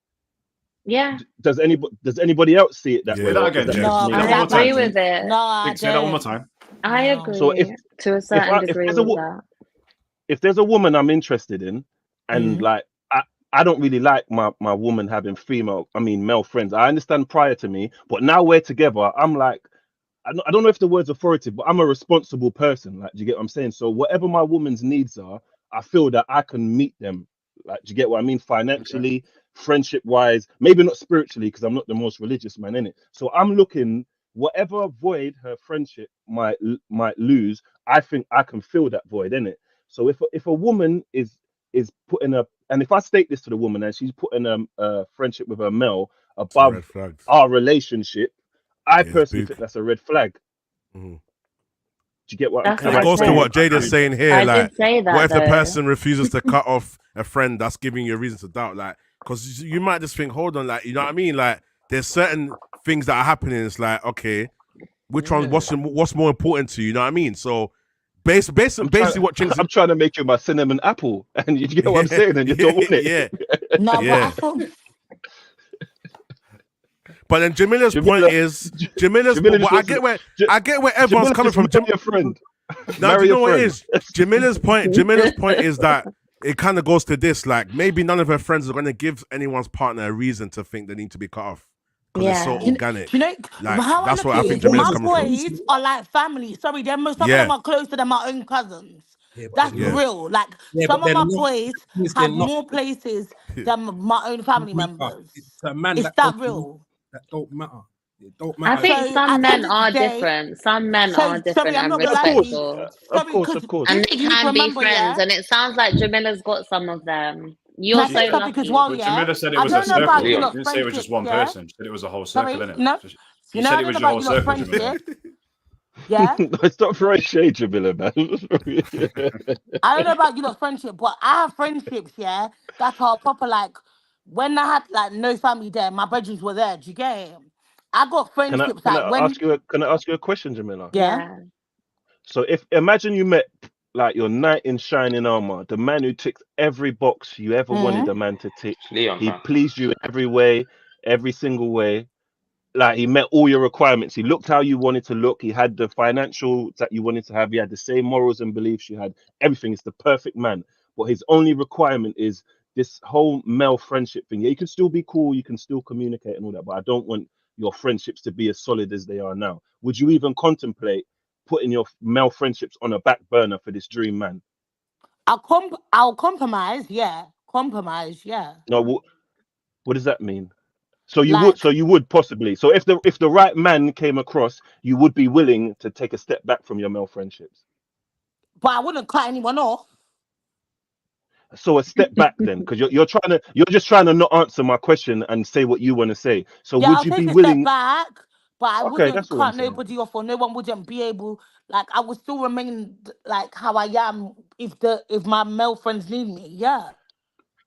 Yeah. Does anybody else see it that Yeah. way? Say that Or again, is that James. just No, me? Say that I one more time, agree James. with it. No, I Think, say that one more don't. time. I No. agree So to a certain degree there's a with that. if there's a woman I'm interested in, and Mhm. like I don't really like my woman having male friends. I understand prior to me, but now we're together. I'm like, I don't know if the word's authoritative, but I'm a responsible person. Like, do you get what I'm saying? So whatever my woman's needs are, I feel that I can meet them. Like, do you get what I mean? Financially, friendship wise, maybe not spiritually, because I'm not the most religious man in it. So I'm looking whatever void her friendship might lose. I think I can fill that void in it. So if a woman is putting a, and if I state this to the woman and she's putting a friendship with a male It's a red above flag. our relationship, I Yeah, it's personally big. think that's a red flag. Mhm. Do you get what? That's Am And what it I I goes to said. what Jada's saying here. I Like, did say what that if the though. person refuses to cut off a friend that's giving you a reason to doubt? Like, because you might just think, hold on, like, you know what I mean? Like, there's certain things that are happening. It's like, okay, which one? What's more important to you? You know what I mean? So, basically, what Chinks. I'm trying to make you my cinnamon apple, and you get what I'm saying, and you don't want it. Yeah. No, but Yeah. I thought But then Jamila's point is Jamila's. Jamila But just I get where everyone's Jamila, coming from. just marry a friend. Now, do Marry you know a what it friend. is? Jamila's point is that it kind of goes to this, like, maybe none of her friends are going to give anyone's partner a reason to think they need to be cut off because it's so Yeah. organic. you know Like, how that's I what look I at think it. Jamila's My coming from. boys are like family. Sorry, some of Yeah. them are closer than my own cousins. Yeah, but That's they're not. real. Like Yeah, some but of they're my not. boys They're have not. more places than my own family Matter. members. It's a man It's that that don't real. that don't matter. It don't I matter. think So some at the men end of the are day, different. Some men are sorry, different I'm and not gonna Of lie to course, you. respectful. Sorry, of because course. And this they is you need to can be remember, friends. yeah. And it sounds like Jamila's got some of them. You're Can I so say something as lucky. well, But yeah? Jamila said it I was a don't know circle. about you She Leon. lot's didn't say it was just friendships, one yeah. person. She said it was a whole Sorry, circle, innit? no. You You know, said I it don't was know your about whole you lot's circle, Jamila. friendship, yeah. It's not throwing shade, Jamila, man. I don't know about you lot's friendship, but I have friendships, yeah, that are proper like when I had like no family there, my brothers were there. Do you get it? I got friendships Can like I when, ask you a question, Jamila? yeah. Yeah. So if imagine you met like your knight in shining armor, the man who ticks every box you ever wanted a man to tick. Leon, He fam. pleased you in every way, every single way. Like he met all your requirements. He looked how you wanted to look. He had the financial that you wanted to have. He had the same morals and beliefs you had. Everything is the perfect man. But his only requirement is this whole male friendship thing. Yeah, you can still be cool, you can still communicate and all that, but I don't want your friendships to be as solid as they are now. Would you even contemplate putting your male friendships on a back burner for this dream man? I'll compromise, yeah. Compromise, yeah. No, what does that mean? So Like, you would possibly. So if the right man came across, you would be willing to take a step back from your male friendships. but I wouldn't cut anyone off. So a step back then, because you're just trying to not answer my question and say what you want to say. So Yeah, would I'll you be take a step willing? back, but I Okay, wouldn't that's all I'm cut saying. nobody off, or no one wouldn't be able. Like, I would still remain like how I am if my male friends need me. Yeah,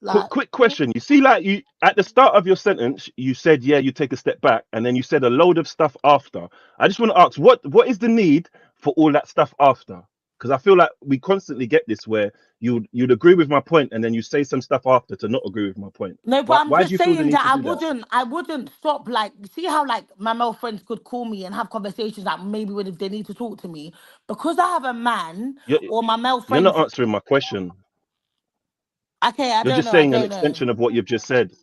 like Quick question. You see, like you at the start of your sentence, you said, yeah, you take a step back, and then you said a load of stuff after. I just want to ask, what is the need for all that stuff after? Because I feel like we constantly get this where you'd agree with my point, and then you say some stuff after to not agree with my point. no, but I'm Why do just you feel the saying need that to do that? I wouldn't stop. Like, see how like my male friends could call me and have conversations that maybe would if they need to talk to me because I have a man You're, or my male you're not friends. answering my question. Okay, I You're don't just know. I saying an don't know. extension of what you've just said. I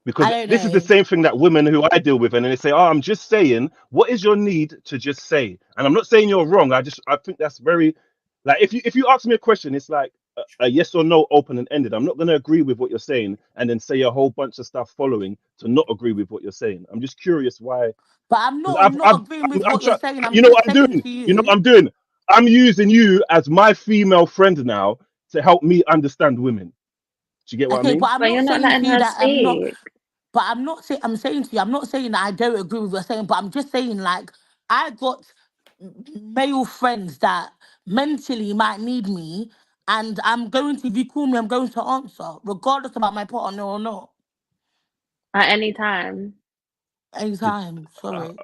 Because don't this is the know. same thing that women who I deal with, and then they say, "Oh, I'm just saying." What is your need to just say? And I'm not saying you're wrong. I think that's very, like, if you ask me a question, it's like a yes or no, open and ended. I'm not going to agree with what you're saying and then say a whole bunch of stuff following to not agree with what you're saying. I'm just curious why. But I'm Because not agreeing with I'm what you're trying. saying. I'm You know just what I'm saying doing? to You know what you. I'm doing? I'm using you as my female friend now to help me understand women. Do you get what I Okay, but mean? I'm But not you're not saying letting to you her that I'm not. speak. But I'm not saying. I'm saying to you. I'm not saying that I don't agree with what you're saying. But I'm just saying like I got male friends that mentally might need me, and I'm going to. If you call me, I'm going to answer, regardless about my partner or not. At any time. Did, Anytime. uh, Sorry.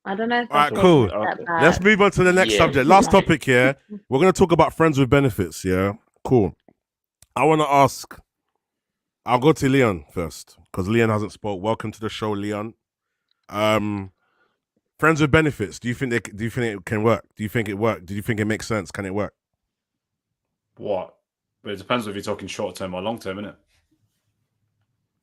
I don't know if All that's right, taking a cool. step okay. Let's back. move on to the next Yeah. subject. Last Like, topic here. We're going to talk about friends with benefits. Yeah, cool. I want to ask. I'll go to Leon first because Leon hasn't spoke. Welcome to the show, Leon. Friends with benefits. Do you think it can work? Do you think it work? Do you think it makes sense? Can it work? What? But it depends if you're talking short term or long term, innit?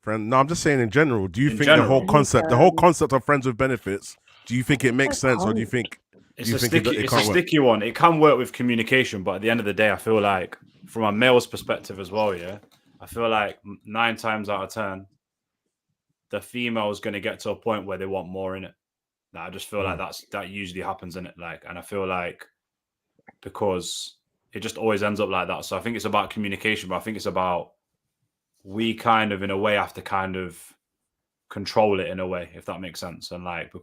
Friend, no, I'm just saying in general. Do you In think general. the whole concept of friends with benefits? Do you think it makes sense, or do you think It's you a think sticky. it It's a can't work? sticky one. It can work with communication, but at the end of the day, I feel like from a male's perspective as well, yeah, I feel like 9 times out of 10, the female is going to get to a point where they want more in it. I just feel like that usually happens in it. Like, and I feel like because it just always ends up like that. So I think it's about communication, but I think it's about we kind of in a way have to kind of control it in a way, if that makes sense, and like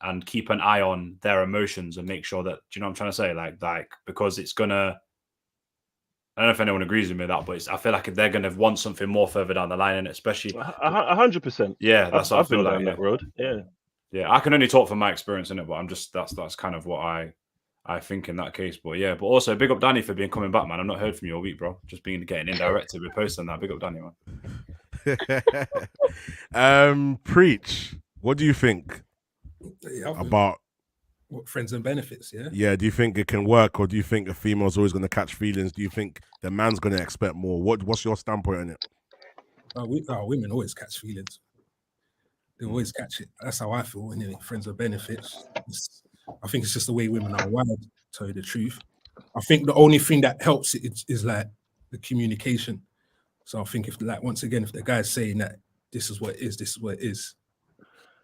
and keep an eye on their emotions and make sure that, do you know what I'm trying to say, like because it's gonna, I don't know if anyone agrees with me with that, but I feel like they're gonna want something more further down the line, and especially 100%. yeah, that's what I I've feel been like. down that road. Yeah. I can only talk from my experience in it, but I'm just that's kind of what I think in that case. But yeah, but also big up Danny for coming back, man. I've not heard from you all week, bro. Just getting indirected with posting that. Big up Danny, man. Preach. What do you think about what friends and benefits? Yeah. Do you think it can work, or do you think a female's always going to catch feelings? Do you think the man's going to expect more? What's your standpoint on it? Women always catch feelings. They always catch it. That's how I feel. Anyway, friends with benefits. I think it's just the way women are wired. To tell you the truth, I think the only thing that helps it is like the communication. So I think if the guy's saying that this is what it is, this is what it is.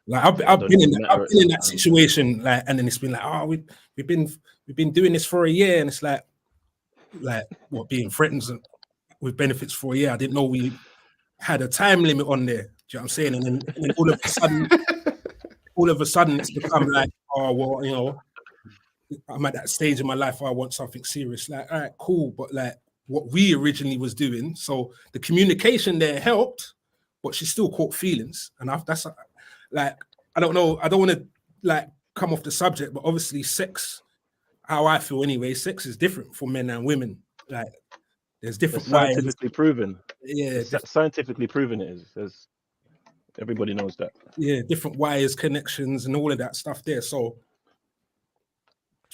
Like I've been in that situation, like, and then it's been like, oh, we've been doing this for a year, and it's like what, being friends with benefits for a year. I didn't know we had a time limit on there. Do you know what I'm saying? And then all of a sudden it's become like, oh well, you know, I'm at that stage in my life where I want something serious. Like, all right, cool, but like what we originally was doing. So the communication there helped, but she still caught feelings, and that's like, I don't know. I don't want to like come off the subject, but obviously sex, how I feel anyway, sex is different for men and women. Like there's different wires. Scientifically proven. Yeah. Scientifically proven it is. Everybody knows that. Yeah, different wires, connections, and all of that stuff there. So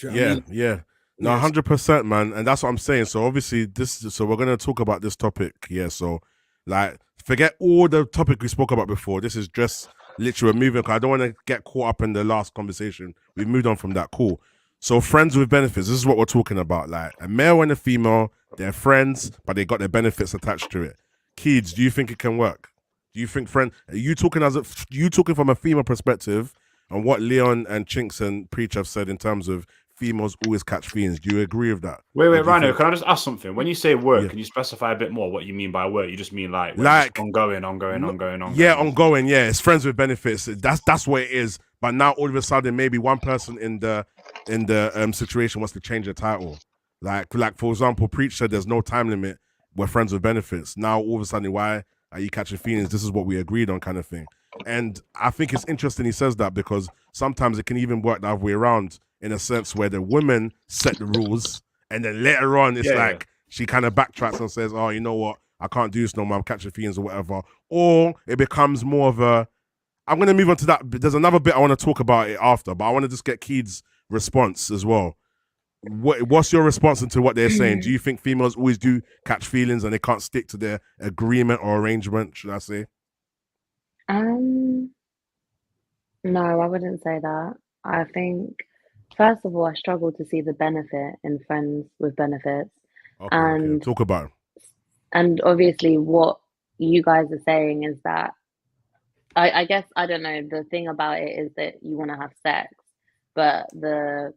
yeah. No, Yes. 100%, man, and that's what I'm saying. So obviously, so we're gonna talk about this topic. Yeah, so like, forget all the topic we spoke about before. This is just literally we're moving. 'Cause I don't want to get caught up in the last conversation. We've moved on from that. Cool. So friends with benefits. This is what we're talking about. Like a male and a female, they're friends, but they got their benefits attached to it. Kids, do you think it can work? Do you think are you talking from a female perspective and what Leon and Chinks and Preach have said in terms of females always catch feelings? Do you agree with that? Wait, Or do you Rhino, think- can I just ask something? When you say work, Yeah. can you specify a bit more what you mean by work? You just mean like, Like- ongoing. Yeah, ongoing. Yeah, it's friends with benefits. That's what it is. But now all of a sudden, maybe one person in the situation wants to change the title. Like for example, Preach said there's no time limit. We're friends with benefits. Now all of a sudden, why are you catching feelings? This is what we agreed on, kind of thing. And I think it's interesting he says that because sometimes it can even work the other way around in a sense where the women set the rules and then later on it's she kind of backtracks and says, oh, you know what? I can't do this no more. I'm catching feelings or whatever. Or it becomes more of a, I'm going to move on to that. There's another bit I want to talk about it after, but I want to just get Keith's response as well. What's your response to what they're saying? Do you think females always do catch feelings and they can't stick to their agreement or arrangement, should I say? No, I wouldn't say that. I think, first of all, I struggle to see the benefit in friends with benefits. Okay, And talk about it. And obviously, what you guys are saying is that I guess, I don't know, the thing about it is that you want to have sex, but the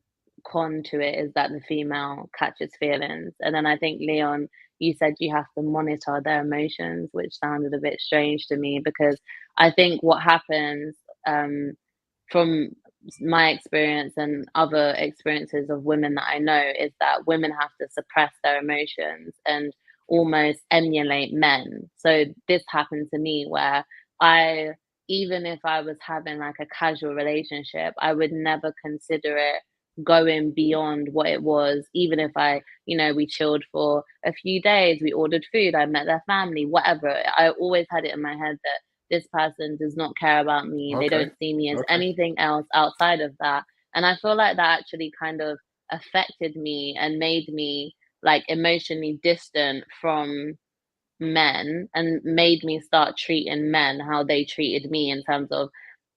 con to it is that the female catches feelings. And then I think, Leon, you said you have to monitor their emotions, which sounded a bit strange to me because I think what happens from my experience and other experiences of women that I know is that women have to suppress their emotions and almost emulate men. So this happened to me where even if I was having like a casual relationship, I would never consider it going beyond what it was. Even if we chilled for a few days, we ordered food, I met their family, whatever. I always had it in my head that this person does not care about me. They don't see me as anything else outside of that. And I feel like that actually kind of affected me and made me like emotionally distant from men and made me start treating men how they treated me in terms of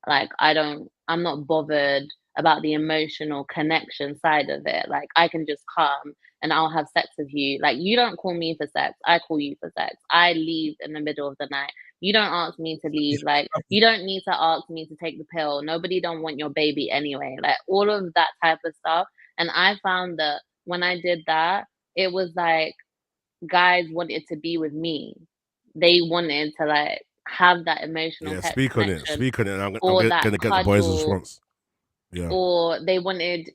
like, I'm not bothered about the emotional connection side of it. Like I can just come and I'll have sex with you. Like you don't call me for sex, I call you for sex. I leave in the middle of the night. You don't ask me to leave. Like you don't need to ask me to take the pill. Nobody don't want your baby anyway. Like all of that type of stuff. And I found that when I did that, it was like guys wanted to be with me. They wanted to like have that emotional Speak on it. I'm or gonna get the boys' cuddle, response. Yeah. or they wanted,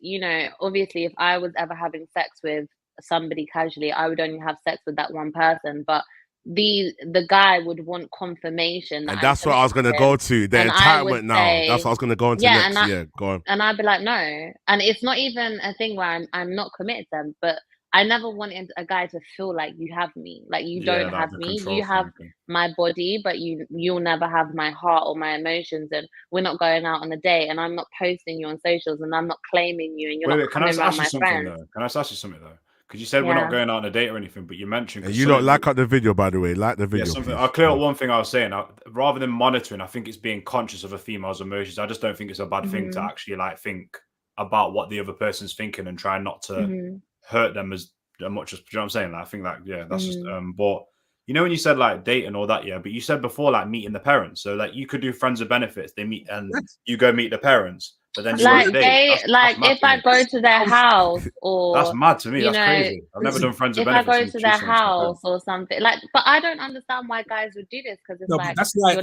obviously if I was ever having sex with somebody casually, I would only have sex with that one person, but the guy would want confirmation that And that's what I was gonna go to. The And I would entitlement now. say- That's what I was gonna go into Yeah, next. and Yeah, go on. and I'd be like, no. And it's not even a thing where I'm not committed to them, but I never wanted a guy to feel like you have me. Like you don't have me. You have my body, but you'll never have my heart or my emotions. And we're not going out on a date, and I'm not posting you on socials, and I'm not claiming you, and you're not Can I coming just around ask you my something friends. though? Can I just ask you something though? Because you said we're Yeah. not going out on a date or anything, but you mentioned And you don't like out the video, by the way. Like the video. something. please. I'll clear Go up on. one thing I was saying. Rather than monitoring, I think it's being conscious of a female's emotions. I just don't think it's a bad thing to actually like think about what the other person's thinking and try not to hurt them as much as, do you know what I'm saying? Like, I think that, that's just, but when you said like date and all that, but you said before like meeting the parents. So like you could do friends with benefits. They meet and you go meet the parents, but then you Like want to date. That's mad if to I me. go to their house or That's mad to me. you That's know, crazy. I've never done friends with if I benefits. go and to choose their someone to my house or something, like, but I don't understand why guys would do this because it's No, but like that's like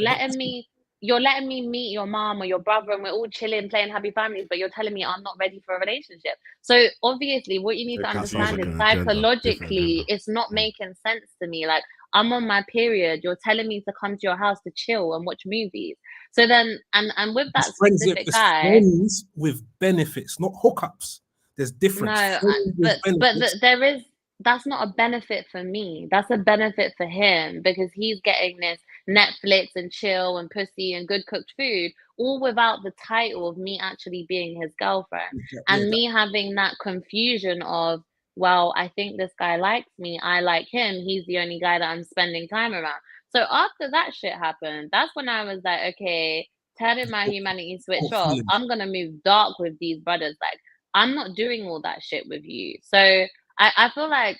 you're letting me meet your mom or your brother and we're all chilling, playing happy families, but you're telling me I'm not ready for a relationship. So obviously what you need to That understand seems is like an agenda, psychologically different agenda. it's not making sense to me. Like I'm on my period, you're telling me to come to your house to chill and watch movies. So then and with that specific guy, friends with benefits, not hookups. There's difference. no, Friends with benefits. there is, that's not a benefit for me. That's a benefit for him because he's getting this Netflix and chill and pussy and good cooked food, all without the title of me actually being his girlfriend. And me having that confusion of, well, I think this guy likes me, I like him, he's the only guy that I'm spending time around. So after that shit happened, that's when I was like, okay, turning my humanity switch off. I'm gonna move dark with these brothers. Like, I'm not doing all that shit with you. So I feel like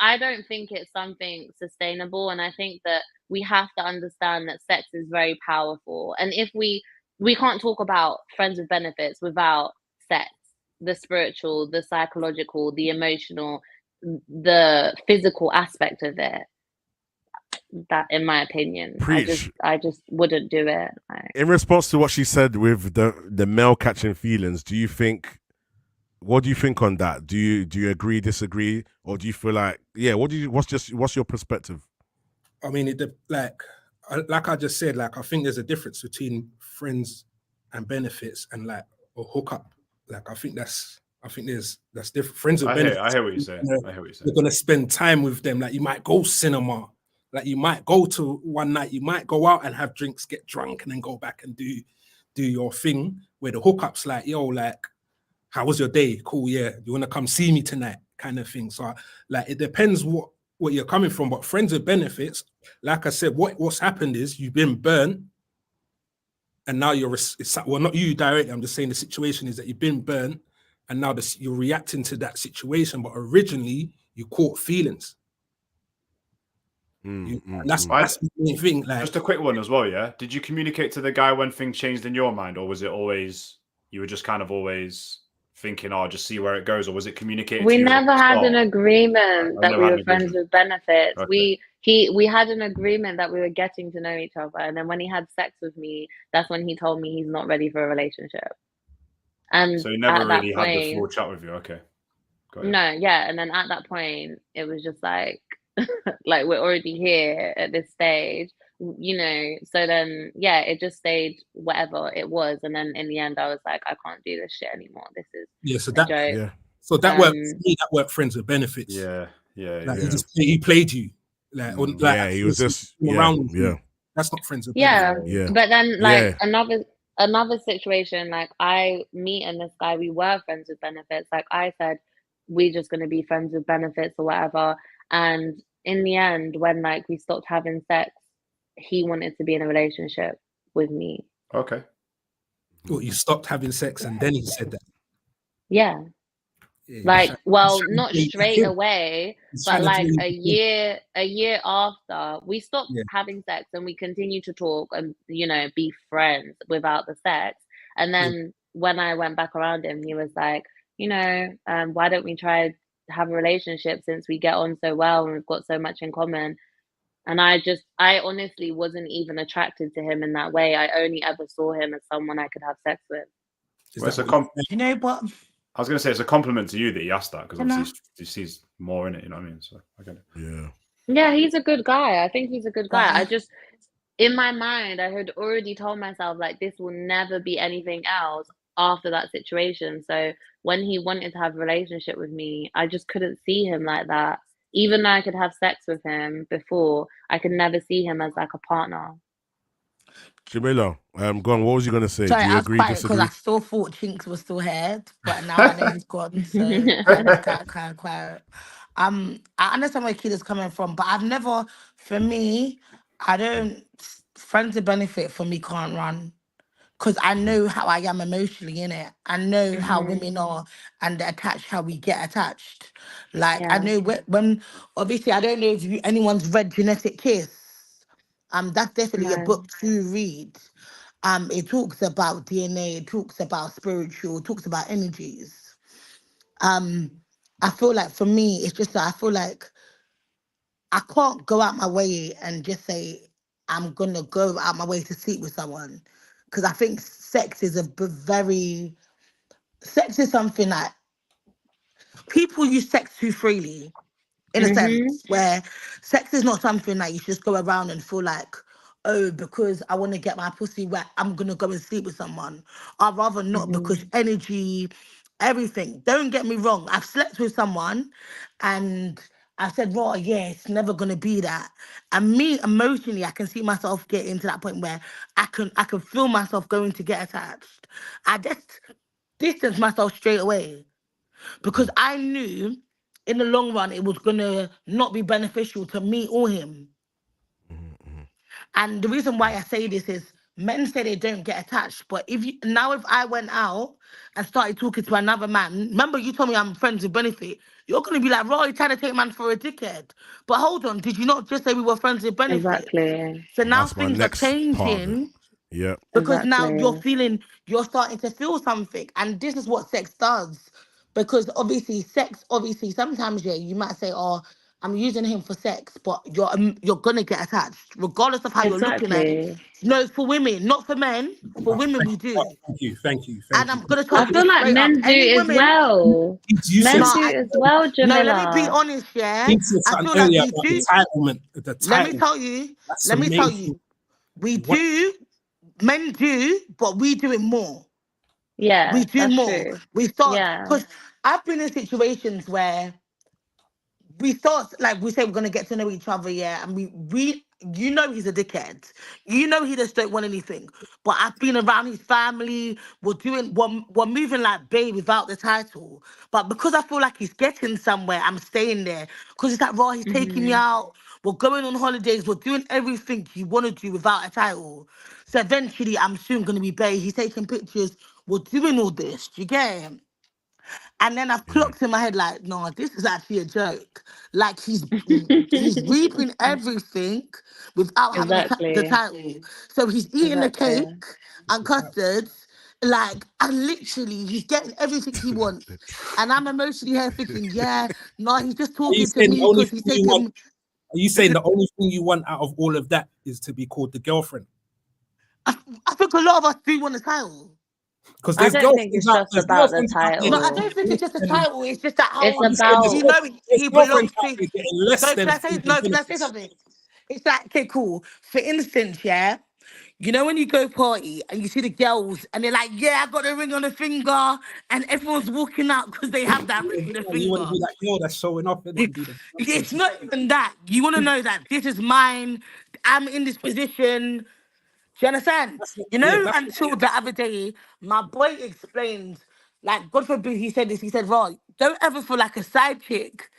I don't think it's something sustainable, and I think that we have to understand that sex is very powerful. And if we can't talk about friends with benefits without sex, the spiritual, the psychological, the emotional, the physical aspect of it. That, in my opinion, Preach. I just wouldn't do it. Like, In response to what she said with the male catching feelings, what do you think on that? Do you agree, disagree, or do you feel like, yeah, what's your perspective? I mean, like I just said, like, I think there's a difference between friends and benefits and like a hookup. Like, I think that's different. Friends with benefits. I hear what you're saying. You're gonna spend time with them. Like, you might go cinema. Like, you might go to one night. You might go out and have drinks, get drunk, and then go back and do your thing. Where the hookup's like, yo, like, how was your day? Cool, yeah. You want to come see me tonight? Kind of thing. So, like, it depends what you're coming from. But friends with benefits, like I said, what's happened is you've been burnt, and now well, not you directly. I'm just saying the situation is that you've been burnt, and now you're reacting to that situation. But originally, you caught feelings. That's the main thing. Like, just a quick one as well, yeah. Did you communicate to the guy when things changed in your mind, or was it always you were just kind of always thinking, "Oh, just see where it goes," or was it communicated? We never had an agreement that we were friends with benefits. Okay. We had an agreement that we were getting to know each other, and then when he had sex with me, that's when he told me he's not ready for a relationship. And so he never really had the full chat with you. Okay. No, yeah, and then at that point, it was just like. Like, we're already here at this stage, you know. So then, yeah, it just stayed whatever it was, and then in the end, I was like, I can't do this shit anymore. This is so that joke. Yeah. So that worked. That worked. Friends with benefits. Yeah. Like, he played you. Like, he was just around. Yeah. That's not friends with benefits. Yeah. But then, like, another situation, like, me and this guy, we were friends with benefits. Like I said, we're just gonna be friends with benefits or whatever. And in the end, when like we stopped having sex, he wanted to be in a relationship with me. Okay. Well, you stopped having sex and then he said that. Yeah. Like, well, not straight away, but like a year after, we stopped having sex and we continued to talk and, you know, be friends without the sex. And then when I went back around him, he was like, you know, why don't we try have a relationship since we get on so well and we've got so much in common. And I honestly wasn't even attracted to him in that way. I only ever saw him as someone I could have sex with. You know what? I was going to say it's a compliment to you that he asked that, because obviously he sees more in it, you know what I mean? So I get it. Yeah, he's a good guy. I think he's a good guy. I just, in my mind, I had already told myself, like, this will never be anything else after that situation. So when he wanted to have a relationship with me, I just couldn't see him like that. Even though I could have sex with him before, I could never see him as like a partner. Jamila, go on. What was you gonna say? Sorry, Do you I was agree, quiet disagree? because I still thought Chinks was still here, but now I know he's gone. So I'm quiet. I understand where Kida's coming from, but I've never, for me, friends with benefit for me can't run. Because I know how I am emotionally in it. I know how women are and attached, how we get attached. Like, I know when obviously, I don't know if anyone's read Genetic Kiss. That's definitely a book to read. It talks about DNA, it talks about spiritual, it talks about energies. I feel like for me, it's just that I feel like I can't go out my way and just say, I'm going to go out my way to sleep with someone. Because I think sex is something that people use sex too freely, in a sense, where sex is not something that you just go around and feel like, oh, because I want to get my pussy wet, I'm going to go and sleep with someone. I'd rather not, because energy, everything. Don't get me wrong. I've slept with someone and I said, "Raw, yeah, it's never gonna be that." And me emotionally, I can see myself getting to that point where I can feel myself going to get attached. I just distance myself straight away because I knew in the long run it was gonna not be beneficial to me or him. And the reason why I say this is men say they don't get attached, but if I went out and started talking to another man, remember you told me I'm friends with benefit, you're gonna be like, "Raw, you're trying to take man for a dickhead." But hold on, did you not just say we were friends with benefit? Exactly. So And now that's my things are next part of it. changing Yeah. because now Exactly. you're starting to feel something, and this is what sex does. Because obviously, sometimes yeah, you might say, "Oh, I'm using him for sex," but you're gonna get attached, regardless of how you're looking at it. Exactly. No, for women, not for men. For women, we do. Thank you, thank you, And thank you. I'm gonna tell I you feel this like straight up. men do Any as women, well. You said Men no, do I, as well, no. Let me be Jamila. honest. Yeah, he said I something feel like earlier we about the do. entitlement. The Let me title. tell you. That's the Let me main tell thing. you. We What? do. Men do, but we do it more. We Yeah, do that's more. true. We start Yeah. because I've been in situations where we thought like we say we're gonna get to know each other, yeah, and we you know he's a dickhead. You know he just don't want anything. But I've been around his family, we're moving like babe without the title. But because I feel like he's getting somewhere, I'm staying there. Because it's like, raw, he's taking me Hmm. out, we're going on holidays, we're doing everything you want to do without a title. So eventually I'm soon gonna be babe, he's taking pictures, we're doing all this. Do you get him? And then I've Yeah. clocked in my head like, no, this is actually a joke. Like he's reaping everything without having the Exactly. title. So he's eating the Exactly. cake and custards. Like, and literally, he's getting everything he wants. And I'm emotionally here thinking, yeah, no, he's just Are you talking to saying the me only because he's thing you want? taking. Are you saying the only thing you want out of all of that is to be called the girlfriend? I think a lot of us do want the title. Because I there's don't think girlfriends it's out. just There's about the girlfriends out there No, I title. don't think it's getting just a less than. title. It's just that It's whole, I'm saying about there's he girlfriends belongs out to. there getting less No, than friends and can I say benefits. something? It's like, okay, cool. For instance, yeah, you know when you go party and you see the girls and they're like, yeah, I got a ring on the finger, and everyone's walking out because they have that ring on the You want to finger. be that girl that's showing off in it and be the It's girlfriend. not even that. You want to know that this is mine. I'm in this position. Do you understand? You Yeah, know, that's until the other day, my boy explained, like, God forbid he said this, he said, right, don't ever feel like a side chick.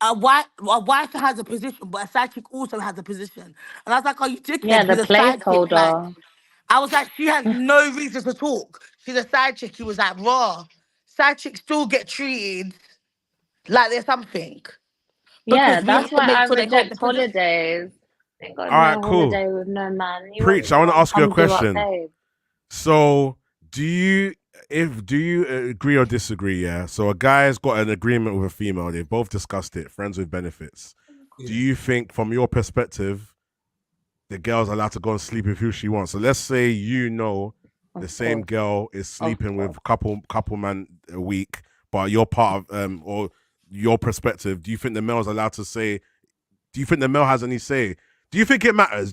A wife has a position, but a side chick also has a position. And I was like, are you yeah, dickhead? the She's a side chick. Like, placeholder. I was like, she has no reason to talk. She's a side chick. He was like, raw. Side chicks still get treated like they're something Yeah, because we that's have to why make I sure they hold the reject position. holidays. Ain't got All right, no cool. holiday with no man. Preach. I You want to want to ask you a come do what, question. babe? So, do you agree or disagree? Yeah. So a guy's got an agreement with a female. They both discussed it. Friends with benefits. Do you think, from your perspective, the girl's allowed to go and sleep with who she wants? So let's say the Of same course. girl is Of sleeping course. with couple man a week, but you're part of or your perspective. Do you think the male's allowed to say? Do you think the male has any say? Do you think it matters?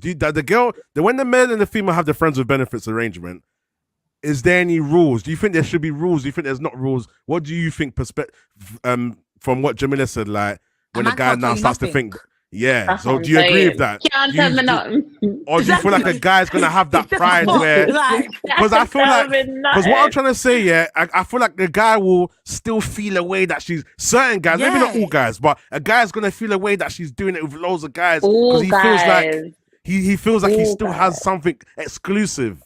When the male and the female have the friends with benefits arrangement, is there any rules? Do you think there should be rules? Do you think there's not rules? What do you think from what Jamila said, like A when a man guy can't tell now you starts to nothing. think, yeah. That's So what do I'm you agree with saying. that? Can't Do tell me you, nothing. or do you feel like a Exactly. guy's gonna have that It's just a pride thought. where Like, because I feel Tell like me because what I'm nothing. trying to say, yeah, I feel like the guy will still feel a way that she's certain guys, maybe not all yeah. guys, but a guy's gonna feel a way that she's doing it with loads of guys because All he feels like guys. he feels like he All still has guys. something exclusive.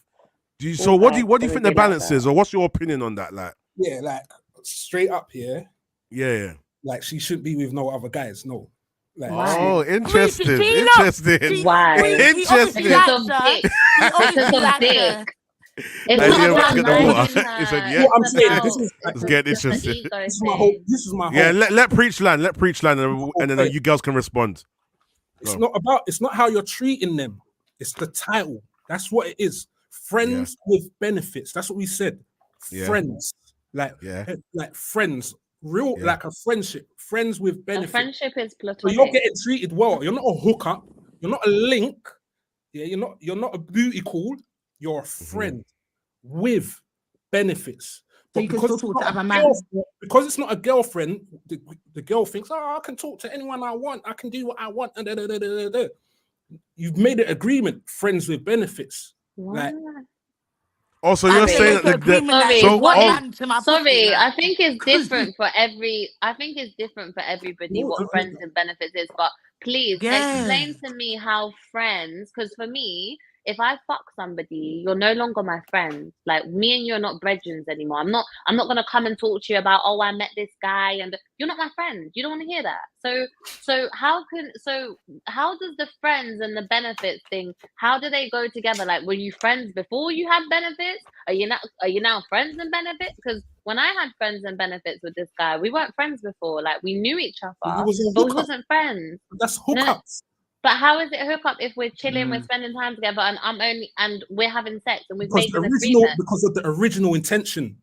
So All what guys do you gonna think the be like balance is, that. or what's your opinion on that? Like, Yeah, like straight up here. yeah. Like she shouldn't be with no other guys. No. Like Why? Oh, Reese, interesting. see, look. Interesting. Why? Reese, he obviously Because Interesting. likes of her. dick. He Because obviously of likes dick. her. It's Hey, not Liam, let's about get the water. liking He said, her. yeah. what I'm It's saying, about this is It's getting it's an interesting. ego this is my whole thing. this is my Yeah, whole let preach land, and then thing. you girls can respond. It's Go. not about it's not how you're treating them, it's the title. That's what it is. Friends with benefits. That's what we said. Yeah. Friends. Like friends. Real like a friendship. Friends with A benefits. friendship is So platonic. you're getting treated well. You're not a hookup. You're not a link. Yeah, you're not a booty call. You're a friend with benefits. So you can still it's talk not to a other man. because it's not a girlfriend, the girl thinks, oh, I can talk to anyone I want. I can do what I want. And you've made an agreement, friends with benefits. Like, Also, I you're think saying it's an that agreement that Sorry, so is one oh, man to my sorry, pussy. I Like, think it's different for every. I think it's different for everybody No, what friends and benefits is. But please yeah. explain to me how friends. Because for me, if I fuck somebody, you're no longer my friend. Like me and you are not brethren anymore. I'm not gonna come and talk to you about, oh, I met this guy, and you're not my friend. You don't want to hear that. So how does the friends and the benefits thing? How do they go together? Like, were you friends before you had benefits? Are you now friends and benefits? Because when I had friends and benefits with this guy, we weren't friends before. Like we knew each other, it was a but we hookup. wasn't friends. That's No, hookups. but how is it a hookup if we're chilling, we're spending time together, and we're having sex and we've Because made an agreement? because of the original intention.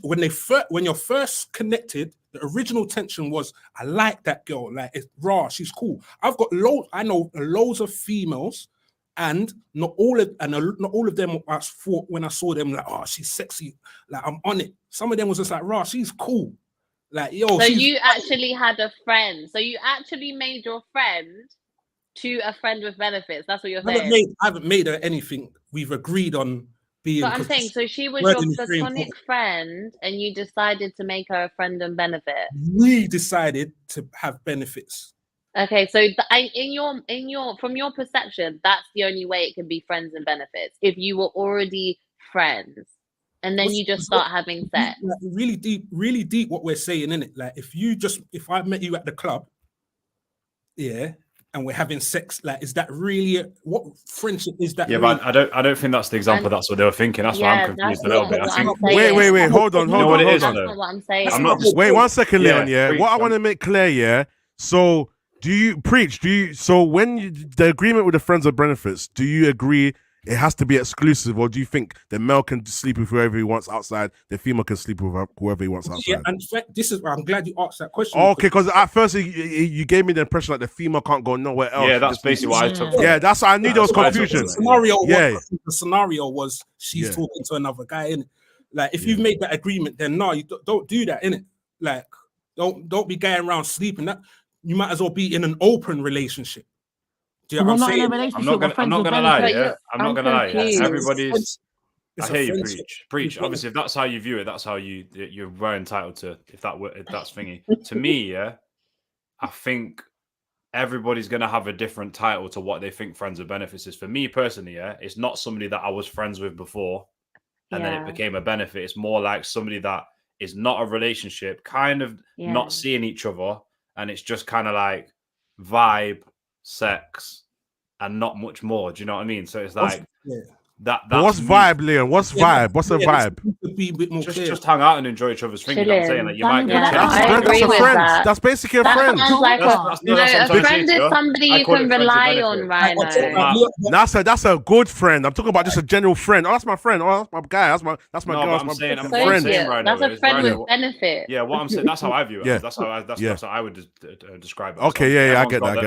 When you're first connected, the original intention was, I like that girl, like it's raw, she's cool. I know loads of females, and not all of them I thought when I saw them like, oh, she's sexy, like I'm on it. Some of them was just like, raw, she's cool. Like, yo, So you actually had a friend. So you actually made your friend to a friend with benefits. That's what you're saying. I haven't made her anything. We've agreed on being. But I'm saying, so she was word your in the frame. platonic friend, and you decided to make her a friend and benefit. We decided to have benefits. Okay, so from your perception, that's the only way it can be friends and benefits. If you were already friends, and then you just start having sex. Like, really deep what we're saying, innit? Like if I met you at the club, yeah, and we're having sex, like, is that really what friendship is that? Yeah, really? but I don't think that's the example. That's what they were thinking. That's why I'm confused a little bit. I think, wait, hold on. You know what it is, That's though? not what I'm saying. I'm not just Wait 1 second, Leon. Yeah, preach, what I want to make clear, yeah. So, when the agreement with the friends of benefits, do you agree it has to be exclusive, or do you think the male can sleep with whoever he wants outside, the female can sleep with whoever he wants outside? Yeah, and I'm glad you asked that question. Okay, because at first you gave me the impression that the female can't go nowhere else. Yeah, that's basically what I took. Yeah, that's I knew there was confusion. The scenario was she's talking to another guy, innit? Like, if you've made that agreement, then no, you don't do that, innit? Like, don't be going around sleeping. That you might as well be in an open relationship. Do you know what I'm saying? I'm not gonna lie. Yeah, I'm not gonna lie. confused. Everybody's. It's I a hear you friendship. preach. Obviously, if that's how you view it, that's how you're very entitled to. If that's thingy. To me, yeah, I think everybody's gonna have a different title to what they think friends with benefits is. For me personally, yeah, it's not somebody that I was friends with before, and then it became a benefit. It's more like somebody that is not a relationship, kind of not seeing each other, and it's just kind of like vibe, sex, and not much more. Do you know what I mean? So it's like that. What's vibe, Leon? What's vibe? What's a vibe? Just hang out and enjoy each other's thing. You know what I'm saying? Like, you might get that's a friend. That's basically a friend. Sounds like a friend is somebody you can rely on, Rhino. That's a good friend. I'm talking about just a general friend. Oh, that's my friend. Oh, that's my guy. That's my girl. That's my friend. That's a friend with benefit. Yeah, what I'm saying. That's how I view it. Yeah. That's how I would describe it. Okay, yeah, I get that.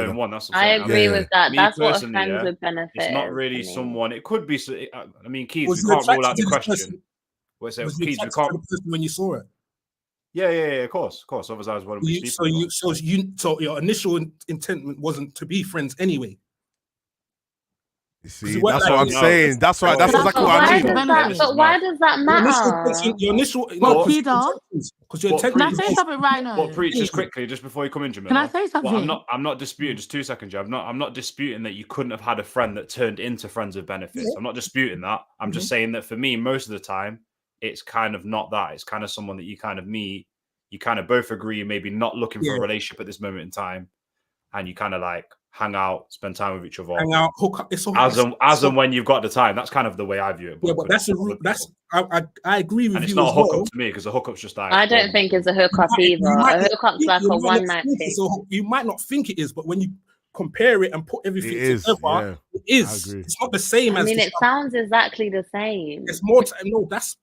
I agree with that. That's what a friend with benefit. It's not really someone. It could be. I mean, Keith, we can't rule out the question. What's it? Keith, we can't. When you saw it. Yeah, of course. Otherwise, I was one of these people. So your initial intent wasn't to be friends anyway. You see, that's what I'm saying. That's exactly what I mean. But why does that matter? Your initial because your Can I say something right now? But preach just quickly, just before you come in, Jamila. Can I say something? I'm not disputing. Just 2 seconds, Jay. I'm not disputing that you couldn't have had a friend that turned into friends with benefits. I'm not disputing that. I'm just saying that for me, most of the time, it's kind of not that. It's kind of someone that you kind of meet. You kind of both agree, maybe not looking for a relationship at this moment in time, and you kind of like hang out, spend time with each other, hang out, hook up. As and when you've got the time. That's kind of the way I view it. Yeah, but I agree with you. And it's not a hookup to me because a hookup's just like. I don't think it's a hookup either. A hookup's like a one night thing. You might not think it is, but when you compare it and put everything together, it is. It's not the same as. I mean, it sounds exactly the same. It's more. No, that's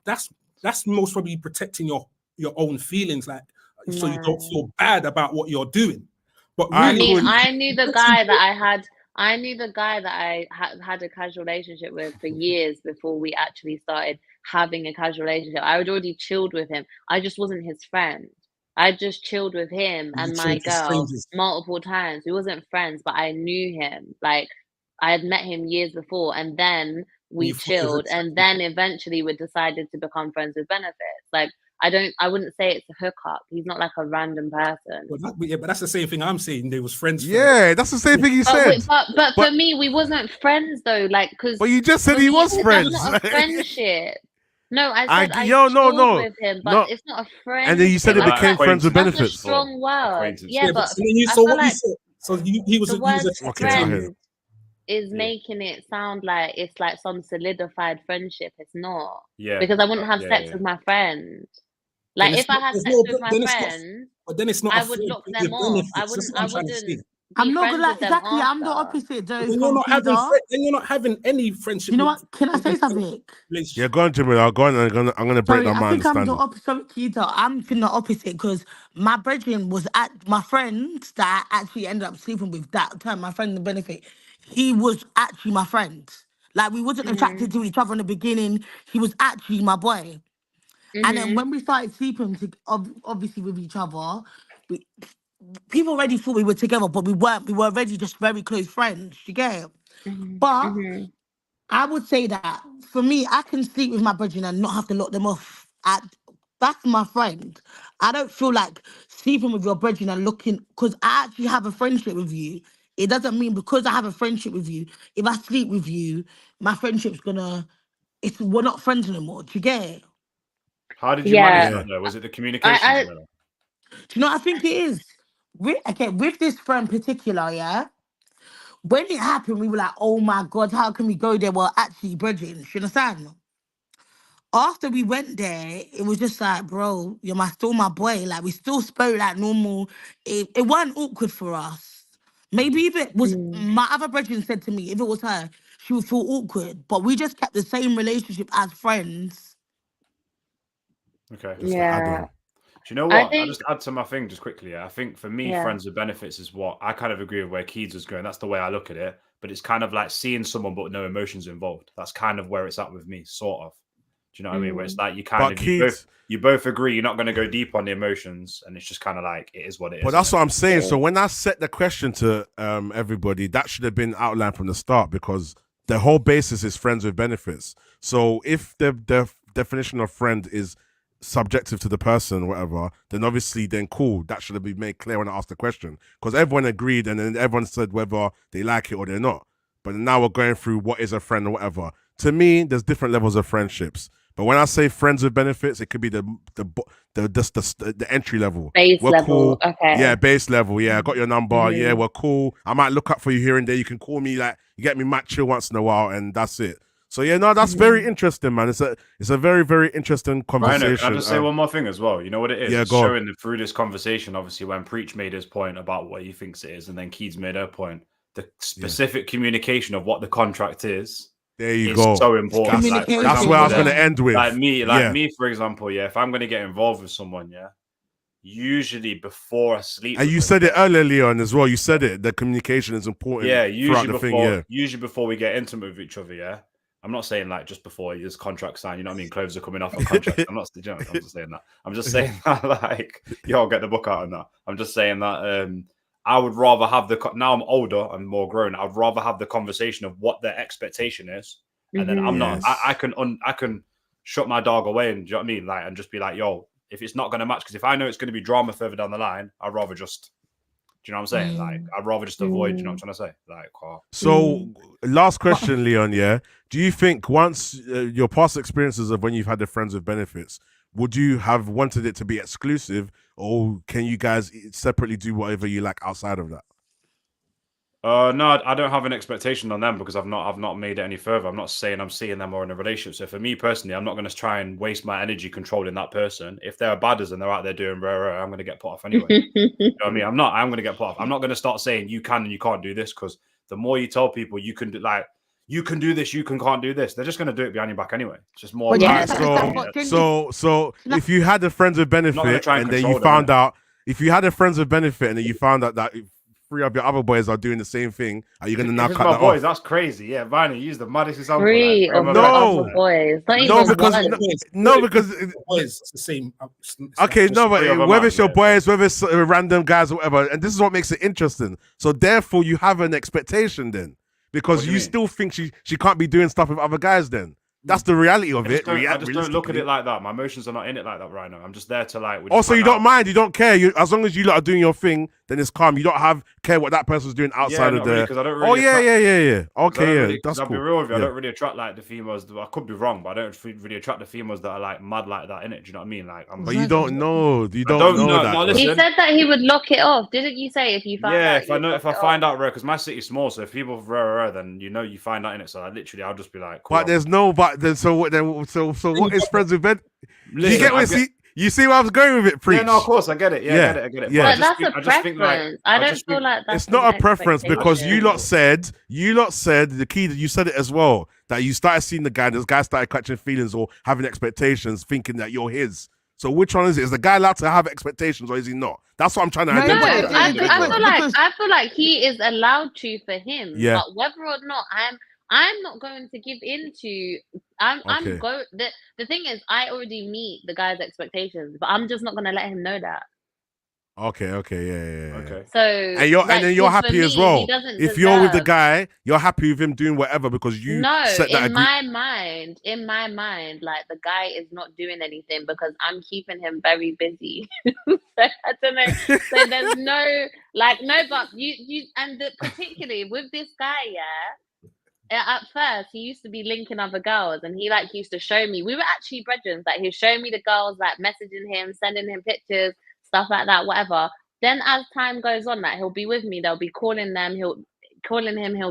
most probably protecting your own feelings, like so you don't feel bad about what you're doing. But really, I knew the guy that I had I knew the guy that I had a casual relationship with for years before we actually started having a casual relationship. I had already chilled with him. I just wasn't his friend. I just chilled with him You and my chilled with girl strangers. multiple times. We wasn't friends, but I knew him. Like I had met him years before, and then we You thought it was chilled, and then eventually we decided to become friends with benefits. Like I wouldn't say it's a hookup. He's not like a random person. but that's the same thing I'm saying. They was friends. Yeah, that's the same thing you said. But for me, we wasn't friends though. Like, because But you just said he was friends. That's not a friendship. No, I said I no, chilled with him, but it's not a friend. And then you said it Like, became friends with that's benefits. a strong word. Yeah, but so then you I saw feel what like you said. So he was the a word Okay, go ahead. friend is making it sound like it's like some solidified friendship. It's not. Yeah. Because I wouldn't have Yeah, sex yeah. with my friend. Like Then if I had there's sex no- with my then it's not- friend, But then it's not. I a would friend lock with them off. I benefits. That's wouldn't. what I I'm trying to wouldn't. say. I'm be not friends gonna lie. with them Exactly, I'm the after. opposite. Though, Then from Keita. you're not having any friendship. You know with- what? Can I say something? Yeah, go on, Jimmy. I'll go on. I'm gonna break Sorry, down my I think I'm the understanding. opposite, Keita. I'm feeling the opposite because my brethren was at my friend that I actually ended up sleeping with that time. My friend, the benefit, he was actually my friend. Like we wasn't attracted to each other in the beginning. He was actually my boy. And then when we started sleeping, obviously with each other, we, people already thought we were together, but we weren't. We were already just very close friends. You get it? But I would say that for me, I can sleep with my brethren and not have to lock them off. That's my friend. I don't feel like sleeping with your brethren and looking, because I actually have a friendship with you. It doesn't mean because I have a friendship with you, if I sleep with you, my friendship's we're not friends anymore. Do you get it? How did you manage that though? Was it the communication? Do you know what I think it is? With this friend in particular, yeah. When it happened, we were like, "Oh my god, how can we go there?" Well, actually, brethren, you understand? After we went there, it was just like, bro, you're still my boy. Like we still spoke like normal. It wasn't awkward for us. Maybe if it was my other brethren said to me, if it was her, she would feel awkward. But we just kept the same relationship as friends. Okay. Yeah. Do you know I what? I'll think- just add to my thing just quickly. Yeah. I think for me, Yeah. friends with benefits is what I kind of agree with where Keeds was going. That's the way I look at it. But it's kind of like seeing someone but no emotions involved. That's kind of where it's at with me, sort of. Do you know what I mean? Where it's like you both agree you're not going to go deep on the emotions, and it's just kind of like it is what it is. But that's what I'm saying. So when I set the question to everybody, that should have been outlined from the start because the whole basis is friends with benefits. So if the definition of friend is subjective to the person or whatever, then obviously cool. That should have been made clear when I asked the question because everyone agreed and then everyone said whether they like it or they're not. But now we're going through what is a friend or whatever. To me, there's different levels of friendships. But when I say friends with benefits, it could be the entry level. Base level. Cool. Okay. Yeah, base level. Yeah, I got your number. Yeah, we're cool. I might look up for you here and there. You can call me, like, you get me mad chill once in a while, and that's it. So yeah, no, that's very interesting, man. It's a very, very interesting conversation. Can I just say one more thing as well? You know what it is? Yeah, It's go on. showing through this conversation, obviously, when Preach made his point about what he thinks it is, and then Keeds made her point. The specific communication of what the contract is. There you is go. so important. That's where I was going to end with. Like me, for example, yeah. If I'm going to get involved with someone, yeah, usually before I sleep. And you said it earlier, Leon, as well. You said it. The communication is important. Yeah, usually before we get intimate with each other, yeah. I'm not saying like just before there's contract signed. You know what I mean? Clothes are coming off a contract. I'm not saying that. I'm just saying that like, yo, get the book out and that. I'm just saying that. I would rather have now I'm older and more grown. I'd rather have the conversation of what their expectation is, and then I'm not. I can shut my dog away and do you know what I mean, like, and just be like, yo, if it's not going to match, because if I know it's going to be drama further down the line, I'd rather just. Do you know what I'm saying? Like, I'd rather just avoid. You know what I'm trying to say? Like, So, last question, Leon. Yeah, do you think once your past experiences of when you've had the friends with benefits, would you have wanted it to be exclusive, or can you guys separately do whatever you like outside of that? No, I don't have an expectation on them because I've not made it any further. I'm not saying I'm seeing them or in a relationship. So for me personally, I'm not going to try and waste my energy controlling that person. If they're badders and they're out there doing rare, I'm going to get put off anyway. You know what I mean? I'm going to get put off. I'm not going to start saying you can and you can't do this, because the more you tell people you can do, like, you can do this, you can't do this, they're just going to do it behind your back anyway. It's just more. So if you had a friends with benefit and then you found out, if you had a friends with benefit and then you found out that three of your other boys are doing the same thing, are you going to now If it's cut my that boys, off? that's crazy. Yeah, Viney, use the maddest example. Three of the No. other boys. Not No, even because one. no, because Boys, it's the same. okay, no, three of but them whether out, it's your yeah. boys, whether it's random guys or whatever, and this is what makes it interesting. So therefore, you have an expectation then, because What do you you mean? still think she can't be doing stuff with other guys. Then that's the reality of I it. just don't look at realistically. it like that. My emotions are not in it like that right now. I'm just there to like. Also, you don't mind, you don't care. You, as long as you lot are doing your thing, then it's calm. You don't care what that person's doing outside of the. because I don't really. Oh yeah. Okay, yeah, Really, that's I'll cool. be real with you. Yeah. I don't really attract like the females. I could be wrong, but I don't really attract the females that are like mad like that. In it, do you know what I mean? Like, But you don't know. You don't don't know know. that. No, though. listen. He said that he would lock it off. Didn't you say if you find Yeah, out? if I find out, rare, because my city's small, so if people rare, then you find out in it. So literally, I'll just be like, cool. But there's no but. Then so what? Then so what is friends with Ben? Listen, You get what? You see where I was going with it, Preach? Yeah, no, of course, I get it. Yeah, I get it. Yeah. But that's a preference. I don't feel like that's it's not an a preference because you lot expectation. said the key that you said it as well, that you started seeing the guy, this guy started catching feelings or having expectations, thinking that you're his. So which one is it? Is the guy allowed to have expectations or is he not? That's what I'm trying to No, identify. I feel like he is allowed to for him. Yeah. But whether or not I'm not going to give in to. I'm going. The thing is, I already meet the guy's expectations, but I'm just not going to let him know that. Okay, yeah. Okay. So and then you're happy as well. If you're with the guy, you're happy with him doing whatever because you set that in my mind, like the guy is not doing anything because I'm keeping him very busy. So, I don't know. So there's but you and particularly with this guy, at first he used to be linking other girls and he used to show me. We were actually brethren. Like he'd show me the girls, like messaging him, sending him pictures, stuff like that, whatever. Then as time goes on, like he'll be with me, they'll be calling them, he'll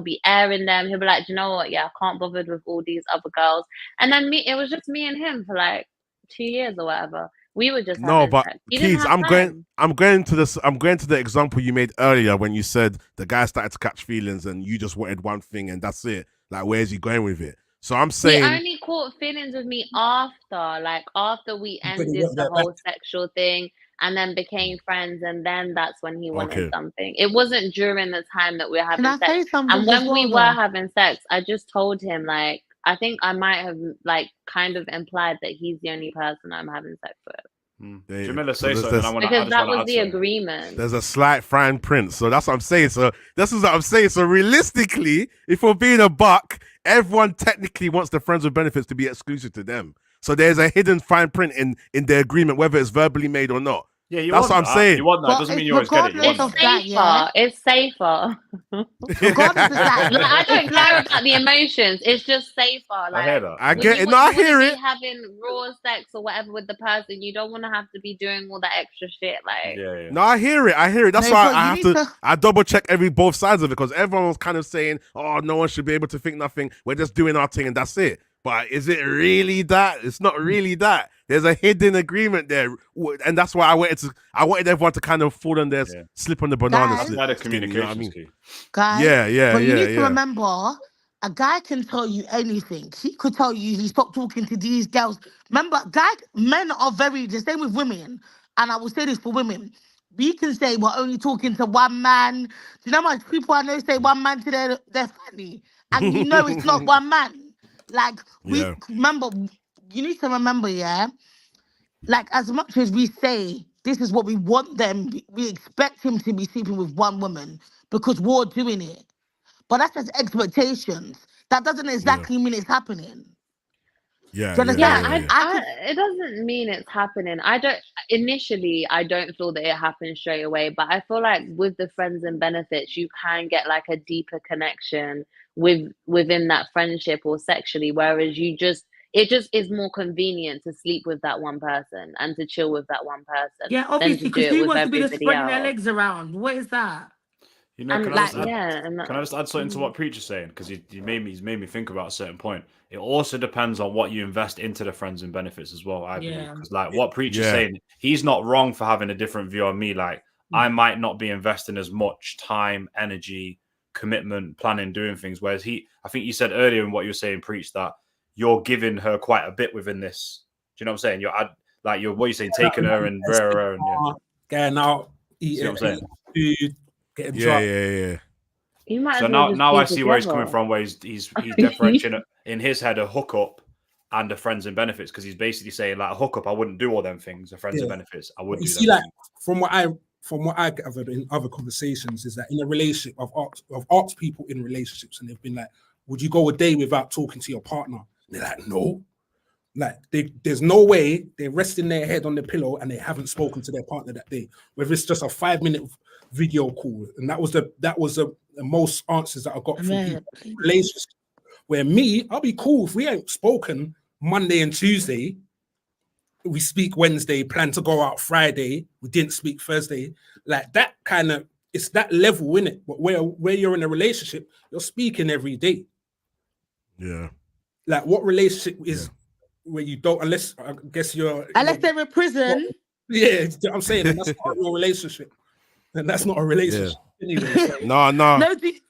be airing them, he'll be like, do you know what? Yeah, I can't bother with all these other girls. And then it was just me and him for like 2 years or whatever. We were just no, but Keith, I'm going to the example you made earlier when you said the guy started to catch feelings and you just wanted one thing and that's it. Like, where's he going with it? So I'm saying he only caught feelings with me after we ended the whole sexual thing and then became friends, and then that's when he wanted something. It wasn't during the time that we were having sex. And when we were having sex, I just told him like I think I might have like kind of implied that he's the only person I'm having sex with. Jamila, say so. Because that was the agreement. There's a slight fine print, so that's what I'm saying. So this is what I'm saying. So realistically, if we're being a buck, everyone technically wants the friends with benefits to be exclusive to them. So there's a hidden fine print in the agreement, whether it's verbally made or not. Yeah, that's what I'm saying. You want that? Doesn't mean you always get it. It's safer. Regardless of that, I don't care about the emotions. It's just safer. Like, I hear that. I get it. No, I hear it. Having raw sex or whatever with the person, you don't want to have to be doing all that extra shit. Like, yeah. No, I hear it. That's why I double check both sides of it because everyone was kind of saying, "Oh, no one should be able to think nothing. We're just doing our thing and that's it." But is it really that? It's not really that. There's a hidden agreement there, and that's why I wanted everyone to kind of fall on their slip on the banana. Guys, slip. That communication, you know what I mean? key. Guys, but you need to remember, a guy can tell you anything. He could tell you he stopped talking to these girls. Remember, men are the same with women, and I will say this for women. We can say we're only talking to one man. Do you know how much people I know say one man to their family, and you know it's not one man. Like, remember, you need to remember, like, as much as we say this is what we want them, we expect him to be sleeping with one woman because we're doing it. But that's just expectations. That doesn't exactly mean it's happening. It doesn't mean it's happening. I don't feel that it happens straight away, but I feel like with the friends and benefits, you can get like a deeper connection within that friendship or sexually, whereas it just is more convenient to sleep with that one person and to chill with that one person. Yeah, obviously, because who wants to be just spreading their legs around? What is that? You know, can I just add something to what Preacher's saying? Because he's made me think about a certain point. It also depends on what you invest into the friends and benefits as well, I believe. Because like what Preacher's saying, he's not wrong for having a different view on me. Like I might not be investing as much time, energy, commitment, planning, doing things. Whereas I think you said earlier in what you were saying, Preach, that you're giving her quite a bit within this. Do you know what I'm saying? You're what you're saying, taking her and rare and going out, eating food, getting Yeah, drunk. yeah. You might So as well now just I keep see it where he's together. coming from, where he's differentiating in his head a hookup and a friends and benefits, because he's basically saying like a hookup, I wouldn't do all them things. A friends and Yeah. benefits, I But would you do see, them like from what I gathered in other conversations, is that in a relationship, I've asked people in relationships, and they've been like, "Would you go a day without talking to your partner?" And they're like, "No." Like there's no way they're resting their head on the pillow and they haven't spoken to their partner that day, whether it's just a 5-minute video call. And that was the most answers that I got from people. Relationships where me, I'll be cool if we ain't spoken Monday and Tuesday. We speak Wednesday, plan to go out Friday. We didn't speak Thursday. Like that kind of, it's that level in it. But where you're in a relationship, you're speaking every day. Yeah. Like what relationship is where you don't, unless I guess unless they're in prison. Yeah, I'm saying, and that's not your relationship. And that's not a relationship anyway. So. No. No, do you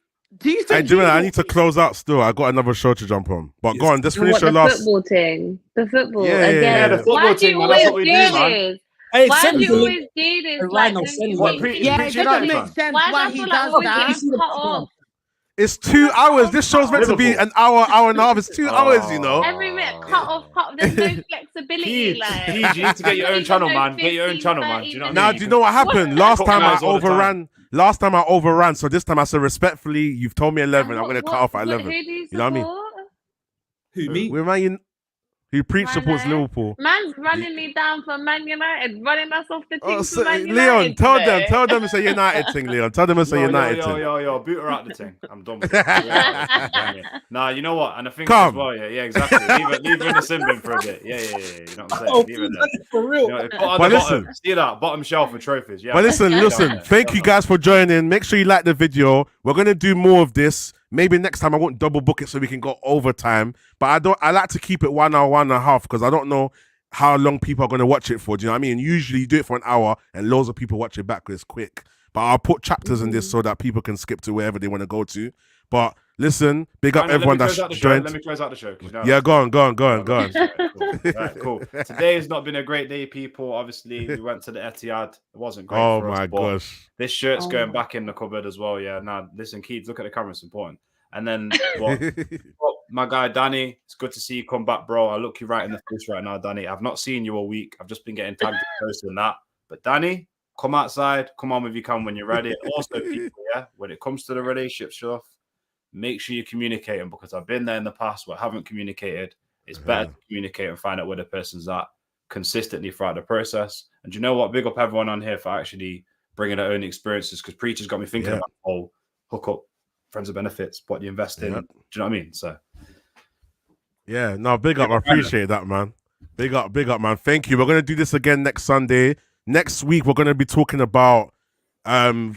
Hey, think Jamila, I need to close out still. I got another show to jump on. But go on, just finish your the last. football thing? The football Yeah, again. the football Why do thing, you man, that's always what we do do, man. this? Hey, Why send do me you the always link. do this? Hey, Like, Rhino, don't send you me What, the think link. Yeah, it preaching doesn't that, make fam? sense why why do I he feel like does always that. getting cut off? It's 2 hours. This show's meant to be Liverpool. an hour and a half. It's 2 hours, you know. Every minute, cut off. There's no flexibility. Like, Keith, you need to get your not own even channel, those man. Get your own 15, channel, man. 30 Do you know what I Now, mean? do you know what happened? Last time I guys all the time. overran. Last time I overran. So this time I said respectfully, you've told me 11. I'm going to cut off at 11. Who do You know what I mean? Who, me? We're Man who preach supports Mano. Liverpool. Man's running me down for Man United, running us off the team Oh, for so, Man United. Leon, tell today. them it's a United thing, Leon. Tell them it's a United thing. Yo, boot her out the thing. I'm done with it. Nah, you know what? And I think Come. as well, yeah, exactly. Leave her in the sin bin for a bit. Yeah. You know what I'm saying? Leave her there. For real. You know, put on But the listen. bottom. See that bottom shelf of trophies. Yeah. But listen, Yeah. thank you guys for joining. Make sure you like the video. We're gonna do more of this. Maybe next time I won't double book it so we can go overtime. But I like to keep it 1 hour, 1.5, because I don't know how long people are gonna watch it for. Do you know what I mean? Usually you do it for an hour and loads of people watch it back because it's quick. But I'll put chapters in this so that people can skip to wherever they want to go to. But listen, big up everyone that's joined. Let me close out the show. Yeah, go on. Right, cool. Today has not been a great day, people. Obviously, we went to the Etihad. It wasn't great. Oh for us, my but gosh. this shirt's going back in the cupboard as well. Yeah. Now, listen, Keith, look at the camera. It's important. And then, my guy Danny, it's good to see you come back, bro. I look you right in the face right now, Danny. I've not seen you all week. I've just been getting tagged in posts and that. But Danny, come outside. Come on if you can when you're ready. And also, people, yeah, when it comes to the relationship stuff, make sure you communicate them, because I've been there in the past where I haven't communicated. It's better to communicate and find out where the person's at consistently throughout the process. And do you know what? Big up everyone on here for actually bringing their own experiences, because Preacher's got me thinking about the whole hookup, friends of benefits, what you invest in. Do you know what I mean? So, yeah, no, big up. I appreciate that, man. Big up, man. Thank you. We're going to do this again next Sunday. Next week, we're going to be talking about,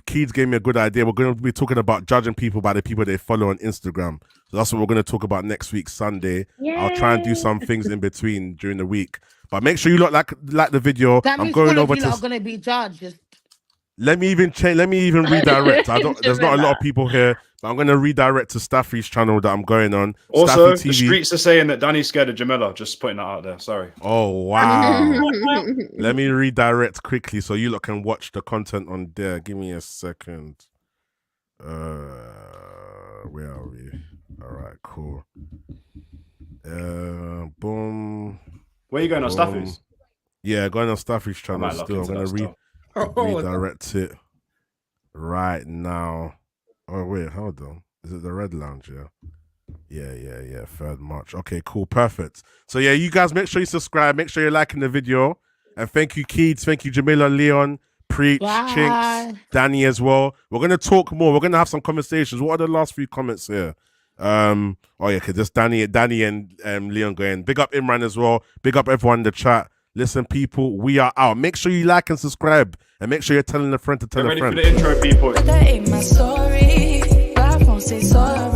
Keith gave me a good idea. We're going to be talking about judging people by the people they follow on Instagram. So that's what we're going to talk about next week, Sunday. Yay. I'll try and do some things in between during the week. But make sure you look like the video. That I'm means going all over of you to... lot are going to be judged. Let me even change. Let me even redirect. There's not a lot of people here, but I'm going to redirect to Staffy's channel that I'm going on. also, Staffy the TV. streets are saying that Danny's scared of Jamila. Just putting that out there. Sorry. Oh wow! Let me redirect quickly so you lot can watch the content on there. Give me a second. Where are we? All right, cool. Boom. Where are you going on Staffy's? Yeah, going on Staffy's channel still. I'm going to redirect it right now. Oh, wait, hold on. Is it the Red Lounge? Yeah. Yeah. 3rd March. Okay, cool. Perfect. So, yeah, you guys make sure you subscribe. Make sure you're liking the video. And thank you, Keith. Thank you, Jamila, Leon, Preach, Chinks, Danny as well. We're going to talk more. We're going to have some conversations. What are the last few comments here? Oh, yeah, because just Danny and Leon going. Big up Imran as well. Big up everyone in the chat. Listen, people, we are out. Make sure you like and subscribe. And make sure you're telling a friend to tell a friend. Get ready for the intro, people. That ain't my story. But I won't say sorry.